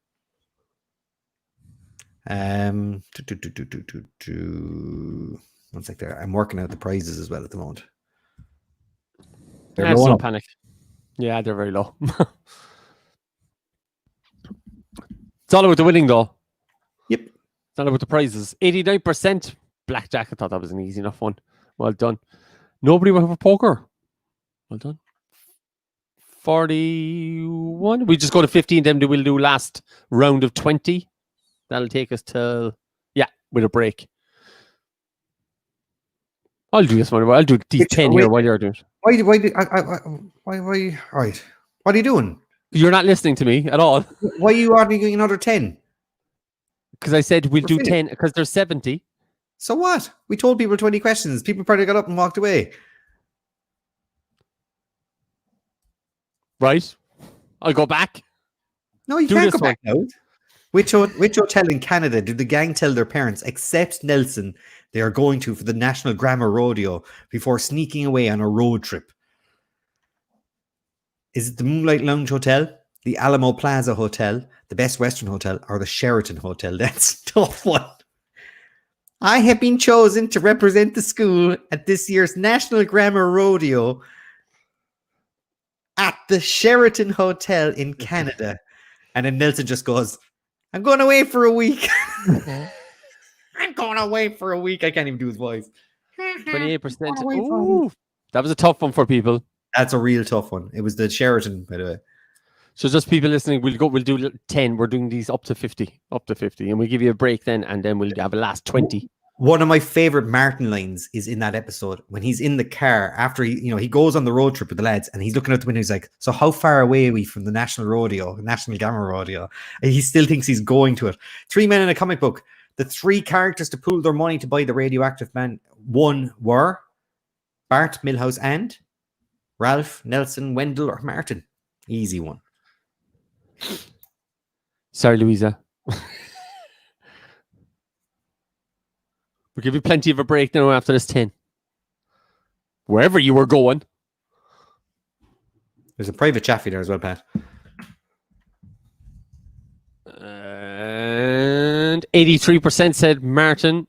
One sec there. I'm working out the prizes as well at the moment. There's no panic. Yeah, they're very low. It's all about the winning, though. Yep. It's all about the prizes. 89% blackjack. I thought that was an easy enough one. Well done. Nobody went for poker. Well done. 41. We just go to 15, then we'll do last round of 20. That'll take us till, with a break. I'll do this one. I'll do these 10 here while you're doing it. Why? All right. What are you doing? You're not listening to me at all. Why are you arguing another 10? Because I said we'll do 10 because there's 70. So what? We told people 20 questions. People probably got up and walked away. Right? I'll go back. No, you can't go back now. Which hotel in Canada did the gang tell their parents, except Nelson, they are going to for the National Grammar Rodeo before sneaking away on a road trip? Is it the Moonlight Lounge Hotel, the Alamo Plaza Hotel, the Best Western Hotel, or the Sheraton Hotel? That's a tough one. I have been chosen to represent the school at this year's National Grammar Rodeo at the Sheraton Hotel in Canada. And then Nelson just goes, I'm going away for a week. I'm going away for a week. I can't even do his voice. 28%. Ooh, that was a tough one for people. That's a real tough one. It was the Sheraton, by the way. So just people listening, we'll do 10. We're doing these up to 50. And we'll give you a break then, and then we'll have a last 20. One of my favorite Martin lines is in that episode when he's in the car after he goes on the road trip with the lads, and he's looking out the window. He's like, so how far away are we from the National Grammar Rodeo? And he still thinks he's going to it. 3 men in a comic book. The 3 characters to pool their money to buy the radioactive man. 1 were Bart, Milhouse, and Ralph, Nelson, Wendell, or Martin. Easy one. Sorry, Louisa. We'll give you plenty of a break now after this 10. Wherever you were going. There's a private chaffee there as well, Pat. And 83% said Martin.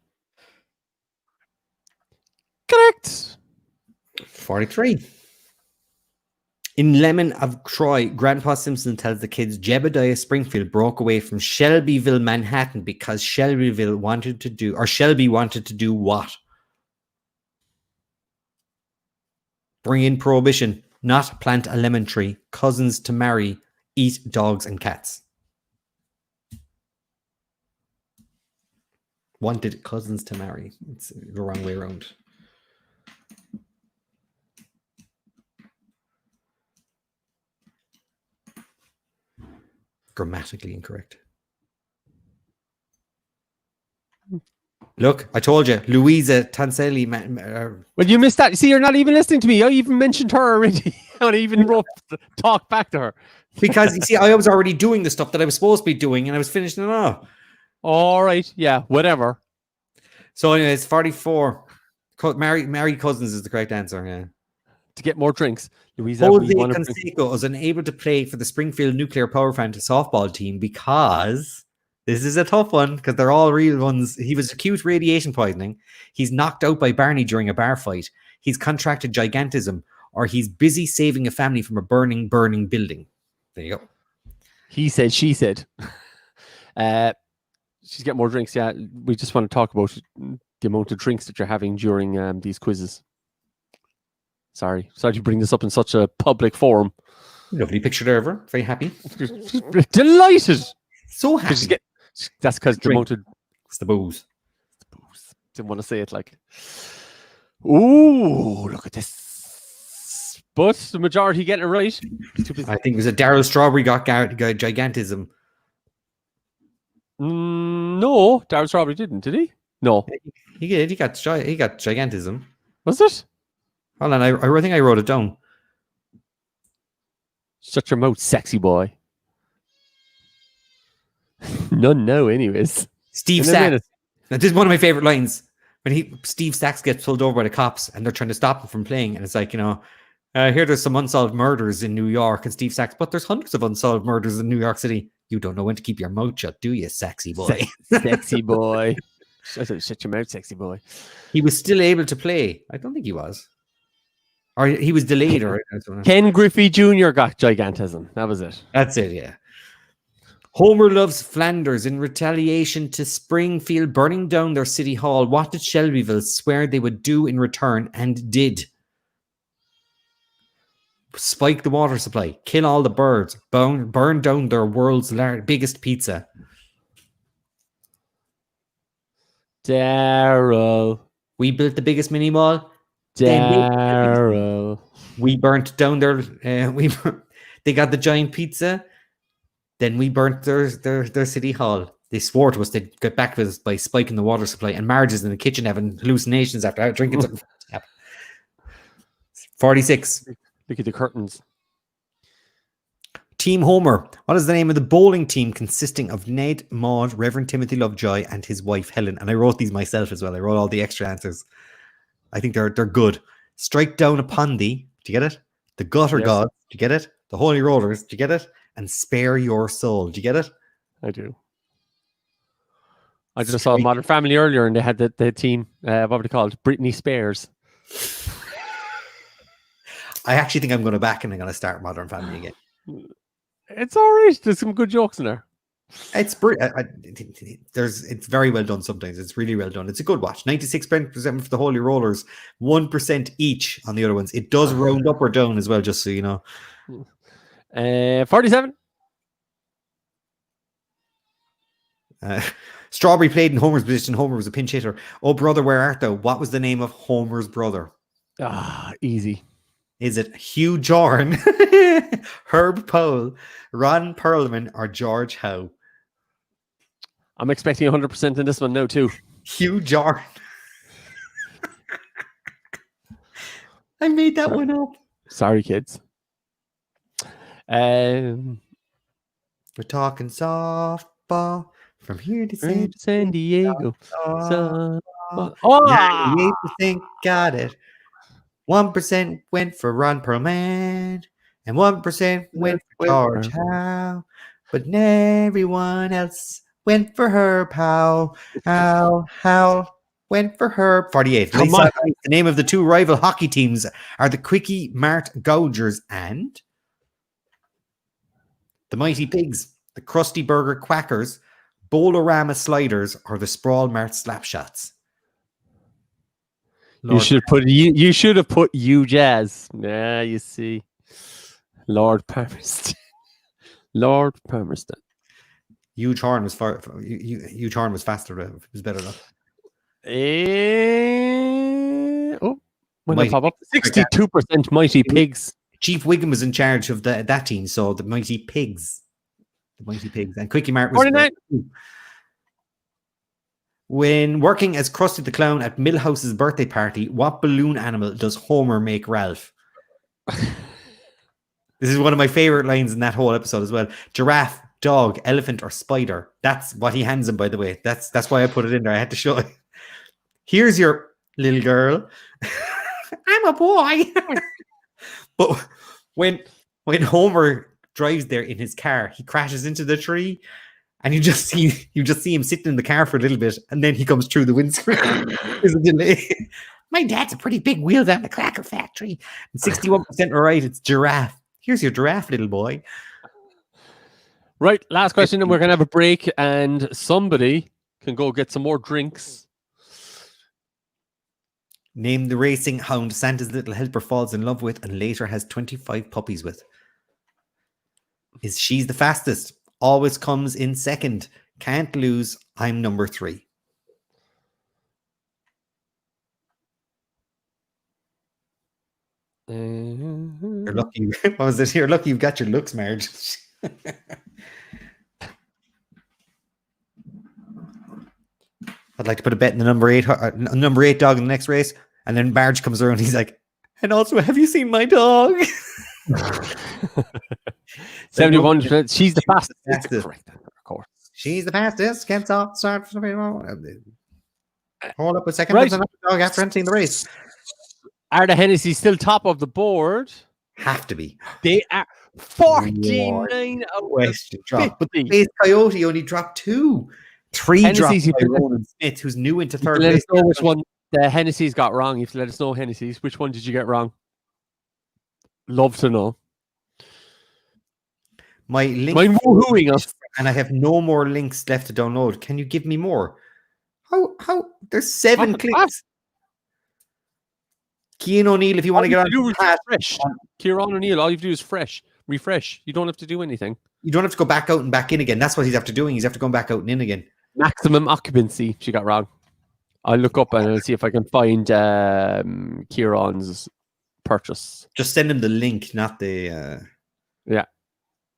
Correct. 43. In Lemon of Troy, Grandpa Simpson tells the kids Jebediah Springfield broke away from Shelbyville, Manhattan because Shelby wanted to do what? Bring in prohibition, not plant a lemon tree, cousins to marry, eat dogs and cats. Wanted cousins to marry. It's the wrong way around. Grammatically incorrect. Look, I told you, Louisa Tanselli. Well, you missed that. See, you're not even listening to me. I even mentioned her already. I even talked back to her. Because, you see, I was already doing the stuff that I was supposed to be doing, and I was finishing it off. All right. Yeah, whatever. So, anyways, 44. Marry cousins is the correct answer, yeah. To get more drinks. Louisa Jose Canseco was unable to play for the Springfield Nuclear Power Plant softball team because this is a tough one because they're all real ones. He was acute radiation poisoning. He's knocked out by Barney during a bar fight. He's contracted gigantism, or he's busy saving a family from a burning building. There you go. He said, she said. She's getting more drinks. Yeah, we just want to talk about the amount of drinks that you're having during these quizzes. Sorry to bring this up in such a public forum. Lovely picture there, ever. Very happy. Delighted. So happy. That's because the amount of... It's the booze. Didn't want to say it like... Ooh, look at this. But the majority getting it right. I think it was a Daryl Strawberry got gigantism. No, Daryl Strawberry didn't, did he? No. He did. He got gigantism. Was it? Hold on, I think I wrote it down. Shut your mouth, sexy boy. None know, anyways. Steve Sachs. Now, this is one of my favorite lines. When Steve Sachs gets pulled over by the cops and they're trying to stop him from playing, and it's like, I hear there's some unsolved murders in New York, and Steve Sachs, but there's hundreds of unsolved murders in New York City. You don't know when to keep your mouth shut, do you, sexy boy? Sexy boy. Shut your mouth, sexy boy. He was still able to play. I don't think he was. Or he was delayed. Ken Griffey Jr. got gigantism. That was it. That's it, yeah. Homer loves Flanders. In retaliation to Springfield burning down their city hall, what did Shelbyville swear they would do in return and did? Spike the water supply, kill all the birds, burn down their world's biggest pizza. Daryl. We built the biggest mini mall. Daryl. We burnt down their. They got the giant pizza. Then we burnt their city hall. They swore to us they'd get back with us by spiking the water supply, and Marge in the kitchen having hallucinations after drinking something. 46. Look at the curtains. Team Homer. What is the name of the bowling team consisting of Ned, Maude, Reverend Timothy Lovejoy, and his wife Helen? And I wrote these myself as well. I wrote all the extra answers. I think they're good. Strike down upon thee. Do you get it? The gutter gods. Do you get it? The holy rollers. Do you get it? And spare your soul. Do you get it? I do. I just saw Modern Family earlier, and they had the team. What were they called? Britney Spears. I actually think I'm going to back and I'm going to start Modern Family again. It's all right. There's some good jokes in there. It's it's very well done. Sometimes it's really well done. It's a good watch. 96% for the Holy Rollers, 1% each on the other ones. It does round up or down as well, just so you know. 47. Strawberry played in Homer's position. Homer was a pinch hitter. Oh, brother, where art thou? What was the name of Homer's brother? Easy. Is it Hugh Jorn, Herb Pohl, Ron Perlman, or George Howe? I'm expecting 100% in this one now, too. Hugh Jorn. I made that one up. Sorry, kids. We're talking softball from here to San Diego. Yeah, 98% got it. 1% went for Ron Perlman, and 1% went for George Howe, but everyone else went for Herb Howe. Howe went for Herb. 48. The name of the two rival hockey teams are the Quickie Mart Gougers and the Mighty Pigs, the Krusty Burger Quackers, Bowl-O-Rama Sliders, or the Sprawl Mart Slapshots. You should have put you Jazz. Yeah, you see. Lord Palmerston. Lord Palmerston. Huge Horn was Huge Horn was faster. It was better enough. When I pop up, 62% Mighty Pigs. Chief Wiggum was in charge of that team, so the Mighty Pigs. The Mighty Pigs. And Quickie Mart was 49. When working as Krusty the Clown at Milhouse's birthday party, what balloon animal does Homer make Ralph? This is one of my favorite lines in that whole episode as well. Giraffe, dog, elephant, or spider. That's what he hands him, by the way. That's why I put it in there. I had to show it. Here's your little girl. I'm a boy. But when Homer drives there in his car, he crashes into the tree. And you just see him sitting in the car for a little bit, and then he comes through the windscreen. There's a delay. My dad's a pretty big wheel down the cracker factory. And 61% are right. It's giraffe. Here's your giraffe, little boy. Right, last question, and we're gonna have a break, and somebody can go get some more drinks. Name the racing hound Santa's little helper falls in love with and later has 25 puppies with. Is she's the fastest? Always comes in second. Can't lose. I'm number 3. You're lucky. What was it? You're lucky you've got your looks, Marge. I'd like to put a bet in the number 8 dog in the next race. And then Marge comes around. He's like, and also, have you seen my dog? 71%. She's the fastest. That's correct, of course. She's the fastest. Gets off. Start. Hold up a second. Right. Dog after entering the race. Are the Hennessy still top of the board? Have to be. They are 49 question drop. But the base Coyote only dropped 2. 3 drops by Ronan Smith, who's new into third let place. Us know which one the Hennessy's got wrong. You have to let us know, Hennessy's. Which one did you get wrong? Love to know. My link woohooing us. And I have no more links left to download. Can you give me more? How there's 7 clicks. Cian O'Neill, if you want to get on refresh. Kieran O'Neill, all you have to do is refresh. You don't have to do anything. You don't have to go back out and back in again. That's what he's after doing. He's after going back out and in again. Maximum occupancy, she got wrong. I'll look up and I'll see if I can find Kieran's purchase. Just send him the link, not the yeah.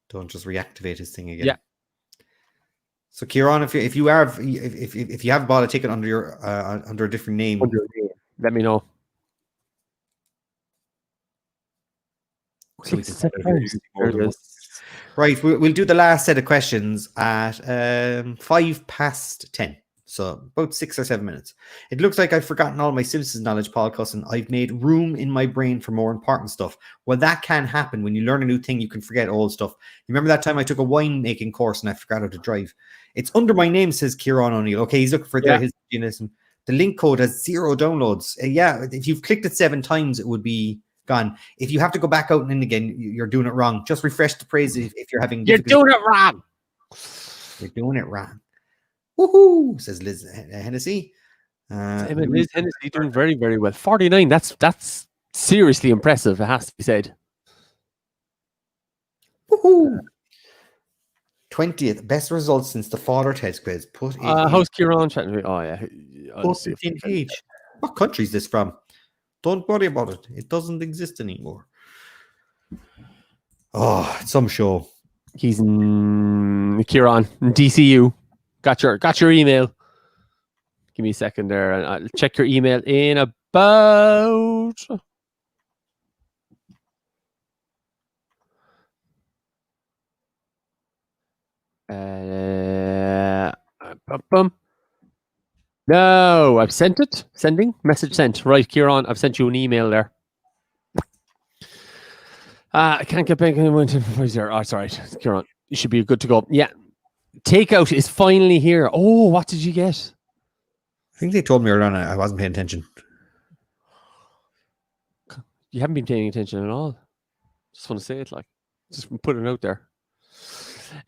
Don't just reactivate his thing again. Yeah. So Kieran, if you have bought a ticket under your under a different name, let me know. So we can right, we'll do the last set of questions at 10:05. So about 6 or 7 minutes. It looks like I've forgotten all my Simpsons knowledge, Paul Cusson. I've made room in my brain for more important stuff. Well, that can happen. When you learn a new thing, you can forget old stuff. You remember that time I took a winemaking course and I forgot how to drive? It's under my name, says Kieran O'Neill. Okay, he's looking for his The link code has 0 downloads. If you've clicked it 7 times, it would be gone. If you have to go back out and in again, you're doing it wrong. Just refresh the phrase if you're having. You're doing it wrong. You're doing it wrong. Woohoo! Says Liz Hennessy. Liz Hennessy doing very, very well. 49. That's seriously impressive. It has to be said. Woohoo! 20th best results since the father test quiz. Put in how's Kieran chatting? Oh yeah. Put it in H. What country is this from? Don't worry about it. It doesn't exist anymore. Oh, some show. He's in Kieran in DCU. Got your email. Give me a second there, and I'll check your email in about. No, I've sent it. Sending message sent. Right, Kieran, I've sent you an email there. I can't get back anyone to there. Oh, it's all right, Kieran. You should be good to go. Yeah, takeout is finally here. Oh, what did you get? I think they told me earlier on. I wasn't paying attention. You haven't been paying attention at all. Just want to say it, like, just put it out there.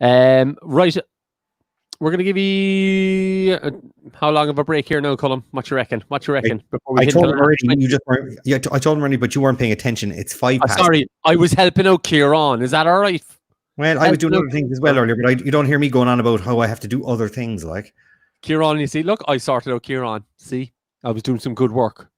Right. We're going to give you how long of a break here now, Colm? What you reckon? Before we I told him already. I told him already, but you weren't paying attention. It's 5 past. Sorry, I was helping out Kieran. Is that all right? Well, I was doing other things as well earlier, but you don't hear me going on about how I have to do other things, like. Kieran, you see, look, I sorted out Kieran. See, I was doing some good work.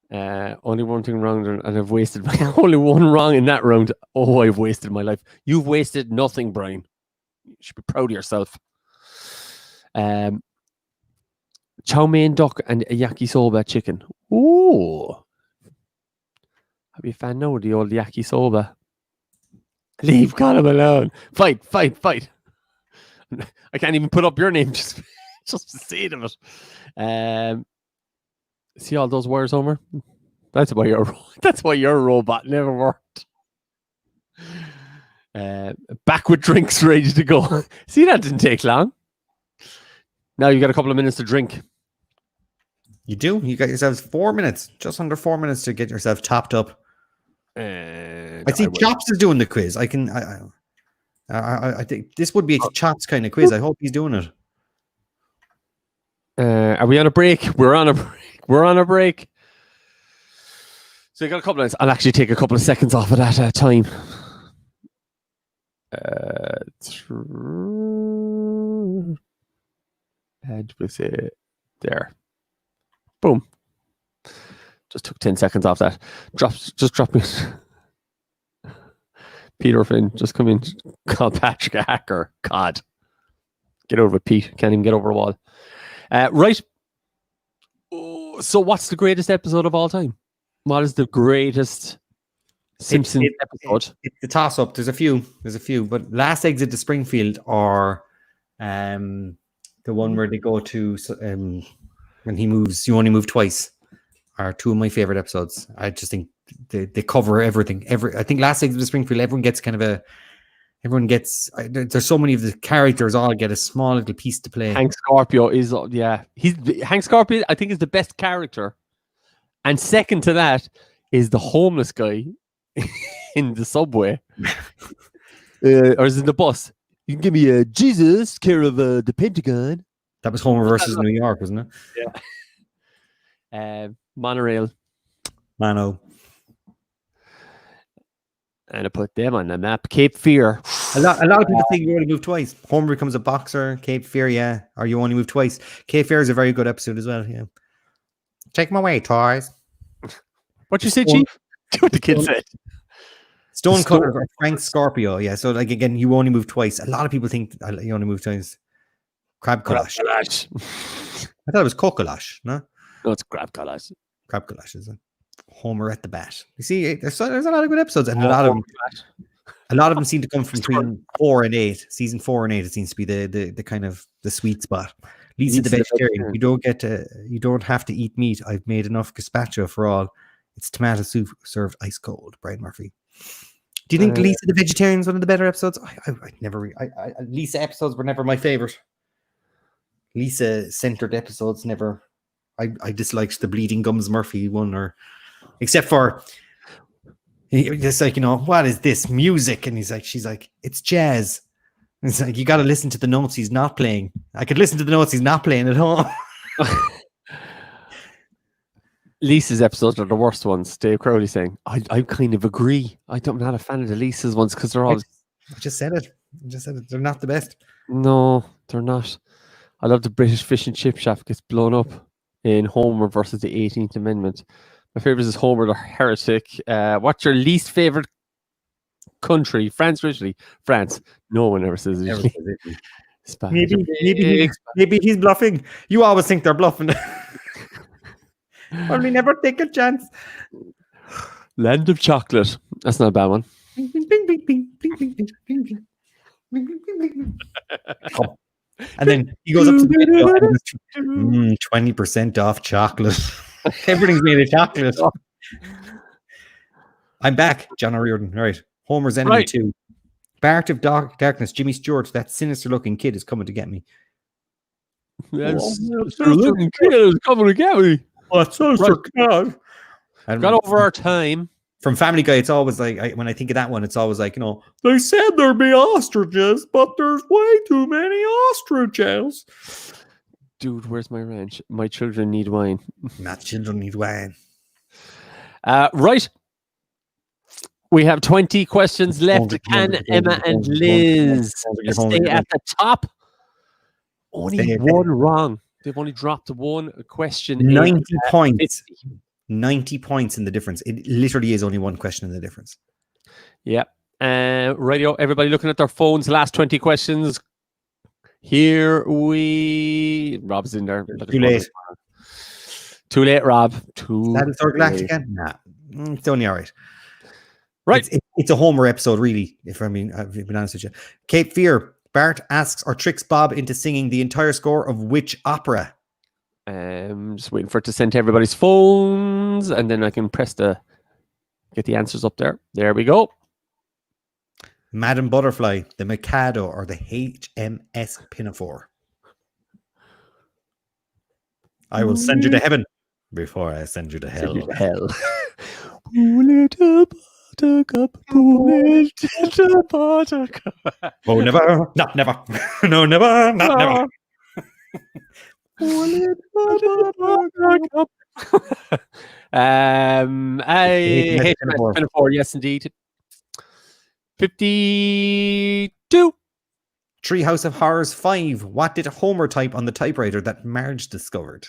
Only one thing wrong, and I've wasted only one wrong in that round. Oh, I've wasted my life. You've wasted nothing, Brian. You should be proud of yourself. Chow mein duck and yakisoba chicken. Ooh. I'll be a fan now of the old yakisoba. Leave Colm alone. Fight. I can't even put up your name just to say it of it. See all those wires, Homer? That's why your robot never worked. Back with drinks ready to go. See, that didn't take long. Now you got a couple of minutes to drink. You do. You got yourselves 4 minutes, just under 4 minutes to get yourself topped up. I see Chops is doing the quiz. I think this would be a Chops kind of quiz. I hope he's doing it. Are we on a break? We're on a break. So you got a couple of minutes. I'll actually take a couple of seconds off of that time. There. Boom. Just took 10 seconds off that. Just drop me. Peter Finn, just come in. Call Patrick a hacker. God. Get over it, Pete. Can't even get over a wall. Right. So, what's the greatest episode of all time? What is the greatest Simpsons episode? It's the toss-up. There's a few, but Last Exit to Springfield or the one where they go to when he moves, you only move twice, are two of my favorite episodes. I just think they cover everything. I think Last Exit to Springfield, there's so many of the characters all get a small little piece to play. Hank Scorpio is, Hank Scorpio, I think, is the best character. And second to that is the homeless guy in the subway. Or is it in the bus? You can give me a Jesus, care of the Pentagon. That was Homer versus New York, wasn't it? Yeah. Monorail. Mano. And I put them on the map. Cape Fear. A lot of people think you only move twice. Homer becomes a boxer. Cape Fear, yeah. Or you only move twice. Cape Fear is a very good episode as well, yeah. Take them away, toys. What you say, Chief? What the kid said. Stonecutter or Frank Scorpio, yeah. So, like, again, you only move twice. A lot of people think you only move twice. Crab Kalash. I thought it was Kokolash, no? No, it's Crab Kalash. Crab Kalash, is it? Homer at the bat. You see, there's a lot of good episodes, and a lot of them seem to come from between 4 and 8. Season 4 and 8, it seems to be the kind of the sweet spot. Lisa the vegetarian. You don't have to eat meat. I've made enough gazpacho for all. It's tomato soup served ice cold. Brian Murphy. Do you think Lisa the vegetarian is one of the better episodes? Lisa episodes were never my favorite. Lisa centered episodes never. I disliked the Bleeding Gums Murphy one, or except for it's like, what is this music? And she's like, it's jazz. And it's like, you got to listen to the notes he's not playing. I could listen to the notes he's not playing at home. Lisa's episodes are the worst ones. Dave Crowley saying, I kind of agree. I'm not a fan of the Lisa's ones because they're all. I just said it. They're not the best. No, they're not. I love the British fish and chip shop gets blown up in Homer versus the 18th Amendment. My favorite is Homer the Heretic. What's your least favorite country? France originally. France. No one ever says it. Maybe he's bluffing. You always think they're bluffing. Only never take a chance. Land of Chocolate. That's not a bad one. And then he goes up to the window, 20% off chocolate. Everything's made of chocolate. I'm back, John O'Riordan. Right. Homer's enemy 2. Bart of Darkness, Jimmy Stewart, that sinister looking kid is coming to get me. That sinister looking kid is coming to get me. What's sinister kid? Got over our time. From Family Guy, it's always like, when I think of that one, it's always like, they said there'd be ostriches, but there's way too many ostriches. Dude, where's my ranch? My children need wine. My children need wine. Right. We have 20 questions left. Can Emma and Liz stay at the top? Only one wrong. They've only dropped one question. 90 points. 90 points in the difference. It literally is only one question in the difference. Yeah. Radio, everybody looking at their phones. Last 20 questions. Here Rob's in there. Too late. Too late, Rob. Battlestar Galactica? Nah. It's only all right. Right. It's a Homer episode, really, if I've been honest with you. Cape Fear. Bart asks or tricks Bob into singing the entire score of which opera? Just waiting for it to send to everybody's phones, and then I can get the answers up there. There we go. Madame Butterfly, the Mikado, or the HMS Pinafore? I will send you to heaven before I send you to hell. Buttercup, buttercup. Oh, never, not never. No, never, not never. I hate Pinafore. Yes, indeed. 52. Treehouse of Horrors 5. What did Homer type on the typewriter that Marge discovered?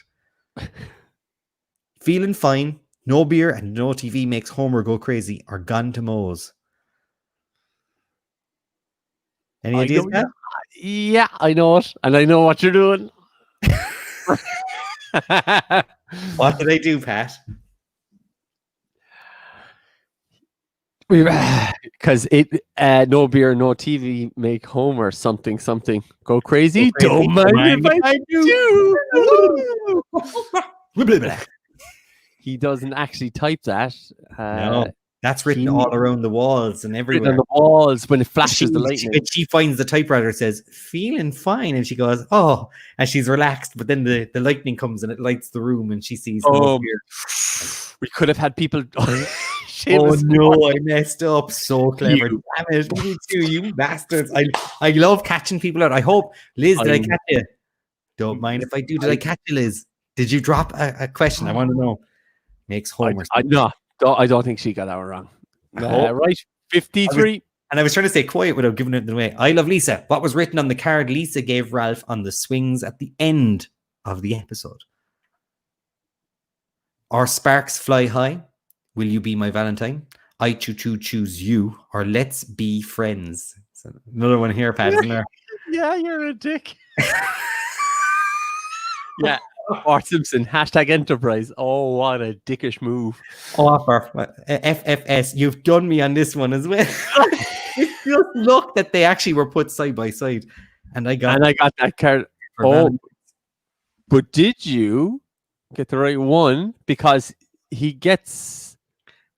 Feeling fine. No beer and no TV makes Homer go crazy. Or gone to Moe's. Any ideas, Pat? Yeah, I know it, and I know what you're doing. What did I do, Pat? Because no beer, no TV, make Homer something. Go crazy. Don't mind if I do. He doesn't actually type that. No, that's written all around the walls and everywhere. On the walls when it flashes the lightning. She finds the typewriter, it says, feeling fine. And she goes, oh, and she's relaxed. But then the lightning comes and it lights the room and she sees we could have had people. Oh no, I messed up. So clever. Damn it. Me too, you bastards. I love catching people out. I hope, Liz, did I catch you? Don't mind if I do. Did I catch you, Liz? Did you drop a question? I want to know. Makes Homer. I don't think she got that wrong. Right, 53. I was trying to stay quiet without giving it away. I love Lisa. What was written on the card Lisa gave Ralph on the swings at the end of the episode? Our sparks fly high. Will you be my Valentine? I choose you. Or let's be friends. So another one here, Pat, isn't there? Yeah, you're a dick. Yeah. Bart Simpson, #Enterprise. Oh, what a dickish move. Offer. FFS, you've done me on this one as well. It just look that they actually were put side by side. And I got that card. Oh, but did you get the right one? Because he gets...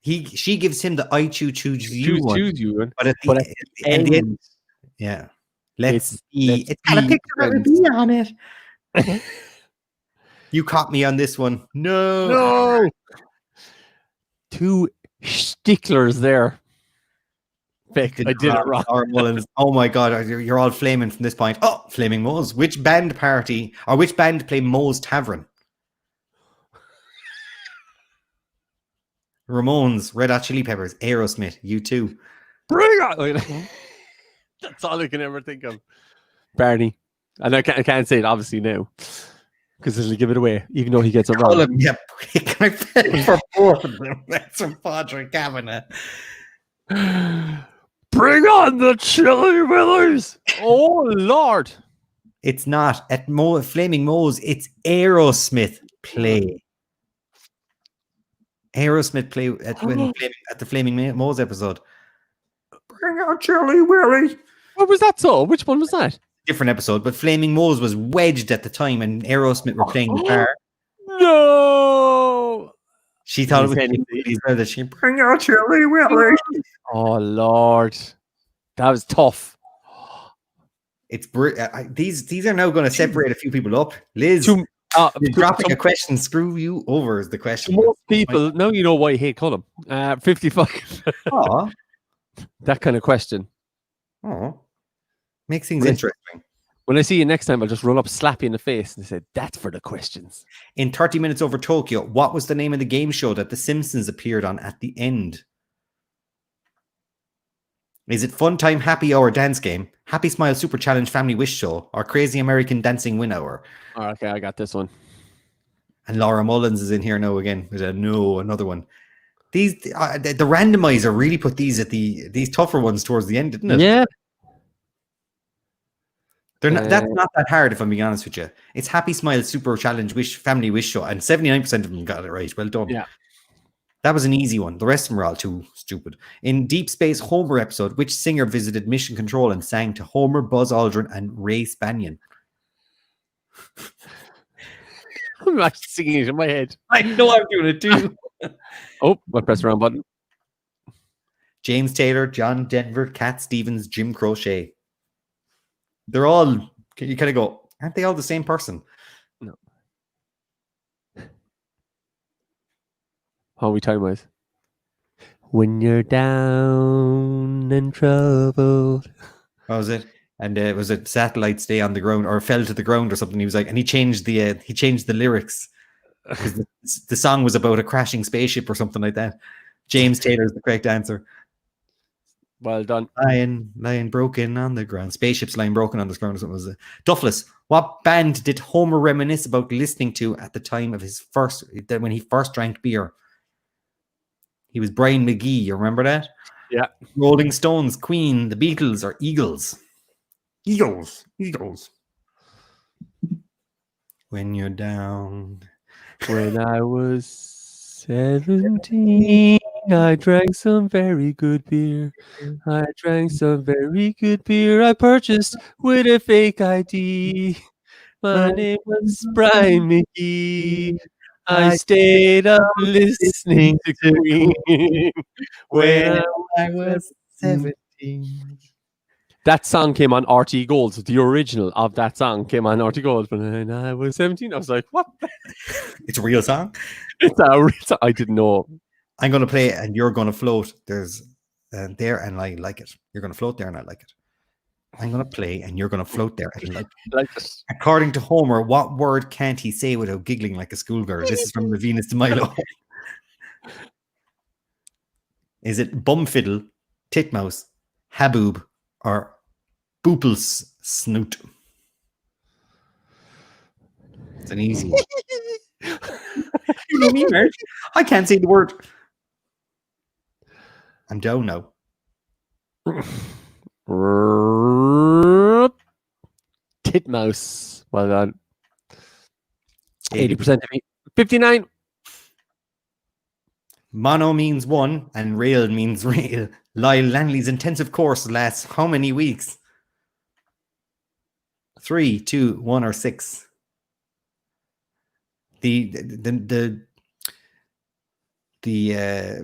She gives him the I choose you one. But at the end, yeah. It's got a picture of a bee on it. You caught me on this one. No. Two sticklers there. Vic, I did it wrong. Oh my God, you're all flaming from this point. Oh, Flaming Moe's. Which band play Moe's Tavern? Ramones, Red Hot Chili Peppers, Aerosmith, U2. Bring on! That's all I can ever think of. Barney. And I can't say it obviously now. Because it'll give it away, even though he gets it wrong. Yeah, I bet for both of them. That's from Padraig Kavanagh. Bring on the Chili Peppers! Oh, Lord. It's not. At Flaming Moe's, it's Aerosmith play. Aerosmith play at the Flaming Moe's episode. Bring out Chili Willy. What was that so? Which one was that? Different episode, but Flaming Moe's was wedged at the time and Aerosmith were playing the bar. No! She thought it was that she bring out Chili Willy. Oh, Lord. That was tough. It's these are now going to separate a few people up. Liz, dropping a question, screw you over is the question. Most people, now you know why I hate Colm. 55. Oh. That kind of question. Oh. Makes things interesting. When I see you next time, I'll just roll up, slap you in the face, and say, that's for the questions. In 30 Minutes Over Tokyo, what was the name of the game show that The Simpsons appeared on at the end? Is it Fun Time Happy Hour Dance Game, Happy Smile Super Challenge Family Wish Show, or Crazy American Dancing Win Hour? Oh, okay, I got this one. And Laura Mullins is in here now again. Another one. These the randomizer really put these tougher ones towards the end, didn't it? Yeah. They're not, that's not that hard, if I'm being honest with you. It's Happy Smile Super Challenge Family Wish Show, and 79% of them got it right. Well done. Yeah. That was an easy one. The rest of them were all too stupid. In Deep Space Homer episode, which singer visited Mission Control and sang to Homer, Buzz Aldrin, and Ray Spanion? I'm actually singing it in my head. I know I'm doing it too. Oh, I pressed the wrong button. James Taylor, John Denver, Cat Stevens, Jim Crochet. They're all, you kind of go, aren't they all the same person? No. How are we time-wise? When you're down and troubled. What was it? And was it satellites stay on the ground or fell to the ground or something? He was like, and he changed the lyrics because the song was about a crashing spaceship or something like that. James Taylor's the correct answer. Well done. Lying broken on the ground. Spaceships lying broken on the ground or something. Was it? Duffless. What band did Homer reminisce about listening to at the time of when he first drank beer? He was Brian McGee. You remember that? Yeah. Rolling Stones, Queen, the Beatles, or Eagles? Eagles. When you're down. When I was 17, I drank some very good beer. I purchased with a fake ID. My name was Brian McGee. I stayed up listening to Queen when I was 17. That song came on RT Gold. The original of that song came on RT Gold when I was 17. I was like, what? It's a real song. It's a real song. I didn't know. I'm going to play it and you're going to float. There's there and I like it. You're going to float there and I like it. I'm going to play and you're going to float there and like it. According to Homer, what word can't he say without giggling like a schoolgirl? This is from the Venus de Milo. Is it bum fiddle, titmouse, haboob, or booples snoot? It's an easy one. You know me, man. I can't say the word. I'm down now. Titmouse. Well done. 80% of me. 59. Mono means one and rail means rail. Lyle Lanley's intensive course lasts how many weeks? 3, 2, 1, or 6? The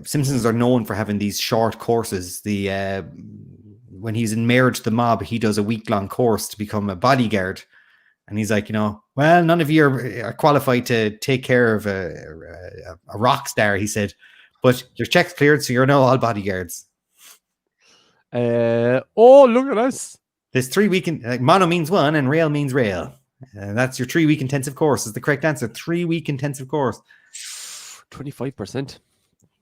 Simpsons are known for having these short courses. When he's in Marriage to the Mob, he does a week-long course to become a bodyguard. And he's like, well, none of you are qualified to take care of a rock star, he said. But your check's cleared, so you're now all bodyguards. Look at us. There's 3 week, mono means one and rail means rail. That's your 3 week intensive course is the correct answer. 3 week intensive course. 25%.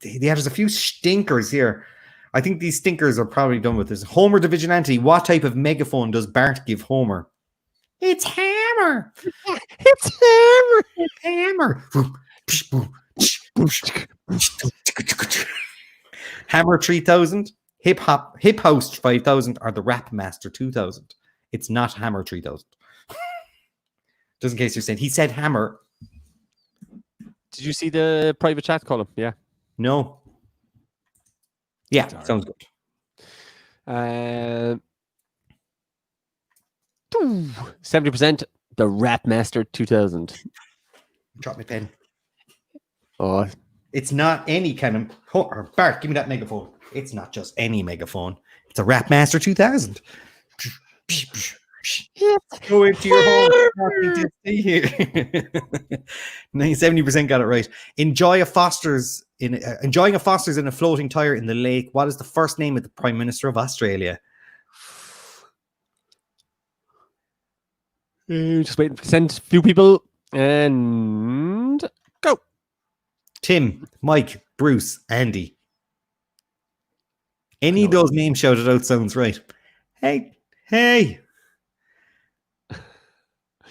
Yeah, there's a few stinkers here. I think these stinkers are probably done with this. Homer the Vigilante. What type of megaphone does Bart give Homer? It's hammer. It's hammer. It's hammer. Hammer 3000, Hip House 5000, or the Rap Master 2000. It's not Hammer 3000. Just in case you're saying he said hammer. Did you see the private chat column? Yeah. No. Yeah, Sorry. sounds good. 70%. The Rap Master 2000. Drop my pen. Oh, it's not any kind of. Bart, give me that megaphone. It's not just any megaphone. It's a Rap Master 2000. Go into your home. Stay here. 70% got it right. Enjoying a Foster's in a floating tire in the lake. What is the first name of the Prime Minister of Australia? Just waiting to send a few people and go. Tim, Mike, Bruce, Andy. Any of those names shouted out sounds right. Hey.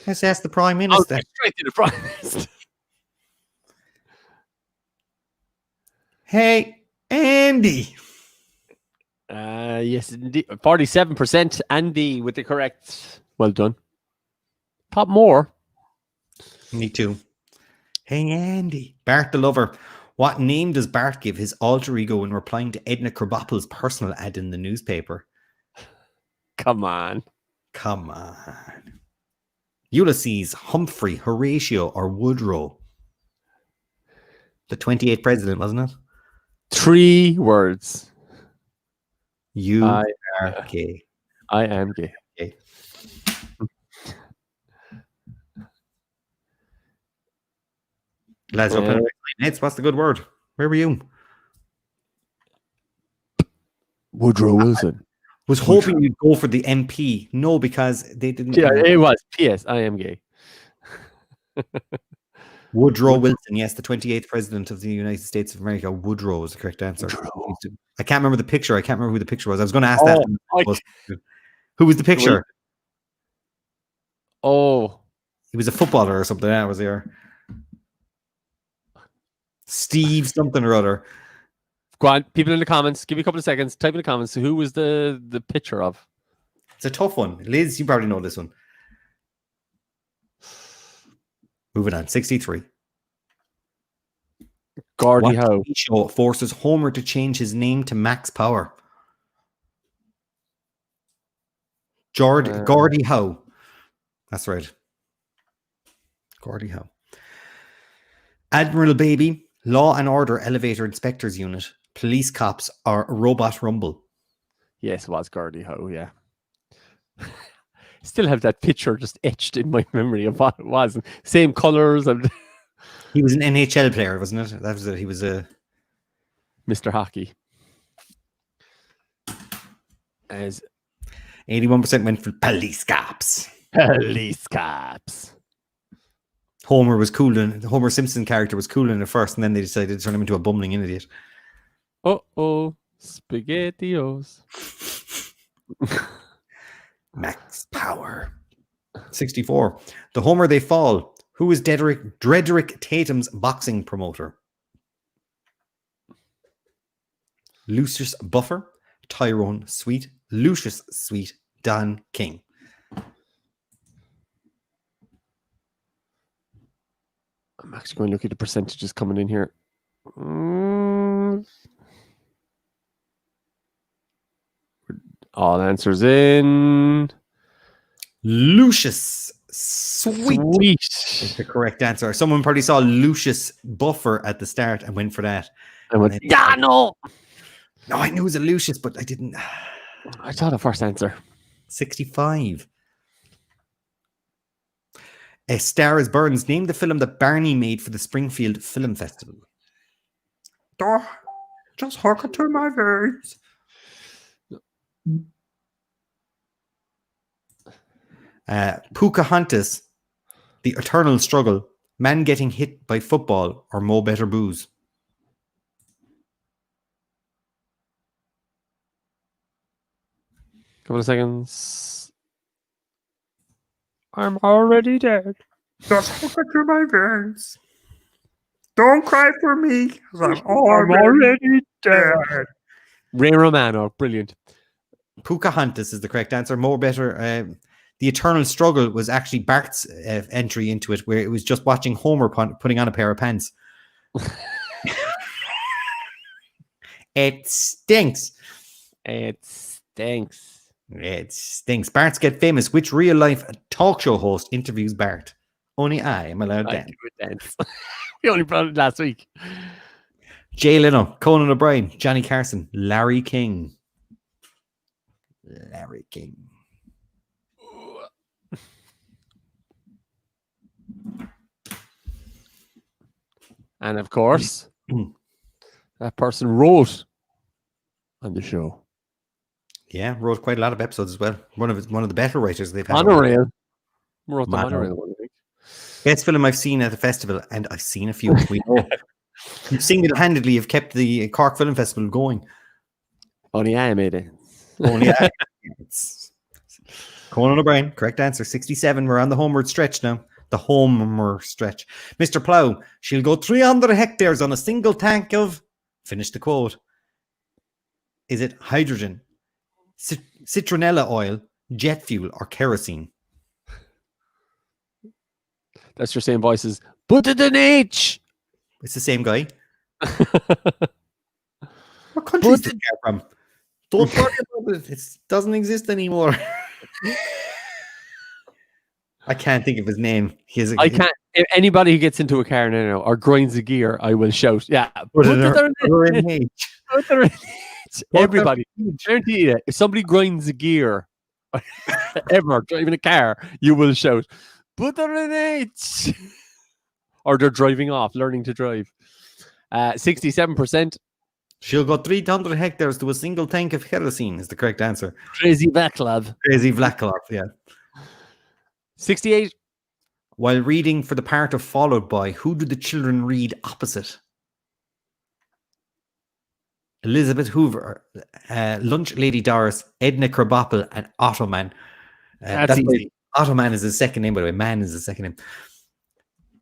Let's ask the Prime Minister. Okay, straight to the Prime Minister. Hey, Andy. Yes, indeed. 47%. Andy with the correct. Well done. Pop more. Me too. Hey, Andy. Bart the Lover. What name does Bart give his alter ego when replying to Edna Krabappel's personal ad in the newspaper? Come on. Ulysses, Humphrey, Horatio, or Woodrow? The 28th president, wasn't it? 3 words. You are gay. I am gay. Okay. Lads, what's the good word? Where were you? Woodrow Wilson. Was hoping you'd go for the MP. No, because they didn't. Yeah, it was. P.S. I am gay. Woodrow Wilson, yes, the 28th president of the United States of America. Woodrow is the correct answer. Woodrow. I can't remember the picture. I can't remember who the picture was. I was going to ask that. Who was the picture? Oh. He was a footballer or something. That was there. Steve something or other. Go on, people in the comments. Give me a couple of seconds. Type in the comments. Who was the picture of? It's a tough one. Liz, you probably know this one. Moving on. 63. Gordie Howe. TV show forces Homer to change his name to Max Power? Gordie Howe. That's right. Gordie Howe. Admiral Baby, Law and Order Elevator Inspectors Unit, Police Cops, or Robot Rumble? Yes, it was Gordie Howe, yeah. Still have that picture just etched in my memory of what it was. Same colours. He was an NHL player, wasn't it? That was it. He was a Mr. Hockey. As 81% went for Police Cops. Police Cops. Homer Simpson character was cool in it first, and then they decided to turn him into a bumbling idiot. SpaghettiOs. Max Power. 64. The Homer They Fall. Who is Drederick Tatum's boxing promoter? Lucius Buffer, Tyrone Sweet, Lucius Sweet, Don King. I'm actually going to look at the percentages coming in here. All answers in. Lucius Sweet is the correct answer. Someone probably saw Lucius Buffer at the start and went for that. I went, no. No, I knew it was a Lucius, but I didn't. I saw the first answer. 65. A Star is Burns. Name the film that Barney made for the Springfield Film Festival. Just hearken to my words. Pocahontas, The Eternal Struggle, Man Getting Hit by Football, or Mo Better Booze? Couple of seconds. I'm already dead. Just hearken to my words. Don't cry for me. I'm already dead. Ray Romano, brilliant. Pocahontas is the correct answer. More better. The Eternal Struggle was actually Bart's entry into it, where it was just watching Homer putting on a pair of pants. It stinks. It stinks. It stinks. Bart's Get Famous. Which real-life talk show host interviews Bart? Only I am allowed to dance. We only brought it last week. Jay Leno, Conan O'Brien, Johnny Carson, Larry King. Larry King. And of course, that person wrote on the show. Yeah, wrote quite a lot of episodes as well. One of the better writers they've had. Monorail. Wrote the Monorail one, I think. Best film I've seen at the festival, and I've seen a few. We know. You single-handedly have kept the Cork Film Festival going. Only I made it. Only I. Conan O'Brien, correct answer. 67. We're on the homeward stretch now. The Homer stretch. Mr. Plow, she'll go 300 hectares on a single tank of... Finish the quote. Is it hydrogen, citronella oil, jet fuel, or kerosene? That's your same voices. Put it in H. It's the same guy. What country is it from? Don't worry about it. It doesn't exist anymore. I can't think of his name. I can't. If anybody who gets into a car now or grinds a gear, I will shout. Yeah, put it in H. Put it in H. Everybody, guarantee you, if somebody grinds a gear, ever driving a car, you will shout, "Put it in H." Or they're driving off, learning to drive. 67%. She'll go 300 hectares to a single tank of kerosene is the correct answer. Crazy Vaclav. Crazy Vaclav, yeah. 68. While reading for the part of Followed By, who do the children read opposite? Elizabeth Hoover, Lunch Lady Doris, Edna Krabappel, and Ottoman. That's easy. Ottoman is his second name, by the way. Man is his second name.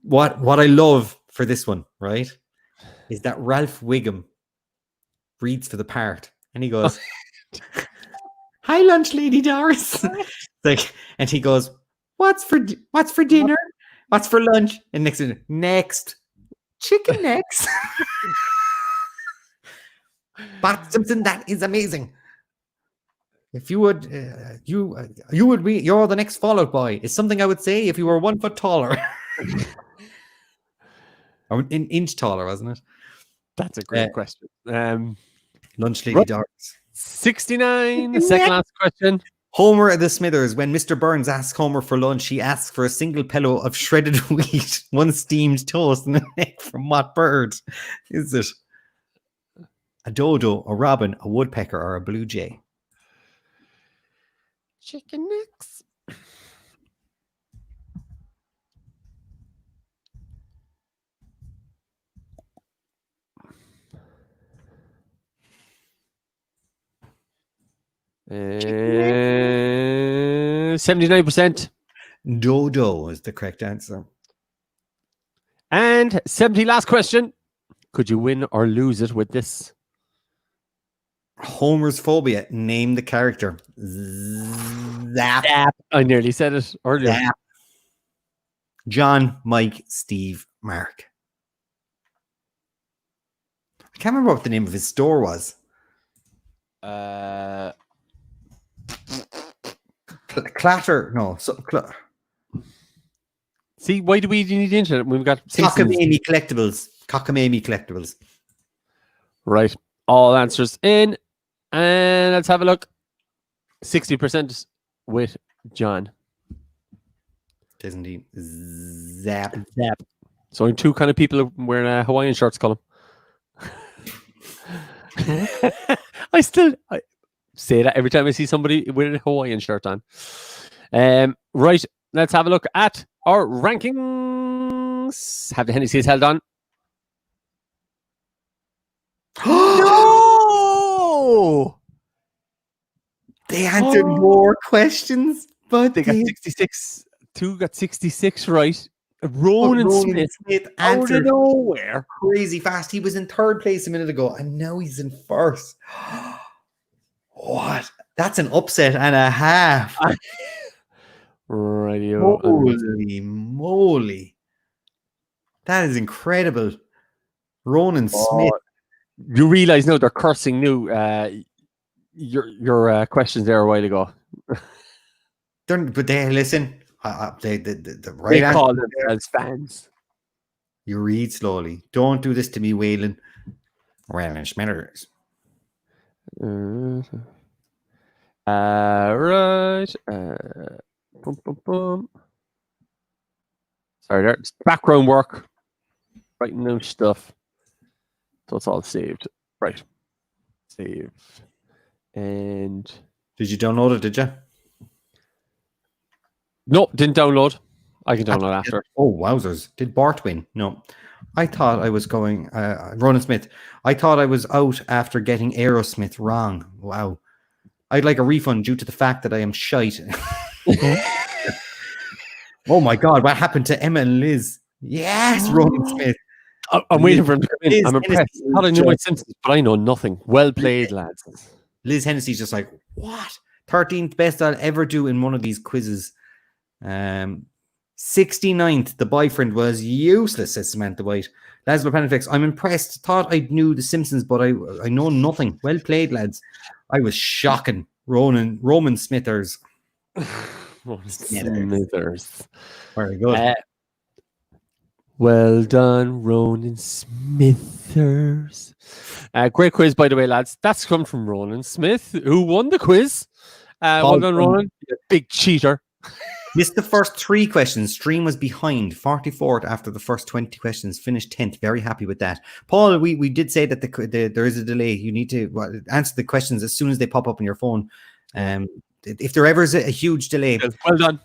What I love for this one, right, is that Ralph Wiggum reads for the part, and he goes, Hi, lunch lady Doris. Like, and he goes, what's for dinner? What's for lunch? And next chicken necks. But Simpson, that is amazing. If you would, you would be, you're the next Fallout Boy. Is something I would say if you were 1 foot taller. Or an inch taller, wasn't it? That's a great question. Lunch lady Doris. 69. The second last question. Homer at the Smithers. When Mr. Burns asks Homer for lunch, he asks for a single pillow of shredded wheat, 1 steamed toast, and an egg from what bird is it? A dodo, a robin, a woodpecker, or a blue jay? Chicken necks. Uh, 79%. Dodo is the correct answer. And 70, last question. Could you win or lose it with this? Homer's phobia. Name the character. Zap. I nearly said it earlier. Zap. John, Mike, Steve, Mark. I can't remember what the name of his store was. Clatter. No. See, why do we need the internet? We've got Cockamamie Collectibles. Cockamamie Collectibles. Right. All answers in. And let's have a look. 60% with John. It is indeed. Zap. So in 2 kind of people wearing Hawaiian shirts, Colm. I say that every time I see somebody with a Hawaiian shirt on. Right. Let's have a look at our rankings. Have the Hennessy's held on. No! They answered more questions, but they got 66. 2 got 66 right. Ronan Smith answered out of nowhere. Crazy fast. He was in 3rd place a minute ago, and now he's in 1st. What? That's an upset and a half. Radio. Holy moly. That is incredible. Ronan Smith. You realize now they're cursing your questions there a while ago. But they listen. The right they call themselves fans. You read slowly. Don't do this to me, Waylon. Waylon Smithers. Right. Boom. Sorry, there's background work. Writing down stuff. So it's all saved. Right. Save. And did you download it, did you? No, didn't download. I can download after. Oh, wowzers. Did Bart win? No. I thought I was going Ronan Smith. I thought I was out after getting Aerosmith wrong. Wow. I'd like a refund due to the fact that I am shite. Oh my God, what happened to Emma and Liz? Yes, Ronan Smith. I'm waiting for him to come in. I'm impressed. I thought I knew my Simpsons, but I know nothing. Well played, lads. Liz Hennessy's just like, what? 13th best I'll ever do in one of these quizzes. 69th, the boyfriend was useless, says Samantha White. Laszlo Panaflex, I'm impressed. Thought I knew the Simpsons, but I know nothing. Well played, lads. I was shocking. Roman Smithers. Smithers. Very good. Well done, Ronan Smithers. Great quiz, by the way, lads. That's come from Ronan Smith, who won the quiz. Well done, Ronan. Big cheater. Missed the first 3 questions. Stream was behind 44th after the first 20 questions. Finished 10th. Very happy with that. Paul, we did say that there is a delay. You need to answer the questions as soon as they pop up on your phone. If there ever is a huge delay.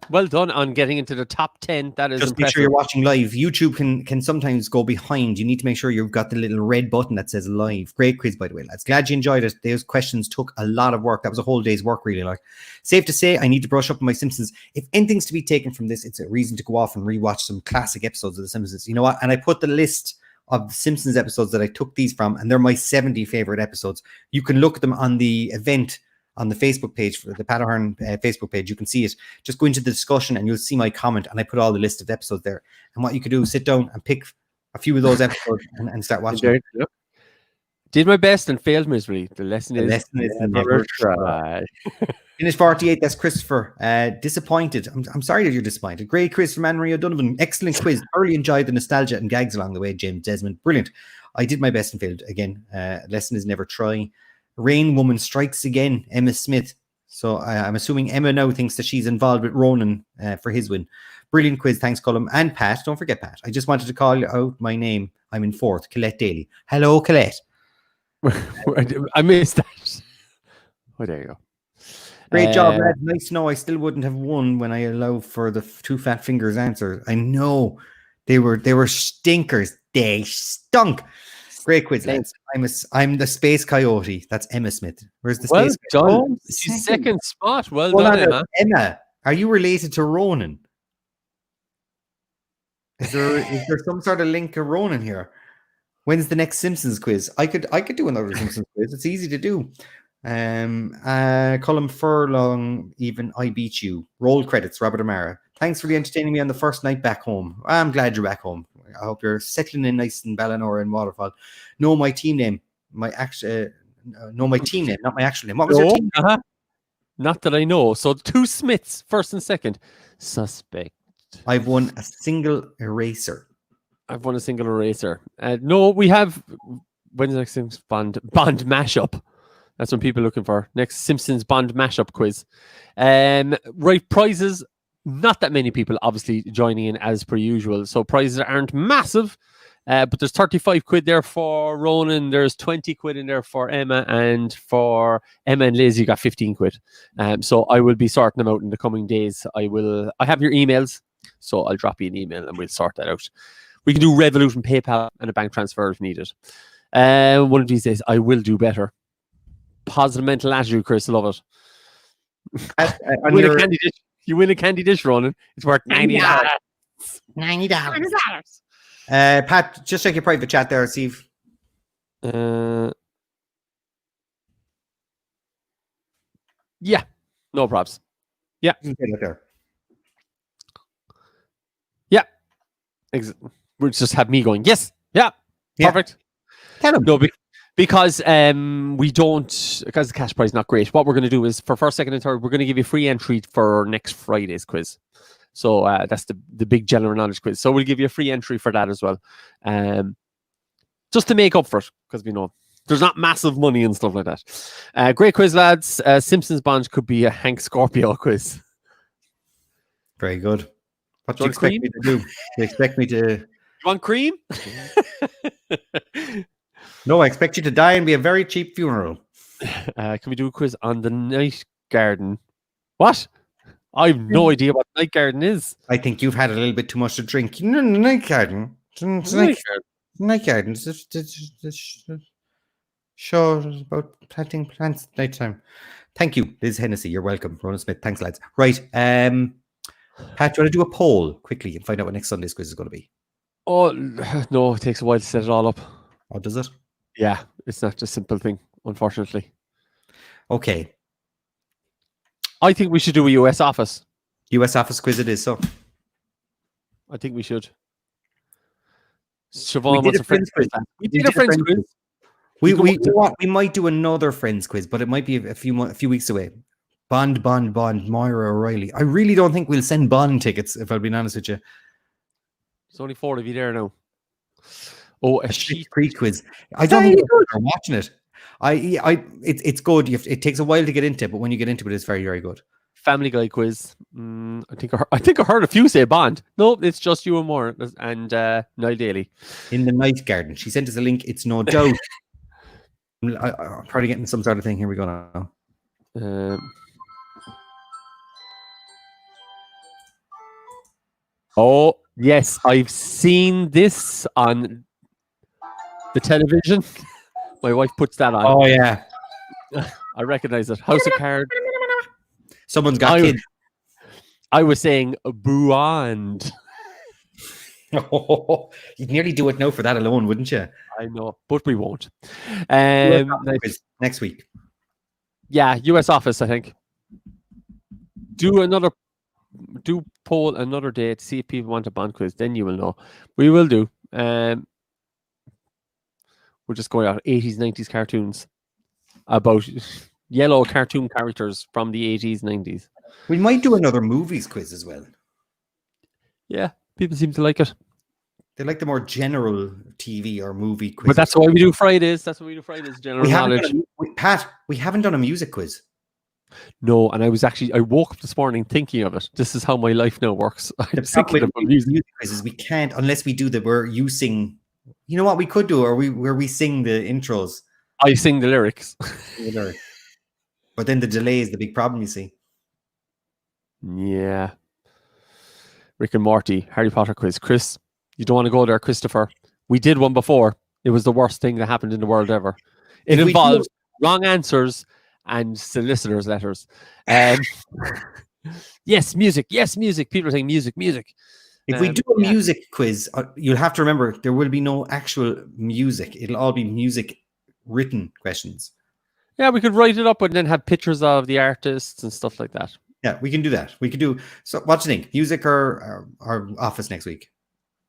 Well done on getting into the top 10. That is just impressive. Make sure you're watching live. YouTube can sometimes go behind. You need to make sure you've got the little red button that says live. Great quiz, by the way, lads. Glad you enjoyed it. Those questions took a lot of work. That was a whole day's work, really. Like, safe to say, I need to brush up on my Simpsons. If anything's to be taken from this, it's a reason to go off and rewatch some classic episodes of The Simpsons. You know what? And I put the list of Simpsons episodes that I took these from, and they're my 70 favorite episodes. You can look at them on the event on the Facebook page, for the Pat O'Hearn Facebook page. You can see it. Just go into the discussion and you'll see my comment, and I put all the list of episodes there. And what you could do is sit down and pick a few of those episodes and start watching. Yep. Did my best and failed miserably. The lesson is never try. Finish 48. That's Christopher. Disappointed. I'm sorry that you're disappointed. Great quiz from Anne-Marie O'Donovan. Excellent quiz. Thoroughly enjoyed the nostalgia and gags along the way. James Desmond. Brilliant. I did my best and failed again. Lesson is never try. Rain Woman strikes again. Emma Smith. So I'm assuming Emma now thinks that she's involved with Ronan for his win. Brilliant quiz. Thanks, Colm. And Pat. Don't forget Pat. I just wanted to call out my name. I'm in fourth. Colette Daly. Hello, Colette. I missed that. Oh, there you go. Great job, lad. Nice to know. I still wouldn't have won when I allowed for the two fat fingers answer. I know they were stinkers. They stunk. Great quiz, lads. I'm the space coyote. That's Emma Smith. Where's the space coyote? Well done. Second spot. Well done, Emma. Emma, are you related to Ronan? Is there some sort of link to Ronan here? When's the next Simpsons quiz? I could do another Simpsons quiz. It's easy to do. Colm Furlong, even I beat you. Roll credits, Robert O'Mara. Thanks for entertaining me on the first night back home. I'm glad you're back home. I hope you're settling in nice in Ballinor and Waterfall. Know my team name. Know my team name, not my actual name. What was your team name? Not that I know. So 2 Smiths, first and second. Suspect. I've won a single eraser. No, we have. When's the next Simpsons Bond mashup? That's what people are looking for. Next Simpsons Bond mashup quiz. Right, prizes. Not that many people obviously joining in as per usual. So prizes aren't massive. But there's 35 quid there for Ronan. There's 20 quid in there for Emma. And for Emma and Liz, you got 15 quid. So I will be sorting them out in the coming days. I have your emails. So I'll drop you an email and we'll sort that out. We can do Revolut and PayPal and a bank transfer if needed. One of these days, I will do better. Positive mental attitude, Chris. I love it. You win a candy dish, Ronan. It's worth $90. $90. Pat, just check your private chat there, Steve. Yeah, no props. Yeah. There. Yeah. We'll just have me going, yes. Yeah. Perfect. Tell him. No, because we don't, because the cash prize is not great. What we're going to do is for first, second, and third, we're going to give you a free entry for next Friday's quiz. So that's the big general knowledge quiz. So we'll give you a free entry for that as well. Just to make up for it, because we know there's not massive money and stuff like that. Great quiz, lads. Simpsons Bond could be a Hank Scorpio quiz. Very good. What do you expect me to do? You expect me to... You want cream? No, I expect you to die and be a very cheap funeral. Can we do a quiz on the night garden? What? I have no idea what night garden is. I think you've had a little bit too much to drink. You know, the night garden. Night garden. Show about planting plants at night time. Thank you, Liz Hennessy. You're welcome. Ronan Smith. Thanks, lads. Right. Pat, do you want to do a poll quickly and find out what next Sunday's quiz is going to be? Oh, no. It takes a while to set it all up. Oh, does it? Yeah. It's not just a simple thing, unfortunately. Okay. I think we should do a US office. US office quiz it is, so. I think we should. Siobhan wants a friends quiz. We did a friends quiz. We might do another friends quiz, but it might be a few weeks away. Bond, Moira O'Reilly. I really don't think we'll send Bond tickets, if I'll be honest with you. There's only 4 of you there now. Oh, a sheet Creek quiz. I don't think I'm watching it. It's good. It takes a while to get into it, but when you get into it, it's very, very good. Family Guy quiz. I think I heard a few say Bond. No, it's just you and more and Niall Daly. In the night garden. She sent us a link. It's no doubt. I'm probably getting some sort of thing. Here we go now. Oh, yes. I've seen this on the television. My wife puts that on. Oh, yeah. I recognize it. House of Cards. Someone's got kids. I was saying Bond. Oh, you'd nearly do it now for that alone, wouldn't you? I know, but we won't. Next week. Yeah, US office, I think. Do poll another day to see if people want a Bond quiz. Then you will know. We will do. We're just going out 80s, 90s cartoons about yellow cartoon characters from the 80s, 90s. We might do another movies quiz as well. Yeah, people seem to like it. They like the more general TV or movie quiz. But that's why we do Fridays. That's what we do Fridays, general knowledge. Pat, we haven't done a music quiz. No, and I woke up this morning thinking of it. This is how my life now works. I'm thinking about music quizzes. We can't unless we do where you sing. You know what we could do, where we sing the intros. I sing the lyrics. But then the delay is the big problem, you see. Yeah. Rick and Morty, Harry Potter quiz. Chris, you don't want to go there, Christopher. We did one before. It was the worst thing that happened in the world ever. It involved wrong answers and solicitors' letters. Yes, music. Yes, music. People are saying music, music. If we do a music quiz, you'll have to remember there will be no actual music. It'll all be music written questions. Yeah, we could write it up and then have pictures of the artists and stuff like that. Yeah, we can do that. We could do. So, what do you think? Music or Office next week?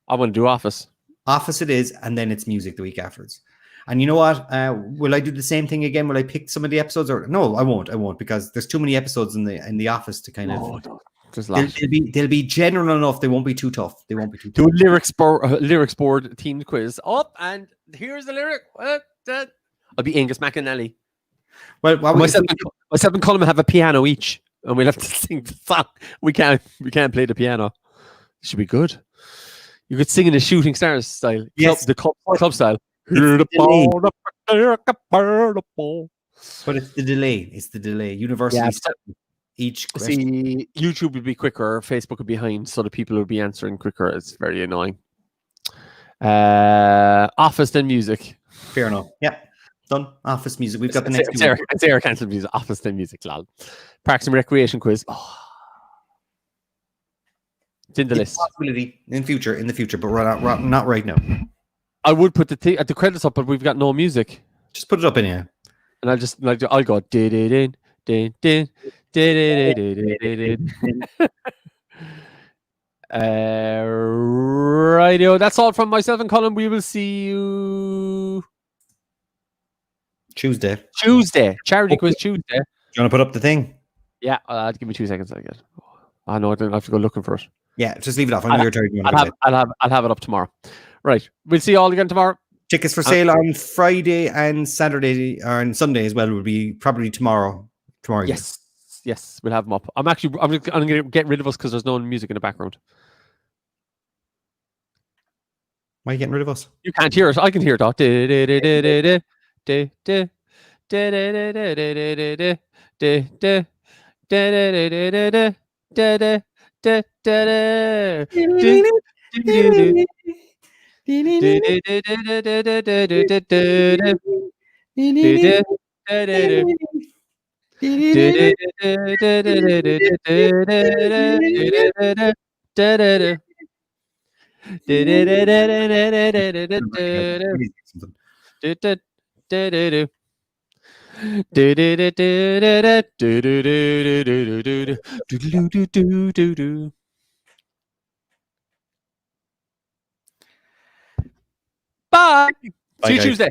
I want to do Office. Office it is, and then it's music the week afterwards. And you know what? Will I do the same thing again? Will I pick some of the episodes? Or no, I won't. I won't, because there's too many episodes in the Office to kind of. No. They'll be general enough. They won't be too tough. They won't be too tough. Do a lyrics board themed quiz. And here's the lyric. I'll be Angus McAnally. Well, myself and Colm have a piano each, and we'll have to sing the song. We can't play the piano. It should be good. You could sing in a Shooting Stars style. Yes, the club style. But it's the delay. It's the delay. University. Each question. See, YouTube would be quicker, Facebook would be behind, so the people would be answering quicker. It's very annoying. Office then music. Fair enough. Yeah. Done. Office music. We've got the next one. It's Sarah cancelled music. Office then music, lol. Parks and Recreation quiz. Oh. It's in the list. Possibility in the future, but we're not right now. I would put the credits up, but we've got no music. Just put it up in here. And I'll go din. Rightio. That's all from myself and Colm. We will see you Tuesday. Charity quiz Tuesday. Do you want to put up the thing? Yeah, give me 2 seconds. I guess. I know. I don't have to go looking for it. Yeah, just leave it off. I'll have it up tomorrow. Right. We'll see you all again tomorrow. Tickets for sale on Friday and Saturday, or on Sunday as well. Will be probably tomorrow. Yes, we'll have them up. I'm going to get rid of us because there's no music in the background. Why are you getting rid of us? You can't hear it. I can hear it. Bye. See you Tuesday.